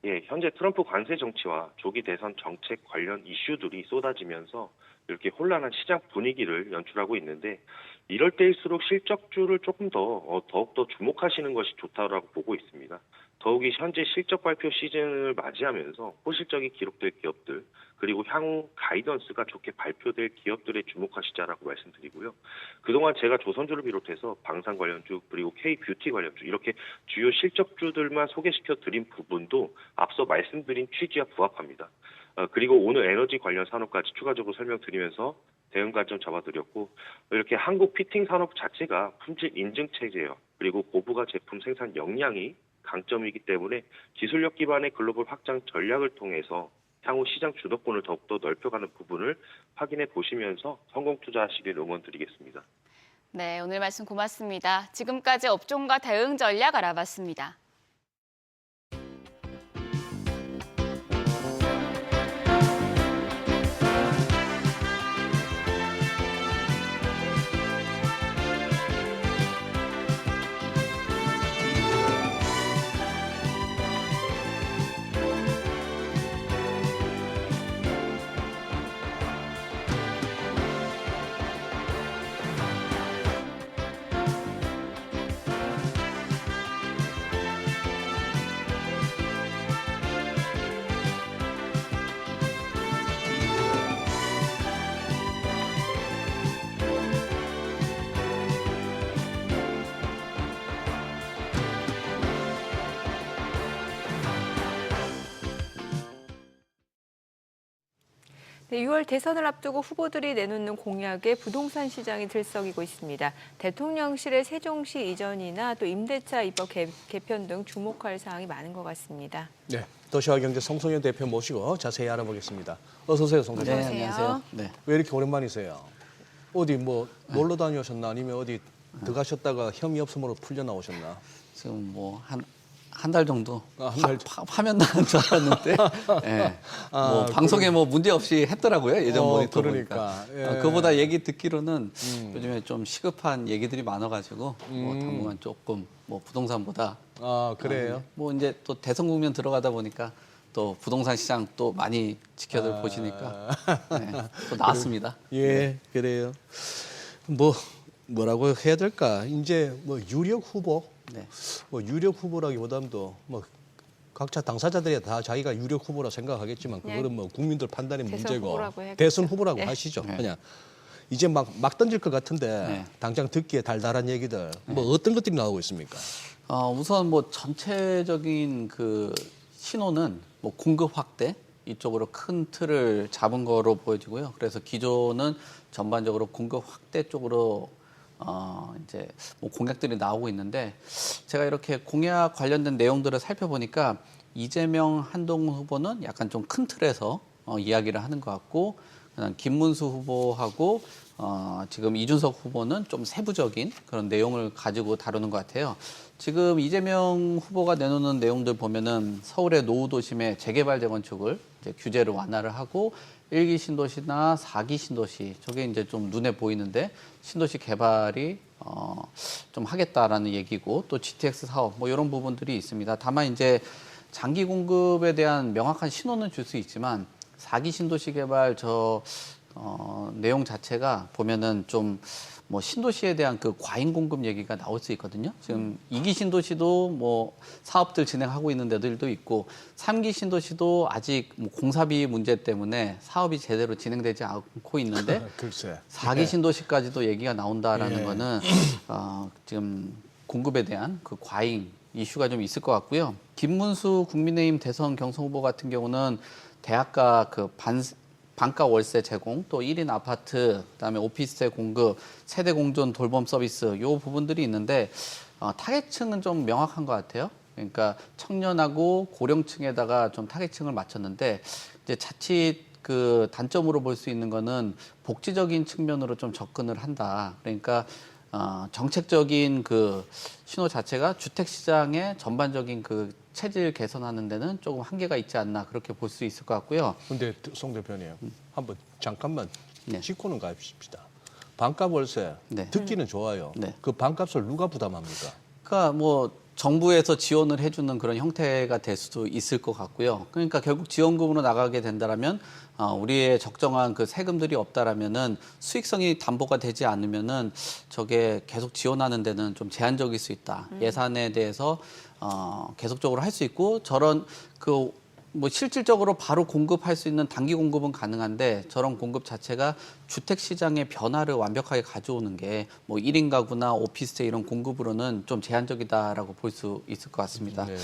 예, 현재 트럼프 관세 정치와 조기 대선 정책 관련 이슈들이 쏟아지면서 이렇게 혼란한 시장 분위기를 연출하고 있는데 이럴 때일수록 실적주를 조금 더욱더 주목하시는 것이 좋다고 보고 있습니다. 더욱이 현재 실적 발표 시즌을 맞이하면서 호실적이 기록될 기업들 그리고 향후 가이던스가 좋게 발표될 기업들에 주목하시자라고 말씀드리고요. 그동안 제가 조선주를 비롯해서 방산 관련주 그리고 K뷰티 관련주 이렇게 주요 실적주들만 소개시켜 드린 부분도 앞서 말씀드린 취지와 부합합니다. 그리고 오늘 에너지 관련 산업까지 추가적으로 설명드리면서 대응 관점 잡아드렸고 이렇게 한국 피팅 산업 자체가 품질 인증 체제예요. 그리고 고부가 제품 생산 역량이 강점이기 때문에 기술력 기반의 글로벌 확장 전략을 통해서 향후 시장 주도권을 더욱더 넓혀가는 부분을 확인해 보시면서 성공 투자하시길 응원드리겠습니다. 네, 오늘 말씀 고맙습니다. 지금까지 업종과 대응 전략 알아봤습니다. 네, 6월 대선을 앞두고 후보들이 내놓는 공약에 부동산 시장이 들썩이고 있습니다. 대통령실의 세종시 이전이나 또 임대차 입법 개편 등 주목할 사항이 많은 것 같습니다. 네, 도시와 경제 송성현 대표 모시고 자세히 알아보겠습니다. 어서 오세요, 송 대표. 네, 안녕하세요. 네. 왜 이렇게 오랜만이세요? 어디 뭐 놀러 다녀오셨나 아니면 어디 들어가셨다가 혐의 없음으로 풀려 나오셨나? 지금 뭐 한 달 정도 한 달. 파면 나는 줄 알았는데 예. 뭐 방송에 뭐 문제 없이 했더라고요. 예전 모니터 그러니까. 보니까. 예. 그보다 얘기 듣기로는 요즘에 좀 시급한 얘기들이 많아가지고 뭐 당분간 조금 뭐 부동산보다 아, 그래요? 뭐 이제 또 대선 국면 들어가다 보니까 또 부동산 시장 또 많이 지켜들 보시니까 네, 또 나왔습니다. 예, 그래요. 뭐라고 해야 될까? 이제 뭐 유력 후보, 네. 뭐 유력 후보라기보다도 뭐 각자 당사자들이 다 자기가 유력 후보라 생각하겠지만 그거는 뭐 국민들 판단의 대선 문제고 후보라고 해야겠죠. 대선 후보라고 네. 하시죠. 네. 그냥 이제 막 던질 것 같은데 네. 당장 듣기에 달달한 얘기들 뭐 어떤 것들이 나오고 있습니까? 우선 뭐 전체적인 그 신호는 뭐 공급 확대 이쪽으로 큰 틀을 잡은 거로 보여지고요. 그래서 기존은 전반적으로 공급 확대 쪽으로 이제 뭐 공약들이 나오고 있는데 제가 이렇게 공약 관련된 내용들을 살펴보니까 이재명, 한동훈 후보는 약간 좀 큰 틀에서 이야기를 하는 것 같고 그다음 김문수 후보하고 지금 이준석 후보는 좀 세부적인 그런 내용을 가지고 다루는 것 같아요. 지금 이재명 후보가 내놓는 내용들 보면은 서울의 노후 도심의 재개발 재건축을 이제 규제를 완화를 하고 1기 신도시나 4기 신도시 저게 이제 좀 눈에 보이는데 신도시 개발이 좀 하겠다라는 얘기고 또 GTX 사업 뭐 이런 부분들이 있습니다. 다만 이제 장기 공급에 대한 명확한 신호는 줄 수 있지만 4기 신도시 개발 내용 자체가 보면은 좀 뭐 신도시에 대한 그 과잉 공급 얘기가 나올 수 있거든요. 지금 2기 신도시도 뭐 사업들 진행하고 있는 데들도 있고 3기 신도시도 아직 뭐 공사비 문제 때문에 사업이 제대로 진행되지 않고 있는데 글쎄. 4기 신도시까지도 얘기가 나온다라는 예. 거는 지금 공급에 대한 그 과잉 이슈가 좀 있을 것 같고요. 김문수 국민의힘 대선 경선 후보 같은 경우는 대학가 그 반가 월세 제공, 또 1인 아파트, 그다음에 오피스텔 공급, 세대 공존 돌봄 서비스 요 부분들이 있는데 타겟층은 좀 명확한 것 같아요. 그러니까 청년하고 고령층에다가 좀 타겟층을 맞췄는데 이제 자칫 그 단점으로 볼 수 있는 거는 복지적인 측면으로 좀 접근을 한다. 그러니까 정책적인 그 신호 자체가 주택 시장의 전반적인 그 체질 개선하는 데는 조금 한계가 있지 않나 그렇게 볼 수 있을 것 같고요. 근데 송 대표님 한번 잠깐만 네. 짚고는 가십시다. 반값 월세 네. 듣기는 좋아요. 네. 그 반값을 누가 부담합니까? 그러니까 뭐 정부에서 지원을 해주는 그런 형태가 될 수도 있을 것 같고요. 그러니까 결국 지원금으로 나가게 된다라면 우리의 적정한 그 세금들이 없다라면은 수익성이 담보가 되지 않으면은 저게 계속 지원하는 데는 좀 제한적일 수 있다. 예산에 대해서 계속적으로 할 수 있고 저런 그 뭐 실질적으로 바로 공급할 수 있는 단기 공급은 가능한데 저런 공급 자체가 주택 시장의 변화를 완벽하게 가져오는 게 뭐 1인 가구나 오피스텔 이런 공급으로는 좀 제한적이다라고 볼 수 있을 것 같습니다. 네.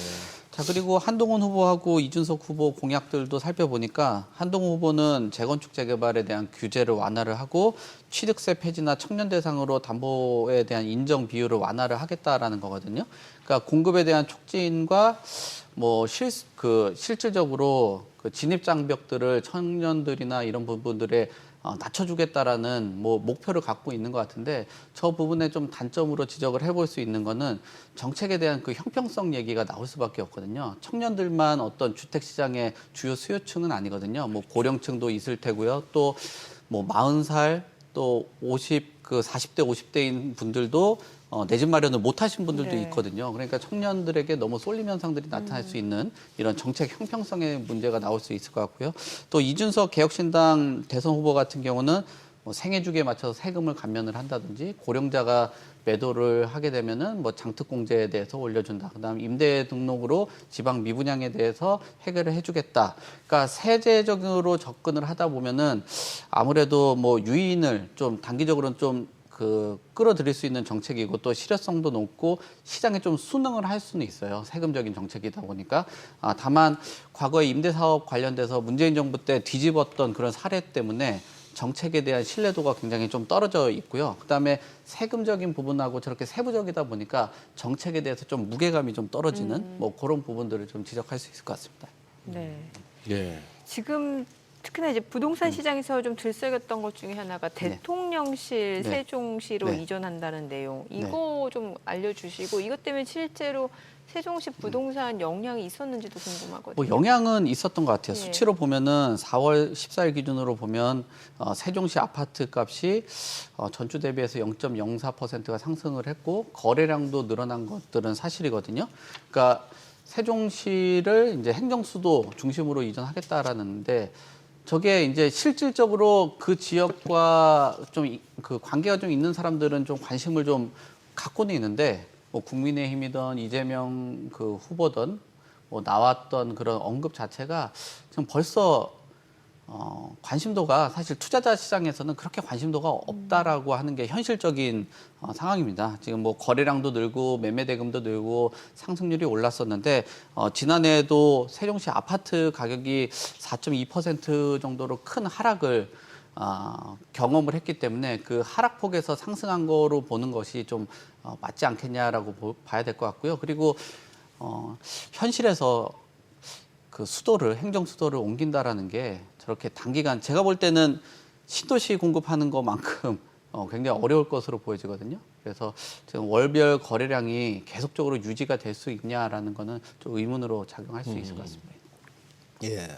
자, 그리고 한동훈 후보하고 이준석 후보 공약들도 살펴보니까 한동훈 후보는 재건축 재개발에 대한 규제를 완화를 하고 취득세 폐지나 청년 대상으로 담보에 대한 인정 비율을 완화를 하겠다라는 거거든요. 그러니까 공급에 대한 촉진과 뭐 실질적으로 그 진입 장벽들을 청년들이나 이런 부분들에 낮춰주겠다라는 뭐 목표를 갖고 있는 것 같은데 저 부분에 좀 단점으로 지적을 해볼 수 있는 거는 정책에 대한 그 형평성 얘기가 나올 수밖에 없거든요. 청년들만 어떤 주택 시장의 주요 수요층은 아니거든요. 뭐 고령층도 있을 테고요. 또 뭐 40살 또 40대 50대인 분들도 내 집 마련을 못 하신 분들도 네. 있거든요. 그러니까 청년들에게 너무 쏠림 현상들이 나타날 수 있는 이런 정책 형평성의 문제가 나올 수 있을 것 같고요. 또 이준석 개혁신당 대선 후보 같은 경우는 뭐 생애주기에 맞춰서 세금을 감면을 한다든지 고령자가 매도를 하게 되면은 뭐 장특공제에 대해서 올려준다. 그다음 임대 등록으로 지방 미분양에 대해서 해결을 해주겠다. 그러니까 세제적으로 접근을 하다 보면은 아무래도 뭐 유인을 좀 단기적으로는 좀 끌어들일 수 있는 정책이고 또 실효성도 높고 시장에 좀 순응을 할 수는 있어요. 세금적인 정책이다 보니까. 다만 과거에 임대사업 관련돼서 문재인 정부 때 뒤집었던 그런 사례 때문에 정책에 대한 신뢰도가 굉장히 좀 떨어져 있고요. 그다음에 세금적인 부분하고 저렇게 세부적이다 보니까 정책에 대해서 좀 무게감이 좀 떨어지는 뭐 그런 부분들을 좀 지적할 수 있을 것 같습니다. 네. 예. 지금 특히나 이제 부동산 시장에서 좀 들썩였던 것 중에 하나가 네. 대통령실 네. 세종시로 네. 이전한다는 내용. 이거 좀 알려주시고 이것 때문에 실제로 세종시 부동산 영향이 있었는지도 궁금하거든요. 뭐 영향은 있었던 것 같아요. 예. 수치로 보면은 4월 14일 기준으로 보면 세종시 아파트 값이 전주 대비해서 0.04%가 상승을 했고 거래량도 늘어난 것들은 사실이거든요. 그러니까 세종시를 이제 행정수도 중심으로 이전하겠다라는데 저게 이제 실질적으로 그 지역과 좀 그 관계가 좀 있는 사람들은 좀 관심을 좀 갖고는 있는데 뭐 국민의힘이든 이재명 그 후보든 뭐 나왔던 그런 언급 자체가 지금 벌써 관심도가 사실 투자자 시장에서는 그렇게 관심도가 없다라고 하는 게 현실적인 상황입니다. 지금 뭐 거래량도 늘고 매매 대금도 늘고 상승률이 올랐었는데 지난해에도 세종시 아파트 가격이 4.2% 정도로 큰 하락을 경험을 했기 때문에 그 하락폭에서 상승한 거로 보는 것이 좀 맞지 않겠냐라고 봐야 될 것 같고요. 그리고 현실에서 그 수도를 행정 수도를 옮긴다라는 게 저렇게 단기간 제가 볼 때는 신도시 공급하는 것만큼 굉장히 어려울 것으로 보여지거든요. 그래서 지금 월별 거래량이 계속적으로 유지가 될 수 있냐라는 거는 좀 의문으로 작용할 수 있을 것 같습니다. 예.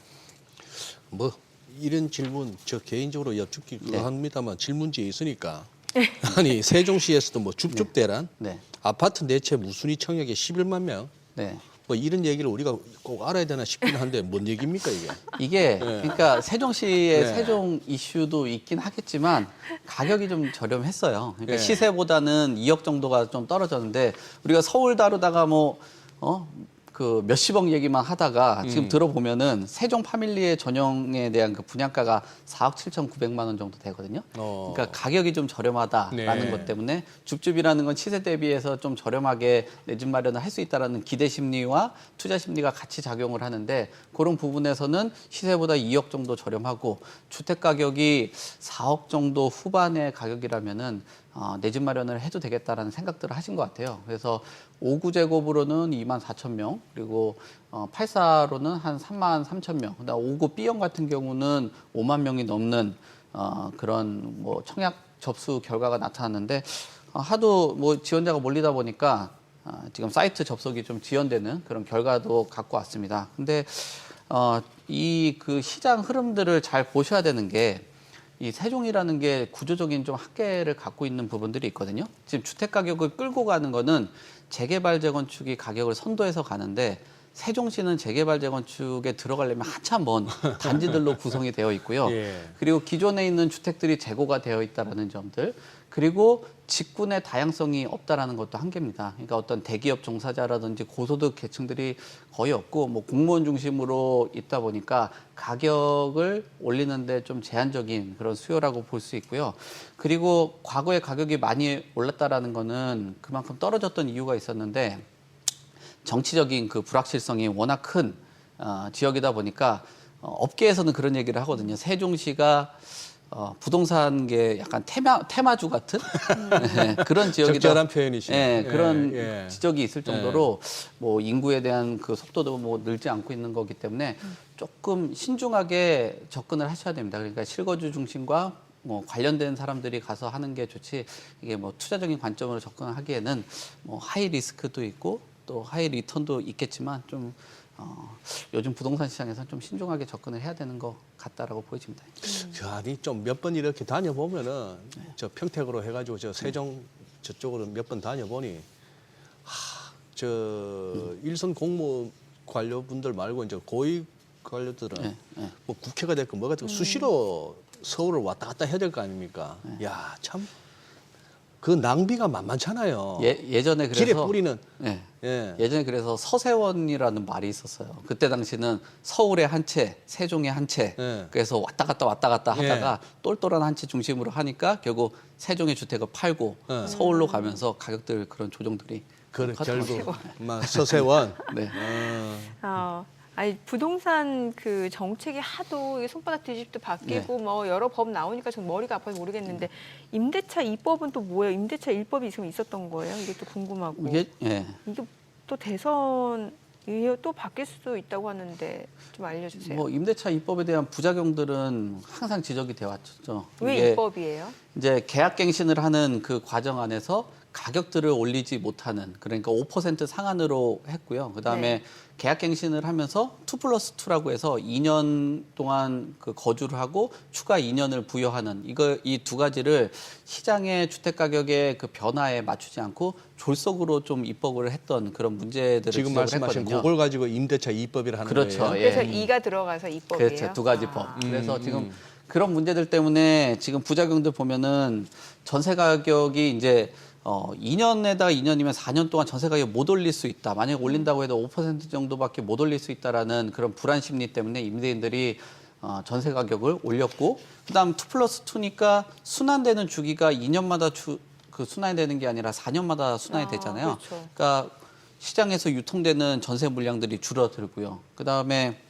뭐 이런 질문 저 개인적으로 여쭙기 그러합니다만 질문지에 있으니까 아니 세종시에서도 뭐 줍줍대란 네. 아파트 내채 무순위 청약에 11만 명 네. 뭐 이런 얘기를 우리가 꼭 알아야 되나 싶긴 한데 뭔 얘기입니까 이게? 이게 그러니까 세종시의 세종 이슈도 있긴 하겠지만 가격이 좀 저렴했어요. 그러니까 시세보다는 2억 정도가 좀 떨어졌는데 우리가 서울 다루다가 그 몇십억 얘기만 하다가 지금 들어보면은 세종 파밀리의 전용에 대한 그 분양가가 4억 7,900만 원 정도 되거든요. 그러니까 가격이 좀 저렴하다라는 것 때문에 줍줍이라는 건 시세 대비해서 좀 저렴하게 내 집 마련을 할 수 있다라는 기대 심리와 투자 심리가 같이 작용을 하는데 그런 부분에서는 시세보다 2억 정도 저렴하고 주택 가격이 4억 정도 후반의 가격이라면은 내 집 마련을 해도 되겠다라는 생각들을 하신 것 같아요. 그래서 5구제곱으로는 2만 4천 명, 그리고 8사로는 한 3만 3천 명, 그다음 5구 B형 같은 경우는 5만 명이 넘는 그런 뭐 청약 접수 결과가 나타났는데 하도 뭐 지원자가 몰리다 보니까 지금 사이트 접속이 좀 지연되는 그런 결과도 갖고 왔습니다. 근데 이 그 시장 흐름들을 잘 보셔야 되는 게 이 세종이라는 게 구조적인 좀 한계를 갖고 있는 부분들이 있거든요. 지금 주택 가격을 끌고 가는 거는 재개발 재건축이 가격을 선도해서 가는데 세종시는 재개발 재건축에 들어가려면 한참 먼 단지들로 구성이 되어 있고요. 그리고 기존에 있는 주택들이 재고가 되어 있다라는 점들, 그리고 직군의 다양성이 없다라는 것도 한계입니다. 그러니까 어떤 대기업 종사자라든지 고소득 계층들이 거의 없고 뭐 공무원 중심으로 있다 보니까 가격을 올리는데 좀 제한적인 그런 수요라고 볼 수 있고요. 그리고 과거에 가격이 많이 올랐다라는 거는 그만큼 떨어졌던 이유가 있었는데 정치적인 그 불확실성이 워낙 큰 지역이다 보니까 업계에서는 그런 얘기를 하거든요. 세종시가 부동산계 약간 테마주 같은 그런 지역이다. 적절한 표현이시네요. 그런 지적이 있을 정도로 뭐 인구에 대한 그 속도도 뭐 늘지 않고 있는 거기 때문에 조금 신중하게 접근을 하셔야 됩니다. 그러니까 실거주 중심과 뭐 관련된 사람들이 가서 하는 게 좋지 이게 뭐 투자적인 관점으로 접근하기에는 뭐 하이 리스크도 있고 또 하이 리턴도 있겠지만 좀 요즘 부동산 시장에서는 좀 신중하게 접근을 해야 되는 것 같다라고 보여집니다. 아니 좀 몇 번 이렇게 다녀보면은 저 평택으로 해가지고 저 세종 저쪽으로 몇 번 다녀보니 저 일선 공무 관료분들 말고 이제 고위 관료들은 뭐 국회가 됐고 뭐가 됐고 수시로 서울을 왔다 갔다 해야 될 거 아닙니까? 야, 참. 그 낭비가 만만찮아요. 예전에 그래서 길에 뿌리는. 예전에 그래서 서세원이라는 말이 있었어요. 그때 당시는 서울의 한 채, 세종의 한 채. 그래서 왔다 갔다 하다가 똘똘한 한 채 중심으로 하니까 결국 세종의 주택을 팔고 서울로 가면서 가격들 그런 조정들이 결국 막 서세원. 네. 아니 부동산 그 정책이 하도 손바닥 뒤집도 바뀌고 뭐 여러 법 나오니까 좀 머리가 아파서 모르겠는데 임대차 2법은 또 뭐예요? 임대차 1법이 지금 있었던 거예요? 이게 또 궁금하고. 이게 또 대선 이게 또 바뀔 수도 있다고 하는데 좀 알려주세요. 뭐 임대차 입법에 대한 부작용들은 항상 지적이 되어 왔죠. 왜 이게 입법이에요? 이제 계약갱신을 하는 그 과정 안에서 가격들을 올리지 못하는, 그러니까 5% 상한으로 했고요. 그다음에 네. 계약갱신을 하면서 2+2라고 해서 2년 동안 그 거주를 하고 추가 2년을 부여하는, 이 두 가지를 시장의 주택 가격의 그 변화에 맞추지 않고 졸속으로 좀 입법을 했던 그런 문제들을 지금 지적을 말씀하신 했거든요. 그걸 가지고 임대차 입법이라 하는 그렇죠. 거예요. 예. 그래서 이가 들어가서 입법이에요. 그렇죠. 두 가지 아. 법. 그래서 지금 그런 문제들 때문에 지금 부작용들 보면은 전세 가격이 이제 2년에다가 2년이면 4년 동안 전세 가격 못 올릴 수 있다. 만약에 올린다고 해도 5% 정도밖에 못 올릴 수 있다라는 그런 불안 심리 때문에 임대인들이 전세 가격을 올렸고, 그다음 2+2니까 순환되는 주기가 2년마다 그 순환이 되는 게 아니라 4년마다 순환이 되잖아요. 그렇죠. 그러니까 시장에서 유통되는 전세 물량들이 줄어들고요. 그다음에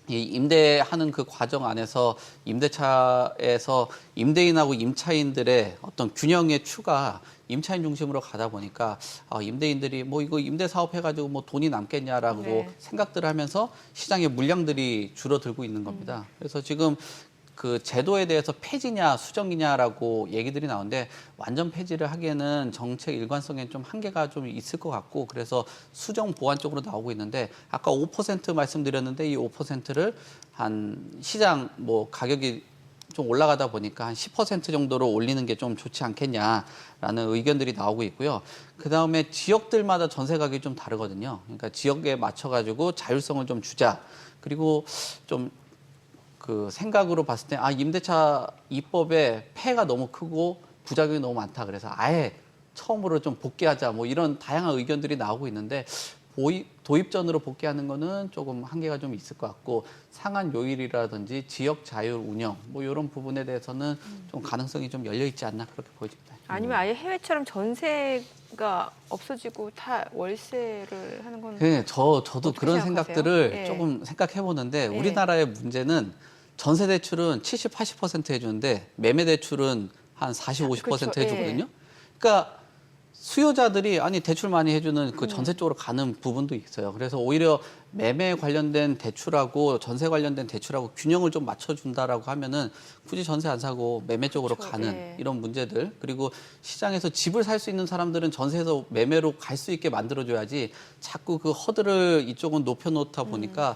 이 임대하는 그 과정 안에서 임대차에서 임대인하고 임차인들의 어떤 균형의 추가 임차인 중심으로 가다 보니까 임대인들이 뭐 이거 임대 사업 해가지고 뭐 돈이 남겠냐라고 네. 생각들을 하면서 시장의 물량들이 줄어들고 있는 겁니다. 그래서 지금 그 제도에 대해서 폐지냐 수정이냐라고 얘기들이 나오는데, 완전 폐지를 하기에는 정책 일관성에 좀 한계가 좀 있을 것 같고, 그래서 수정 보완 쪽으로 나오고 있는데, 아까 5% 말씀드렸는데 이 5%를 한 시장 뭐 가격이 좀 올라가다 보니까 한 10% 정도로 올리는 게 좀 좋지 않겠냐라는 의견들이 나오고 있고요. 그다음에 지역들마다 전세 가격이 좀 다르거든요. 그러니까 지역에 맞춰가지고 자율성을 좀 주자. 그리고 좀 그 생각으로 봤을 때 임대차 입법에 폐해가 너무 크고 부작용이 너무 많다. 그래서 아예 처음으로 좀 복귀하자. 뭐 이런 다양한 의견들이 나오고 있는데, 도입 전으로 복귀하는 거는 조금 한계가 좀 있을 것 같고, 상한 요일이라든지 지역 자율 운영 뭐 이런 부분에 대해서는 좀 가능성이 좀 열려 있지 않나 그렇게 보여집니다. 아니면 아예 해외처럼 전세가 없어지고 다 월세를 하는 건 네, 저도 어떻게 그런 생각하세요? 생각들을 예. 조금 생각해 보는데, 예. 우리나라의 문제는 전세 대출은 70, 80% 해주는데 매매 대출은 한 40, 50% 그렇죠. 해주거든요. 그러니까 수요자들이 대출 많이 해주는 그 전세 쪽으로 가는 부분도 있어요. 그래서 오히려 매매 관련된 대출하고 전세 관련된 대출하고 균형을 좀 맞춰준다라고 하면은 굳이 전세 안 사고 매매 쪽으로 그렇죠. 가는 예. 이런 문제들, 그리고 시장에서 집을 살 수 있는 사람들은 전세에서 매매로 갈 수 있게 만들어줘야지 자꾸 그 허들을 이쪽은 높여놓다 보니까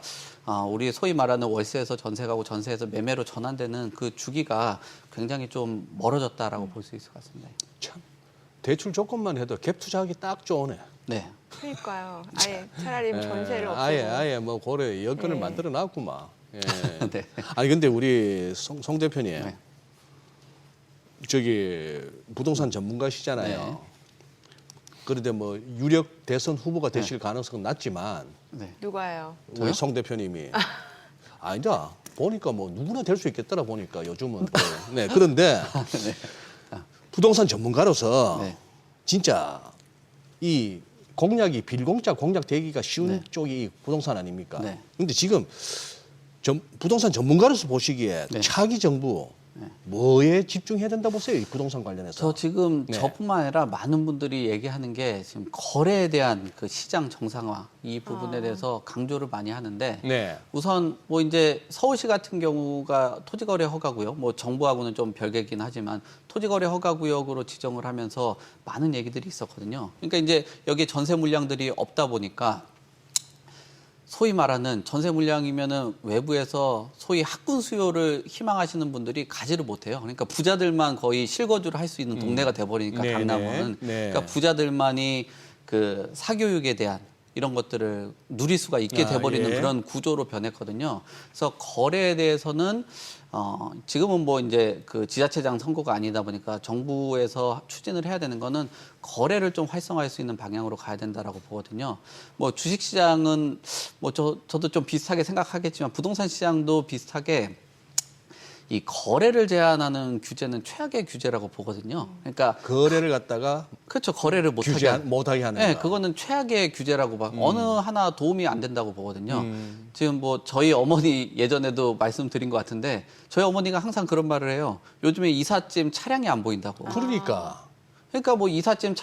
우리 소위 말하는 월세에서 전세 가고 전세에서 매매로 전환되는 그 주기가 굉장히 좀 멀어졌다라고 볼 수 있을 것 같습니다. 참, 대출 조건만 해도 갭 투자하기 딱 좋으네. 네. 그러니까요. 아예 차라리 전세를 없애고 아예 뭐 고려 여건을 예. 만들어 놨구만. 예. 네. 아니 근데 우리 송 대표님, 네. 저기 부동산 전문가시잖아요. 네. 그런데 뭐 유력 대선 후보가 되실 가능성은 낮지만 네. 누가요? 우리 송 대표님이 아니다 보니까 뭐 누구나 될 수 있겠더라 보니까 요즘은 또. 네 그런데 부동산 전문가로서 네. 진짜 이 공약이 빌공짜 공약 되기가 쉬운 네. 쪽이 부동산 아닙니까? 네. 근데 지금 부동산 전문가로서 보시기에 네. 차기 정부 뭐에 집중해야 된다 보세요? 이 부동산 관련해서. 저 지금 네. 저뿐만 아니라 많은 분들이 얘기하는 게 지금 거래에 대한 그 시장 정상화 이 부분에 대해서 강조를 많이 하는데, 네. 우선 뭐 이제 서울시 같은 경우가 토지거래 허가구역, 뭐 정부하고는 좀 별개긴 하지만 토지거래 허가구역으로 지정을 하면서 많은 얘기들이 있었거든요. 그러니까 이제 여기 전세 물량들이 없다 보니까 소위 말하는 전세 물량이면은 외부에서 소위 학군 수요를 희망하시는 분들이 가지를 못해요. 그러니까 부자들만 거의 실거주를 할 수 있는 동네가 돼버리니까 네, 강남은. 네. 그러니까 부자들만이 그 사교육에 대한 이런 것들을 누릴 수가 있게 돼버리는 예. 그런 구조로 변했거든요. 그래서 거래에 대해서는 지금은 뭐 이제 그 지자체장 선거가 아니다 보니까 정부에서 추진을 해야 되는 거는 거래를 좀 활성화할 수 있는 방향으로 가야 된다라고 보거든요. 뭐 주식시장은 뭐 저도 좀 비슷하게 생각하겠지만 부동산 시장도 비슷하게 이 거래를 제한하는 규제는 최악의 규제라고 보거든요. 그러니까 거래를 갖다가 그렇죠. 거래를 못하게 못하게 하는 네, 거. 그거는 최악의 규제라고 봐. 어느 하나 도움이 안 된다고 보거든요. 지금 뭐 저희 어머니 예전에도 말씀드린 것 같은데 저희 어머니가 항상 그런 말을 해요. 요즘에 이삿짐 차량이 안 보인다고. 그러니까. 그러니까 뭐 이삿짐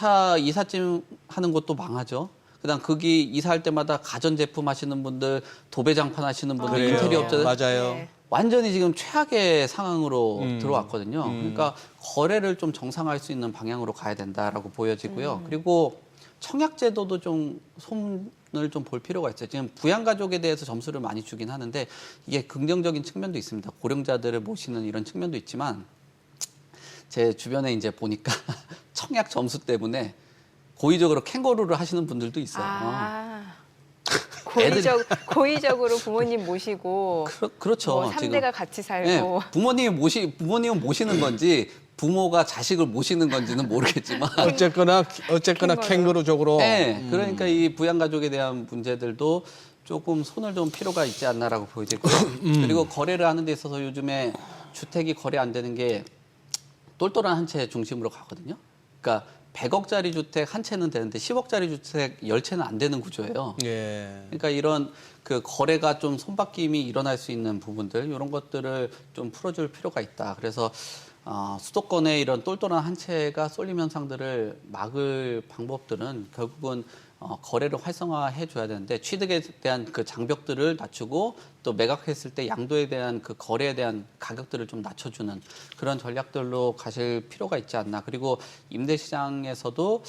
하는 것도 망하죠. 그다음 거기 이사할 때마다 가전제품 하시는 분들, 도배장판 하시는 분들, 그래요. 인테리어 업자들 맞아요. 네. 완전히 지금 최악의 상황으로 들어왔거든요. 그러니까 거래를 좀 정상화할 수 있는 방향으로 가야 된다라고 보여지고요. 그리고 청약제도도 좀 손을 좀 볼 필요가 있어요. 지금 부양가족에 대해서 점수를 많이 주긴 하는데 이게 긍정적인 측면도 있습니다. 고령자들을 모시는 이런 측면도 있지만 제 주변에 이제 보니까 청약 점수 때문에 고의적으로 캥거루를 하시는 분들도 있어요. 고의적으로 부모님 모시고 그렇죠. 뭐 3대가 같이 살고 네, 부모님은 모시는 건지 부모가 자식을 모시는 건지는 모르겠지만 어쨌거나 캥거루적으로. 네, 그러니까 이 부양가족에 대한 문제들도 조금 손을 좀 필요가 있지 않나라고 보여지고요. 그리고 거래를 하는 데 있어서 요즘에 주택이 거래 안 되는 게 똘똘한 한 채 중심으로 가거든요. 그러니까 100억짜리 주택 한 채는 되는데 10억짜리 주택 10채는 안 되는 구조예요. 예. 그러니까 이런 그 거래가 좀 손바뀜이 일어날 수 있는 부분들 이런 것들을 좀 풀어줄 필요가 있다. 그래서 수도권에 이런 똘똘한 한 채가 쏠림 현상들을 막을 방법들은 결국은 거래를 활성화해 줘야 되는데 취득에 대한 그 장벽들을 낮추고 또 매각했을 때 양도에 대한 그 거래에 대한 가격들을 좀 낮춰주는 그런 전략들로 가실 필요가 있지 않나. 그리고 임대 시장에서도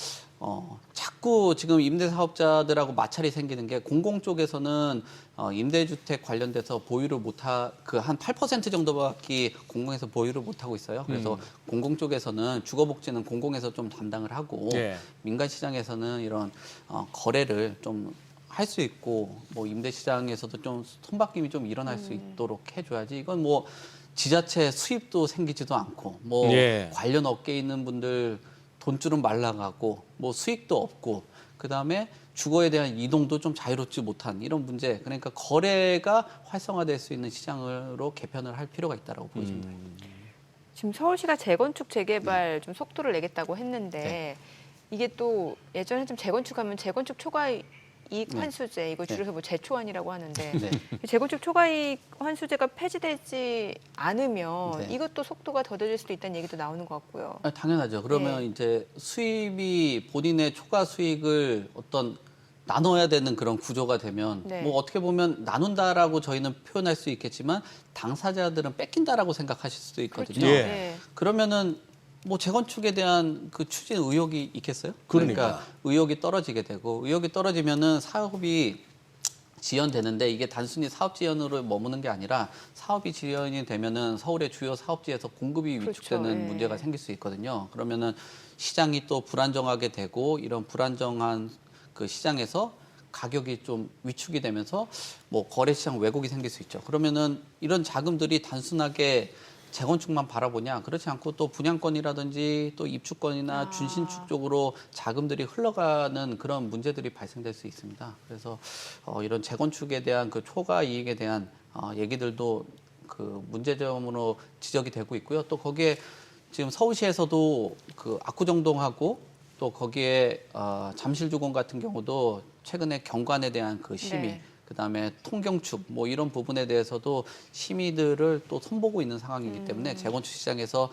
자꾸 지금 임대사업자들하고 마찰이 생기는 게 공공 쪽에서는 임대주택 관련돼서 보유를 그 한 8% 정도밖에 공공에서 보유를 못하고 있어요. 그래서 공공 쪽에서는 주거복지는 공공에서 좀 담당을 하고 예. 민간 시장에서는 이런 거래를 좀 할 수 있고 뭐 임대 시장에서도 좀 손바뀜이 좀 일어날 수 있도록 해줘야지. 이건 뭐 지자체 수입도 생기지도 않고 뭐 예. 관련 업계에 있는 분들 돈줄은 말라가고 뭐 수익도 없고 그다음에 주거에 대한 이동도 좀 자유롭지 못한 이런 문제. 그러니까 거래가 활성화될 수 있는 시장으로 개편을 할 필요가 있다고 보여집니다. 지금 서울시가 재건축 재개발 좀 속도를 내겠다고 했는데 이게 또 예전에 좀 재건축하면 재건축 초과이익 환수제 이거 줄여서 뭐 재초환이라고 하는데 네. 재건축 초과이익 환수제가 폐지되지 않으면 네. 이것도 속도가 더뎌질 수도 있다는 얘기도 나오는 것 같고요. 당연하죠. 그러면 이제 수입이 본인의 초과 수익을 어떤 나눠야 되는 그런 구조가 되면 네. 뭐 어떻게 보면 나눈다라고 저희는 표현할 수 있겠지만 당사자들은 뺏긴다라고 생각하실 수도 있거든요. 그렇죠. 예. 네. 그러면은 뭐 재건축에 대한 그 추진 의욕이 있겠어요? 그러니까. 의욕이 떨어지게 되고 의욕이 떨어지면은 사업이 지연되는데 이게 단순히 사업 지연으로 머무는 게 아니라 사업이 지연이 되면은 서울의 주요 사업지에서 공급이 위축되는 그렇죠. 예. 문제가 생길 수 있거든요. 그러면은 시장이 또 불안정하게 되고 이런 불안정한 그 시장에서 가격이 좀 위축이 되면서 뭐 거래 시장 왜곡이 생길 수 있죠. 그러면은 이런 자금들이 단순하게 재건축만 바라보냐 그렇지 않고 또 분양권이라든지 또 입주권이나 준신축 쪽으로 자금들이 흘러가는 그런 문제들이 발생될 수 있습니다. 그래서 이런 재건축에 대한 그 초과 이익에 대한 얘기들도 그 문제점으로 지적이 되고 있고요. 또 거기에 지금 서울시에서도 그 압구정동하고 또 거기에 잠실주공 같은 경우도 최근에 경관에 대한 그 심의 네. 그다음에 통경축 뭐 이런 부분에 대해서도 심의들을 또 손보고 있는 상황이기 때문에 재건축 시장에서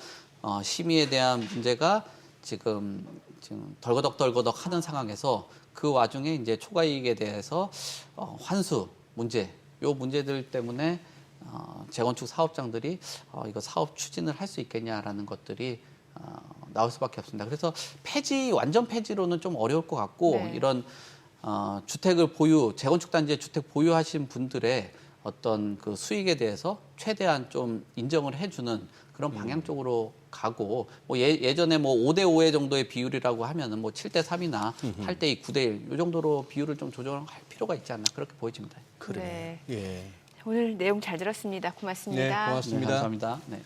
심의에 대한 문제가 지금 덜거덕 하는 상황에서 그 와중에 이제 초과이익에 대해서 환수 문제 요 문제들 때문에 재건축 사업장들이 이거 사업 추진을 할 수 있겠냐라는 것들이 나올 수밖에 없습니다. 그래서 완전 폐지로는 좀 어려울 것 같고 네. 이런 주택을 재건축 단지에 주택 보유하신 분들의 어떤 그 수익에 대해서 최대한 좀 인정을 해주는 그런 방향 쪽으로 가고 뭐 예전에 뭐 5대5의 정도의 비율이라고 하면은 뭐 7대3이나 8대2, 9대1 이 정도로 비율을 좀 조정할 필요가 있지 않나 그렇게 보여집니다. 네. 예. 오늘 내용 잘 들었습니다. 고맙습니다. 네, 고맙습니다. 네, 감사합니다. 네.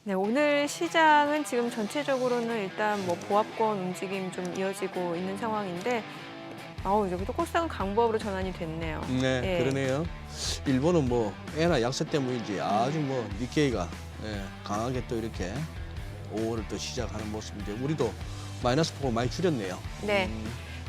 네, 오늘 시장은 지금 전체적으로는 일단 뭐 보합권 움직임 좀 이어지고 있는 상황인데 여기도 코스닥은 강보합으로 전환이 됐네요. 네, 예. 그러네요. 일본은 뭐 엔화 약세 때문인지 아주 뭐 니케이가 강하게 또 이렇게 5월을 또 시작하는 모습인데 우리도 마이너스 폭을 많이 줄였네요. 네.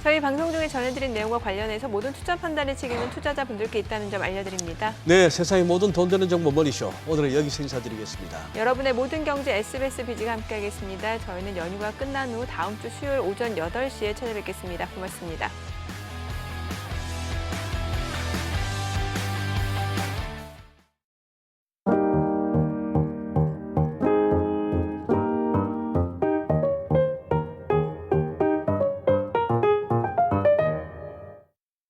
저희 방송 중에 전해드린 내용과 관련해서 모든 투자 판단의 책임은 투자자분들께 있다는 점 알려드립니다. 네, 세상의 모든 돈 되는 정보 머니쇼. 오늘은 여기서 인사드리겠습니다. 여러분의 모든 경제 SBS 비지가 함께하겠습니다. 저희는 연휴가 끝난 후 다음 주 수요일 오전 8시에 찾아뵙겠습니다. 고맙습니다.